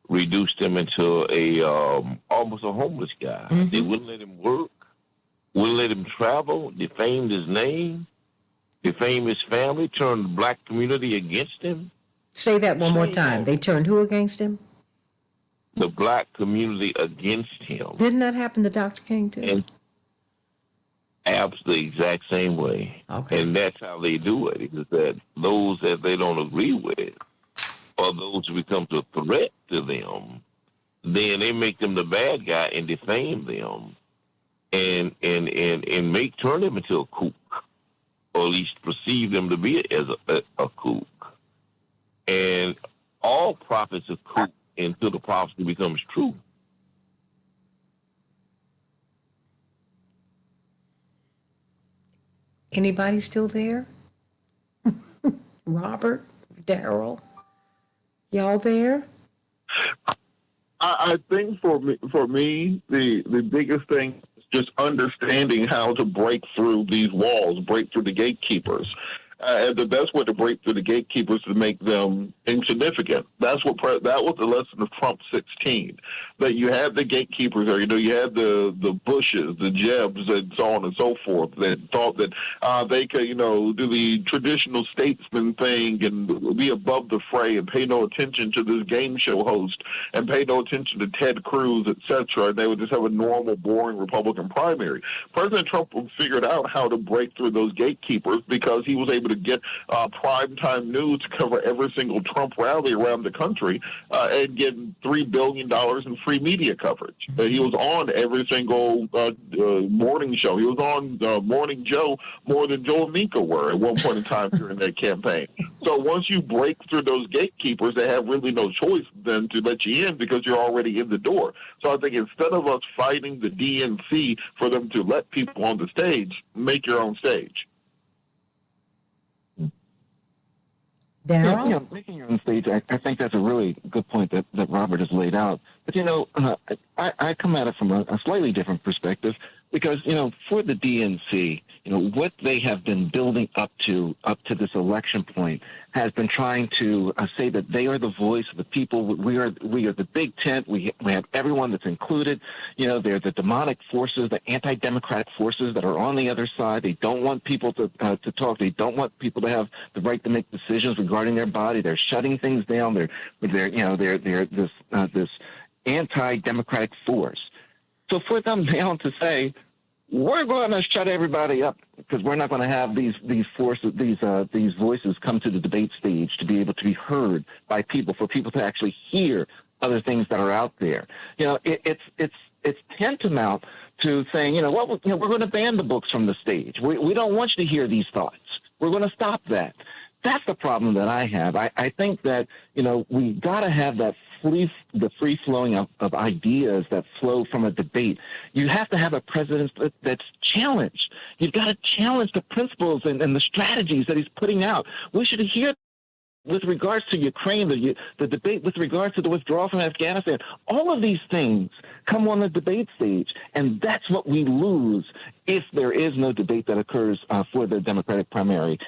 reduced him into a almost a homeless guy. Mm-hmm. They wouldn't let him work, wouldn't let him travel, defamed his name, defamed his family, turned the black community against him. Say that one more time. They turned who against him? The black community against him. Didn't that happen to Dr. King too? And the exact same way. Okay. And that's how they do it, is that those that they don't agree with, or those who become a threat to them, then they make them the bad guy and defame them and turn them into a kook, or at least perceive them to be as a kook. And all prophets are kook until the prophecy becomes true. Anybody still there? Robert, Daryl, y'all there? I think for me, the biggest thing is just understanding how to break through these walls, break through the gatekeepers. And the best way to break through the gatekeepers is to make them insignificant. That was the lesson of Trump 16. That you had the gatekeepers there. You had the Bushes, the Jebs, and so on and so forth that thought that they could, do the traditional statesman thing and be above the fray and pay no attention to this game show host and pay no attention to Ted Cruz, etc. And they would just have a normal, boring Republican primary. President Trump figured out how to break through those gatekeepers because he was able to get primetime news to cover every single Trump rally around the country and get $3 billion in free media coverage. He was on every single morning show. He was on Morning Joe more than Joe and Mika were at one point in time during that campaign. So once you break through those gatekeepers, they have really no choice then to let you in because you're already in the door. So I think instead of us fighting the DNC for them to let people on the stage, make your own stage. Daryl? Making your own stage, I think that's a really good point that Robert has laid out. But, I come at it from a slightly different perspective because, for the DNC, what they have been building up to this election point has been trying to say that they are the voice of the people. We are the big tent. We have everyone that's included. They're the demonic forces, the anti-democratic forces that are on the other side. They don't want people to talk. They don't want people to have the right to make decisions regarding their body. They're shutting things down. They're this anti-democratic force. So for them now to say, we're going to shut everybody up because we're not going to have these forces, these voices come to the debate stage to be able to be heard by people, for people to actually hear other things that are out there. It's tantamount to saying, we're going to ban the books from the stage. We don't want you to hear these thoughts. We're going to stop that. That's the problem that I have. I think that, we got to have the free flowing of ideas that flow from a debate. You have to have a president that's challenged. You've got to challenge the principles and the strategies that he's putting out. We should hear with regards to Ukraine, the debate with regards to the withdrawal from Afghanistan. All of these things come on the debate stage, and that's what we lose if there is no debate that occurs for the Democratic primary,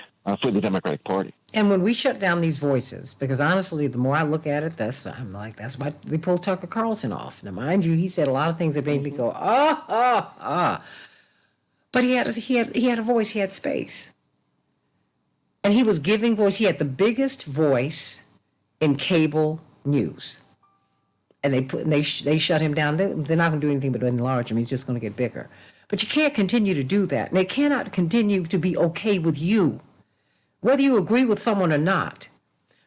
for the Democratic Party. And when we shut down these voices, because honestly, the more I look at it, that's why they pulled Tucker Carlson off. Now, mind you, he said a lot of things that made me go, But he had a voice, he had space. And he was giving voice. He had the biggest voice in cable news. And they shut him down. They're not going to do anything but enlarge him. He's just going to get bigger. But you can't continue to do that. And they cannot continue to be okay with you, whether you agree with someone or not.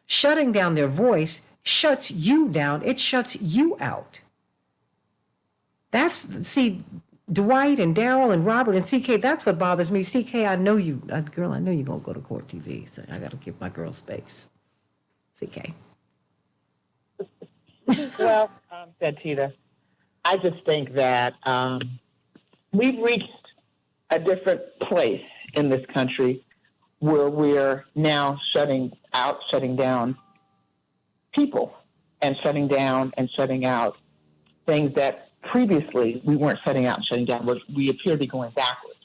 Shutting down their voice shuts you down. It shuts you out. See, Dwight and Daryl and Robert and CK, that's what bothers me. CK, I know you're going to go to court TV, so I got to give my girl space. CK. Well, Santita, I just think that we've reached a different place in this country where we're now shutting down people and shutting out things that previously we weren't shutting out and shutting down. We appear to be going backwards.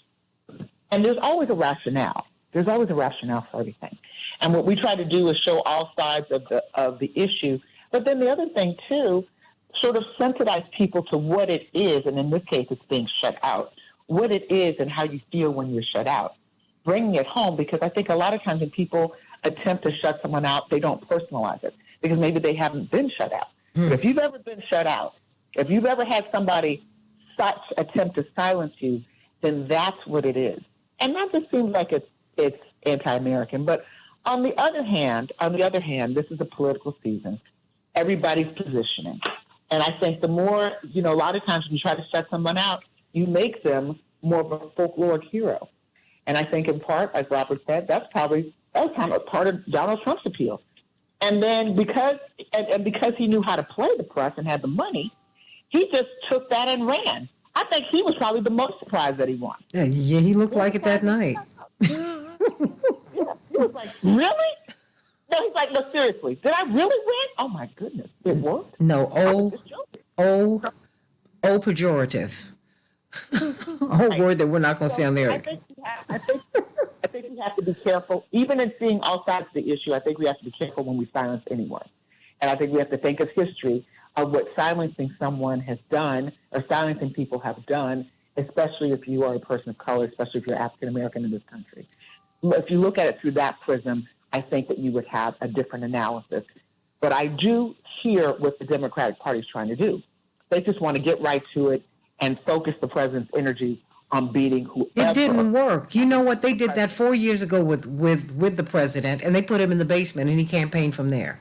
And there's always a rationale. There's always a rationale for everything. And what we try to do is show all sides of the issue. But then the other thing, too, sort of sensitize people to what it is, and in this case it's being shut out, what it is and how you feel when you're shut out. Bringing it home, because I think a lot of times when people attempt to shut someone out, they don't personalize it, because maybe they haven't been shut out. But if you've ever been shut out, if you've ever had somebody attempt to silence you, then that's what it is. And that just seems like it's anti-American. But on the other hand, this is a political season. Everybody's positioning. And I think the more, a lot of times when you try to shut someone out, you make them more of a folkloric hero. And I think in part, as Robert said, that was kind of part of Donald Trump's appeal. And then because he knew how to play the press and had the money, he just took that and ran. I think he was probably the most surprised that he won. Yeah, he looked like it that night. He was like, really? No, he's like, no, seriously, did I really win? Oh, my goodness, it worked? No, pejorative. A whole word that we're not going to say on there. I think we have to be careful. Even in seeing all sides of the issue, I think we have to be careful when we silence anyone. And I think we have to think of history of what silencing someone has done or silencing people have done, especially if you are a person of color, especially if you're African American in this country. If you look at it through that prism, I think that you would have a different analysis. But I do hear what the Democratic Party is trying to do. They just want to get right to it and focus the president's energy on beating whoever. It didn't work. You know what? They did that 4 years ago with the president, and they put him in the basement, and he campaigned from there.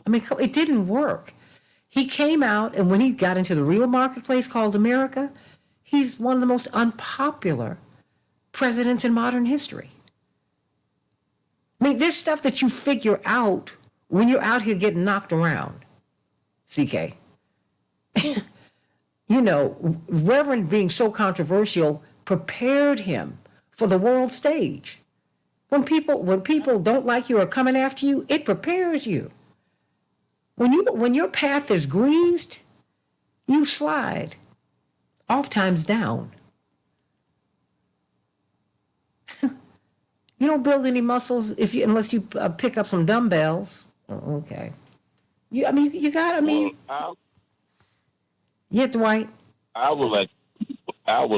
I mean, it didn't work. He came out, and when he got into the real marketplace called America, he's one of the most unpopular presidents in modern history. I mean, there's stuff that you figure out when you're out here getting knocked around, CK. Reverend being so controversial prepared him for the world stage. When people don't like you or are coming after you, it prepares you. When your path is greased, you slide, oftentimes down. You don't build any muscles unless you pick up some dumbbells. Oh, okay. Yeah, Dwight. I would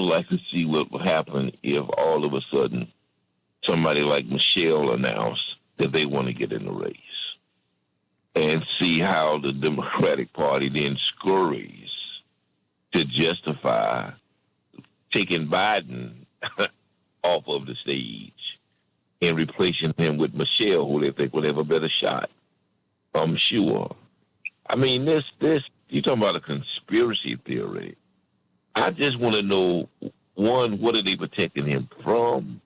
like to see what would happen if all of a sudden somebody like Michelle announced that they want to get in the race, and see how the Democratic Party then scurries to justify taking Biden off of the stage and replacing him with Michelle, who they think will have a better shot. I'm sure. I mean, this you're talking about a conspiracy theory. I just want to know, one, what are they protecting him from?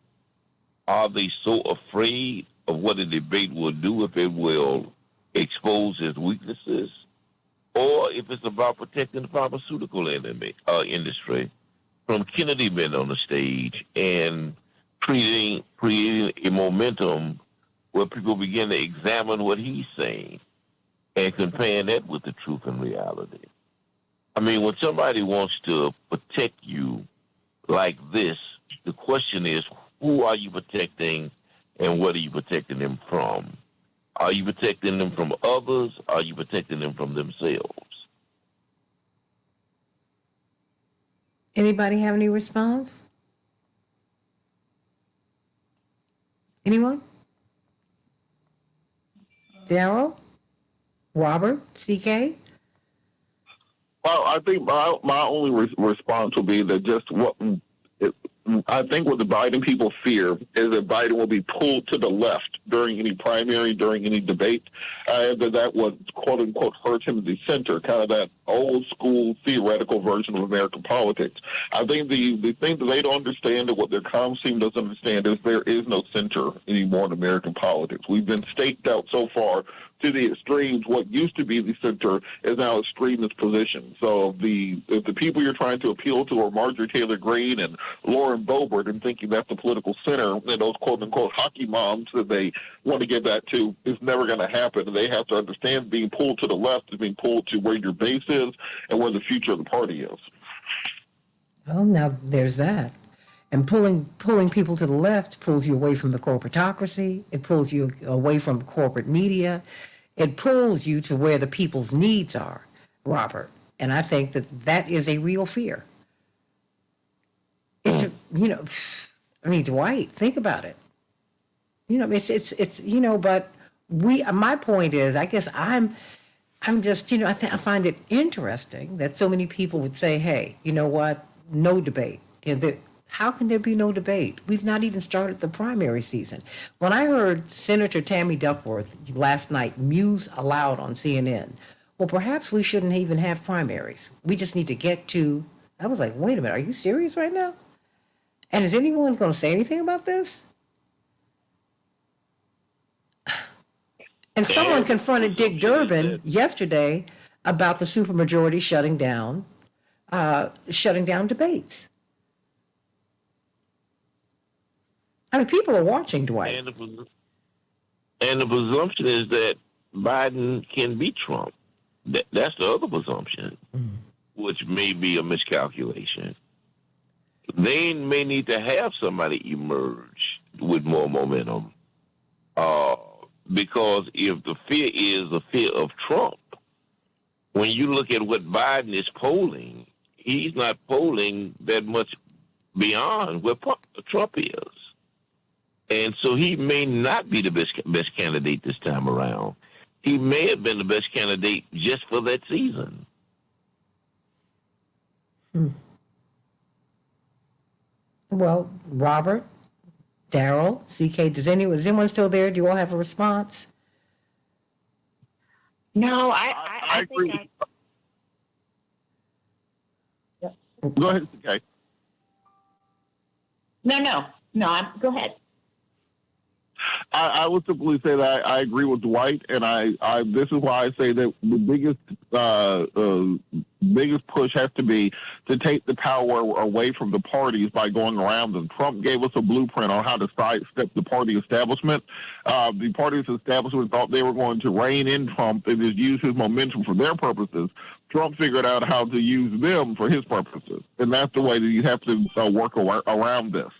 Are they so afraid of what the debate will do if it will expose his weaknesses? Or if it's about protecting the pharmaceutical industry from Kennedy being on the stage and creating a momentum where people begin to examine what he's saying and comparing that with the truth and reality. I mean, when somebody wants to protect you like this, the question is, who are you protecting and what are you protecting them from? Are you protecting them from others? Are you protecting them from themselves? Anybody have any response? Anyone? Daryl? Robert? CK? Well, I think my only response will be that I think what the Biden people fear is that Biden will be pulled to the left during any primary, during any debate, and that would, quote unquote, hurt him in the center, kind of that old school theoretical version of American politics. I think the thing that they don't understand and what their comms team doesn't understand is there is no center anymore in American politics. We've been staked out so far to the extremes. What used to be the center is now extremist position. So if the people you're trying to appeal to are Marjorie Taylor Greene and Lauren Boebert and thinking that's the political center, and those quote-unquote hockey moms that they want to get that to, is never going to happen. And they have to understand being pulled to the left is being pulled to where your base is and where the future of the party is. Well, now there's that. And pulling people to the left pulls you away from the corporatocracy. It pulls you away from corporate media. It pulls you to where the people's needs are, Robert. And I think that is a real fear. It's, Dwight, think about it. But my point is, I guess I'm just, I find it interesting that so many people would say, hey, you know what? No debate. How can there be no debate? We've not even started the primary season. When I heard Senator Tammy Duckworth last night muse aloud on CNN, well, perhaps we shouldn't even have primaries. We just need to get to, I was like, wait a minute, are you serious right now? And is anyone going to say anything about this? And someone confronted Dick Durbin yesterday about the supermajority shutting down debates. I mean, people are watching, Dwight. And the presumption is that Biden can beat Trump. That's the other presumption, which may be a miscalculation. They may need to have somebody emerge with more momentum. Because if the fear is the fear of Trump, when you look at what Biden is polling, he's not polling that much beyond where Trump is. And so he may not be the best candidate this time around. He may have been the best candidate just for that season. Well, Robert, Daryl, CK, is anyone still there? Do you all have a response? No, I agree. Go ahead, CK. No, go ahead. I would simply say that I agree with Dwight, and I this is why I say that the biggest push has to be to take the power away from the parties by going around them. Trump gave us a blueprint on how to sidestep the party establishment. The party's establishment thought they were going to rein in Trump and just use his momentum for their purposes. Trump figured out how to use them for his purposes, and that's the way that you have to work around this.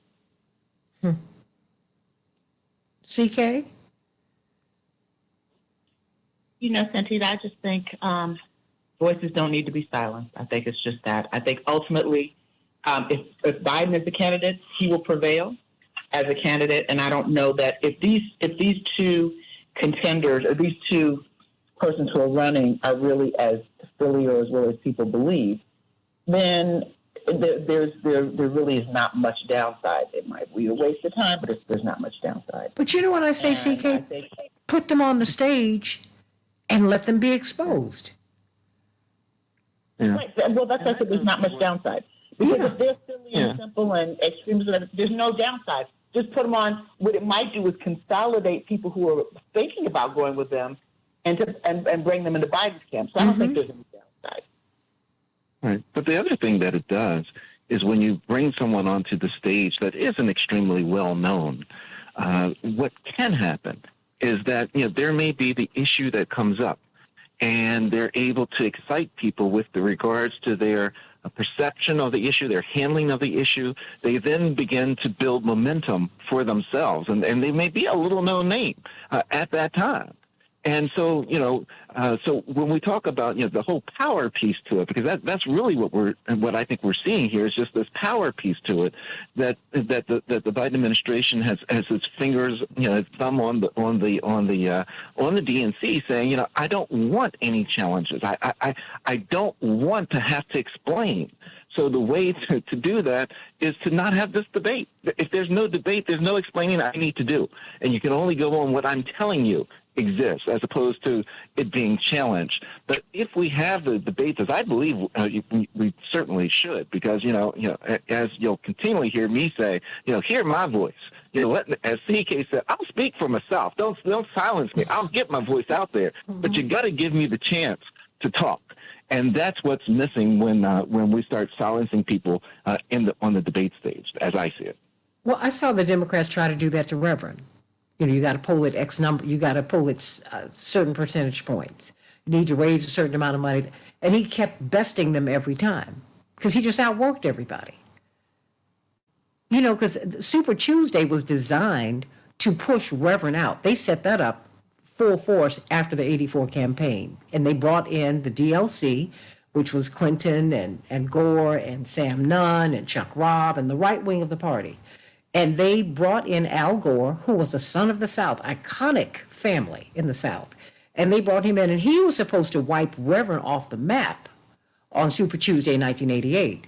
CK? Santita, I just think voices don't need to be silenced. I think it's just that. I think ultimately, if Biden is the candidate, he will prevail as a candidate. And I don't know that if these two contenders or these two persons who are running are really as silly or as well as people believe, then there really is not much downside. It might be a waste of time, but there's not much downside. But you know what I say, CK? Put them on the stage and let them be exposed. Yeah. Right. Well, that's why I said there's not much downside. Because if they're silly and simple and extremists, there's no downside. Just put them on. What it might do is consolidate people who are thinking about going with them and bring them into Biden's camp. So I don't think there's any downside. Right. But the other thing that it does is when you bring someone onto the stage that isn't extremely well known, what can happen is that there may be the issue that comes up, and they're able to excite people with regards to their perception of the issue, their handling of the issue. They then begin to build momentum for themselves, and they may be a little known name at that time. And so, so when we talk about the whole power piece to it, because that's really what I think we're seeing here is just this power piece to it, that the Biden administration has its fingers, its thumb on the DNC, saying, I don't want any challenges. I don't want to have to explain. So the way to do that is to not have this debate. If there's no debate, there's no explaining I need to do. And you can only go on what I'm telling you. exists, as opposed to it being challenged. But if we have the debates, as I believe we certainly should, because as you'll continually hear me say, hear my voice. As CK said, I'll speak for myself. Don't silence me. I'll get my voice out there. But you got to give me the chance to talk. And that's what's missing when we start silencing people on the debate stage, as I see it. Well, I saw the Democrats try to do that to Reverend. You got to pull it X number. You got to pull it certain percentage points. You need to raise a certain amount of money, and he kept besting them every time because he just outworked everybody. Because Super Tuesday was designed to push Reverend out. They set that up full force after the '84 campaign, and they brought in the DLC, which was Clinton and Gore and Sam Nunn and Chuck Robb and the right wing of the party. And they brought in Al Gore, who was the son of the South, iconic family in the South. And they brought him in, and he was supposed to wipe Reverend off the map on Super Tuesday 1988.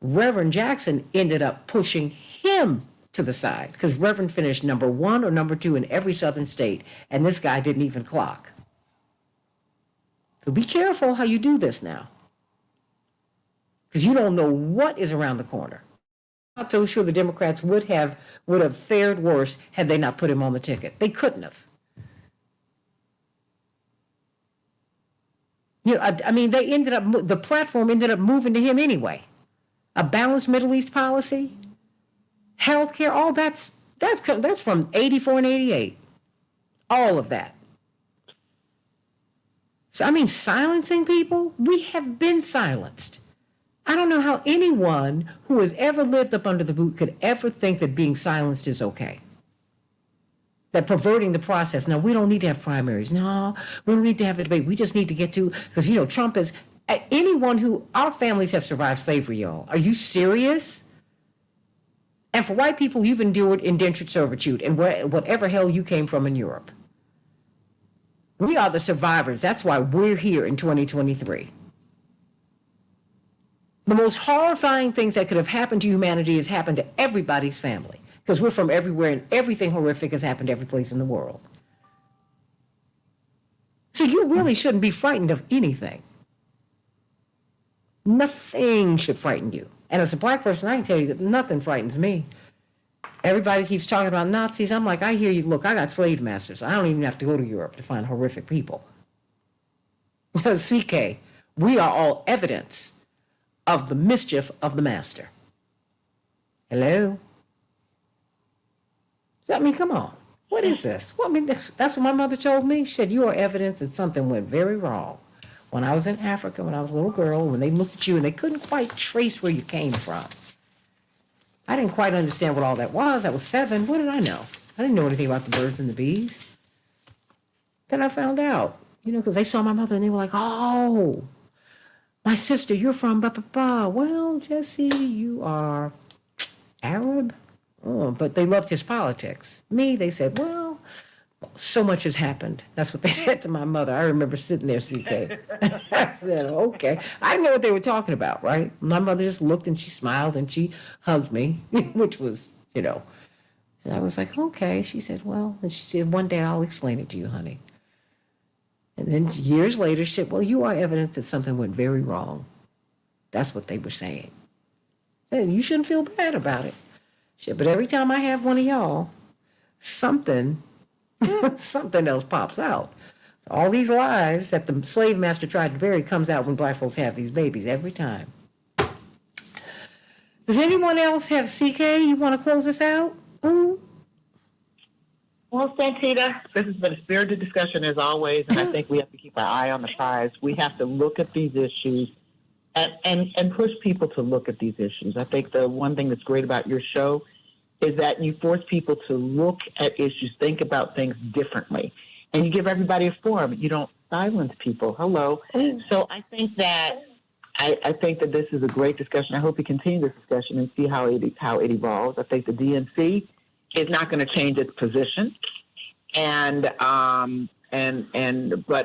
Reverend Jackson ended up pushing him to the side because Reverend finished number 1 or number 2 in every southern state, and this guy didn't even clock. So be careful how you do this now, because you don't know what is around the corner. I'm not so sure the Democrats would have fared worse had they not put him on the ticket. They couldn't have. They ended up, the platform ended up moving to him anyway. A balanced Middle East policy, healthcare, all that's from 84 and 88. All of that. So, silencing people, we have been silenced. I don't know how anyone who has ever lived up under the boot could ever think that being silenced is okay. That perverting the process. Now, we don't need to have primaries. No, we don't need to have a debate. We just need to get to, because, Trump is, anyone who, our families have survived slavery, y'all. Are you serious? And for white people, you've endured indentured servitude and whatever hell you came from in Europe. We are the survivors. That's why we're here in 2023. The most horrifying things that could have happened to humanity has happened to everybody's family, because we're from everywhere and everything horrific has happened every place in the world. So you really shouldn't be frightened of anything. Nothing should frighten you. And as a black person, I can tell you that nothing frightens me. Everybody keeps talking about Nazis. I'm like, I hear you. Look, I got slave masters. I don't even have to go to Europe to find horrific people. Because CK, we are all evidence of the mischief of the master. Hello? Come on. What is this? That's what my mother told me. She said, you are evidence that something went very wrong. When I was in Africa, when I was a little girl, when they looked at you and they couldn't quite trace where you came from. I didn't quite understand what all that was. I was 7. What did I know? I didn't know anything about the birds and the bees. Then I found out, because they saw my mother and they were like, oh, my sister, you're from blah. Well, Jesse, you are Arab. Oh, but they loved his politics. Me, they said, well, so much has happened. That's what they said to my mother. I remember sitting there, CK. I said, okay. I didn't know what they were talking about, right? My mother just looked and she smiled and she hugged me, which was, So I was like, okay. She said, well, and she said, one day I'll explain it to you, honey. And then years later, she said, well, you are evidence that something went very wrong. That's what they were saying. Said, you shouldn't feel bad about it. She said, but every time I have one of y'all, something else pops out. So all these lies that the slave master tried to bury comes out when black folks have these babies every time. Does anyone else have CK? You want to close us out? Ooh. Well, Santita, this has been a spirited discussion as always, and I think we have to keep our eye on the prize. We have to look at these issues and push people to look at these issues. I think the one thing that's great about your show is that you force people to look at issues, think about things differently, and you give everybody a forum. You don't silence people. Hello. So I think that this is a great discussion. I hope we continue this discussion and see how it evolves. I think the DNC is not going to change its position, but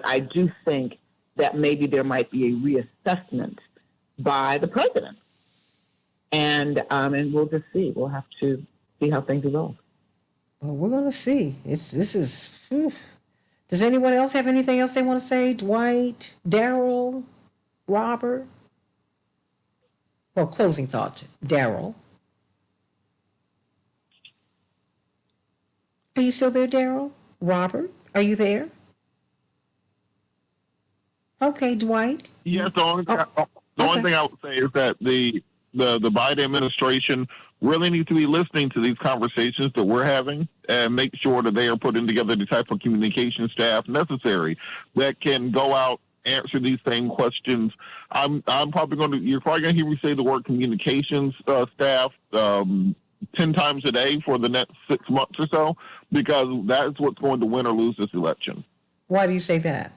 I do think that maybe there might be a reassessment by the president, and we'll just see. We'll have to see how things evolve. Well, we're going to see. This Does anyone else have anything else they want to say? Dwight, Daryl, Robert? Well, closing thoughts. Daryl. Are you still there, Daryl? Robert, are you there? Okay, Dwight. Yes, the only thing I would say is that the Biden administration really needs to be listening to these conversations that we're having and make sure that they are putting together the type of communication staff necessary that can go out, answer these same questions. You're probably going to hear me say the word communications staff 10 times a day for the next 6 months or so, because that's what's going to win or lose this election. Why do you say that?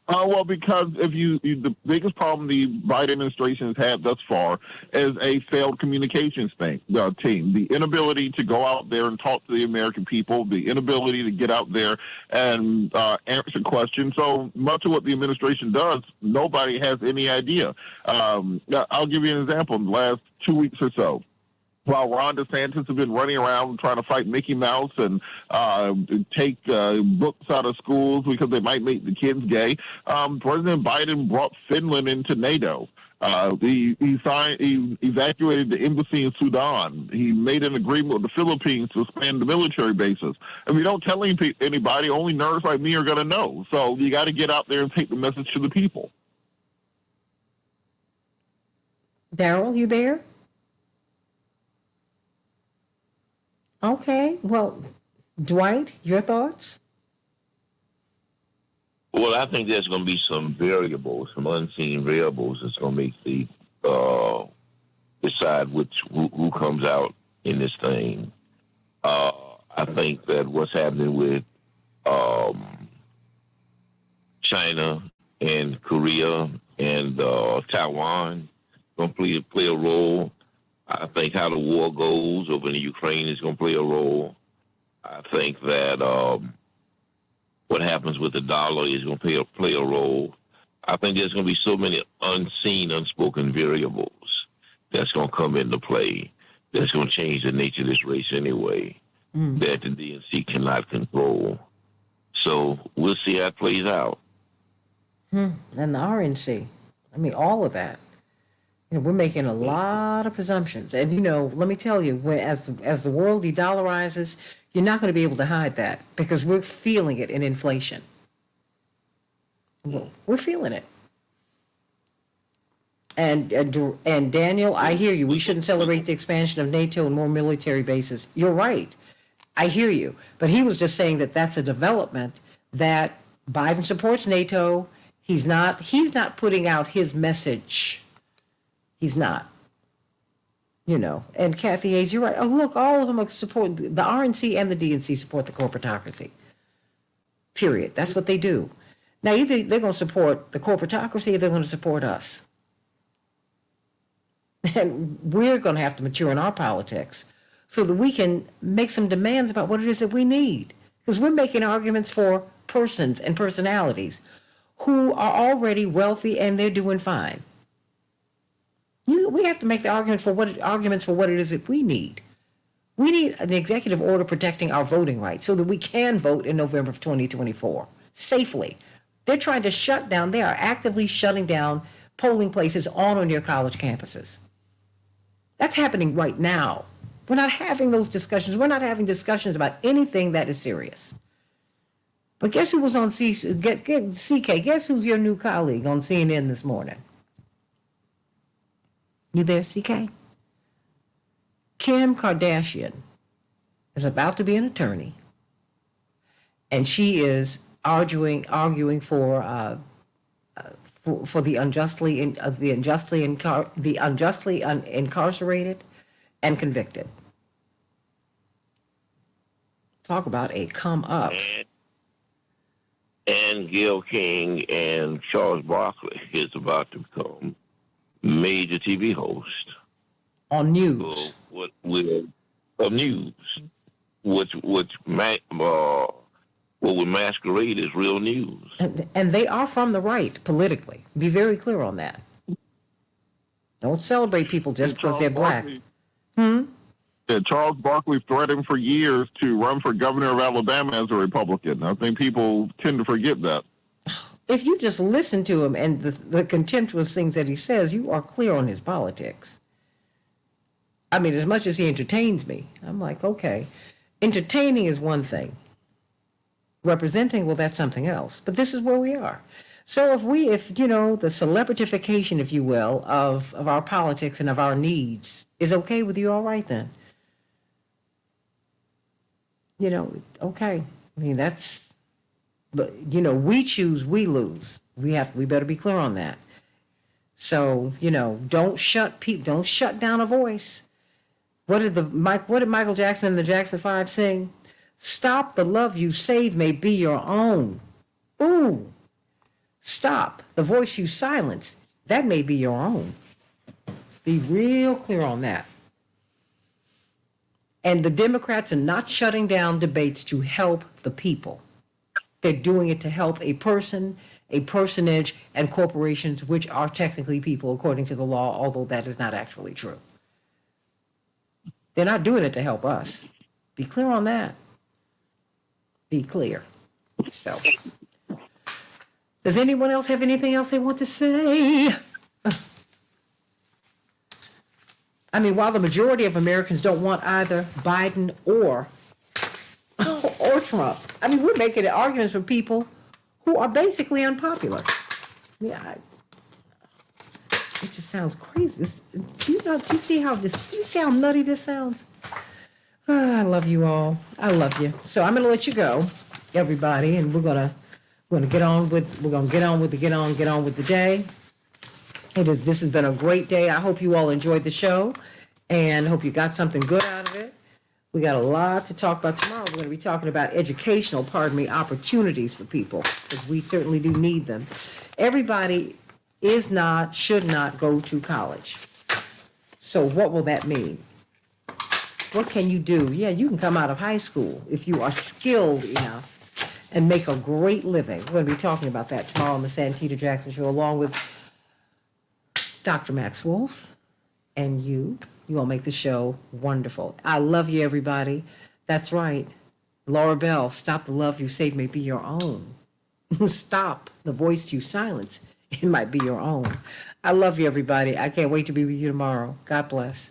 Well, because the biggest problem the Biden administration has had thus far is a failed communications team. The inability to go out there and talk to the American people, the inability to get out there and answer questions. So much of what the administration does, nobody has any idea. I'll give you an example. In the last 2 weeks or so, while Ron DeSantis has been running around trying to fight Mickey Mouse and take books out of schools because they might make the kids gay, President Biden brought Finland into NATO. He evacuated the embassy in Sudan. He made an agreement with the Philippines to expand the military bases. If you don't tell anybody, only nerds like me are going to know. So you got to get out there and take the message to the people. Daryl, you there? Okay, well, Dwight, your thoughts? Well, I think there's going to be some variables, some unseen variables that's going to make the decide who comes out in this thing. I think that what's happening with China and Korea and Taiwan going to play a role. I think how the war goes over in Ukraine is going to play a role. I think that what happens with the dollar is going to play a role. I think there's going to be so many unseen, unspoken variables that's going to come into play that's going to change the nature of this race anyway, that the DNC cannot control. So we'll see how it plays out. And the RNC. I mean, all of that. We're making a lot of presumptions. And, let me tell you, as the world de-dollarizes, you're not going to be able to hide that because we're feeling it in inflation. We're feeling it. And Daniel, I hear you. We shouldn't celebrate the expansion of NATO and more military bases. You're right. I hear you. But he was just saying that that's a development that Biden supports NATO. He's not putting out his message. He's not, and Kathy Hayes, you're right. Oh, look, all of them support, the RNC and the DNC support the corporatocracy, period. That's what they do. Now, either they're going to support the corporatocracy or they're going to support us. And we're going to have to mature in our politics so that we can make some demands about what it is that we need. Because we're making arguments for persons and personalities who are already wealthy and they're doing fine. We have to make the arguments for what it is that we need. We need an executive order protecting our voting rights so that we can vote in November of 2024 safely. They're trying to they are actively shutting down polling places on or near college campuses. That's happening right now. We're not having those discussions. We're not having discussions about anything that is serious. But guess who was on CK? Guess who's your new colleague on CNN this morning? You there, CK? Kim Kardashian is about to be an attorney, and she is arguing for the unjustly incarcerated and convicted. Talk about a come up. And Gayle King and Charles Barkley is about to become major TV host on news. News, what would masquerade as real news. And they are from the right politically. Be very clear on that. Don't celebrate people just because they're black. Yeah, Charles Barkley threatened for years to run for governor of Alabama as a Republican. I think people tend to forget that. If you just listen to him and the contemptuous things that he says, you are clear on his politics. I mean, as much as he entertains me, I'm like, okay, entertaining is one thing. Representing, well, that's something else. But this is where we are. So if the celebritification, if you will, of our politics and of our needs is okay with you, all right then. Okay. I mean, but we choose, we lose. We better be clear on that. So, don't shut down a voice. What did Michael Jackson and the Jackson 5 sing? Stop, the love you save may be your own. Ooh. Stop, the voice you silence, that may be your own. Be real clear on that. And the Democrats are not shutting down debates to help the people. They're doing it to help a person, a personage, and corporations, which are technically people according to the law, although that is not actually true. They're not doing it to help us. Be clear on that. Be clear. So, does anyone else have anything else they want to say? I mean, while the majority of Americans don't want either Biden or Trump, I mean, we're making arguments for people who are basically unpopular. Yeah, it just sounds crazy. Do you see how nutty this sounds? Oh, I love you all. I love you. So I'm going to let you go, everybody, and we're gonna get on with the day. This has been a great day. I hope you all enjoyed the show, and hope you got something good out of it. We got a lot to talk about tomorrow. We're going to be talking about opportunities for people, because we certainly do need them. Everybody should not go to college. So what will that mean? What can you do? Yeah, you can come out of high school if you are skilled enough and make a great living. We're going to be talking about that tomorrow on the Santita Jackson Show, along with Dr. Max Wolf and you. You all make the show wonderful. I love you, everybody. That's right. Laura Bell, stop the love you save may be your own. Stop the voice you silence. It might be your own. I love you, everybody. I can't wait to be with you tomorrow. God bless.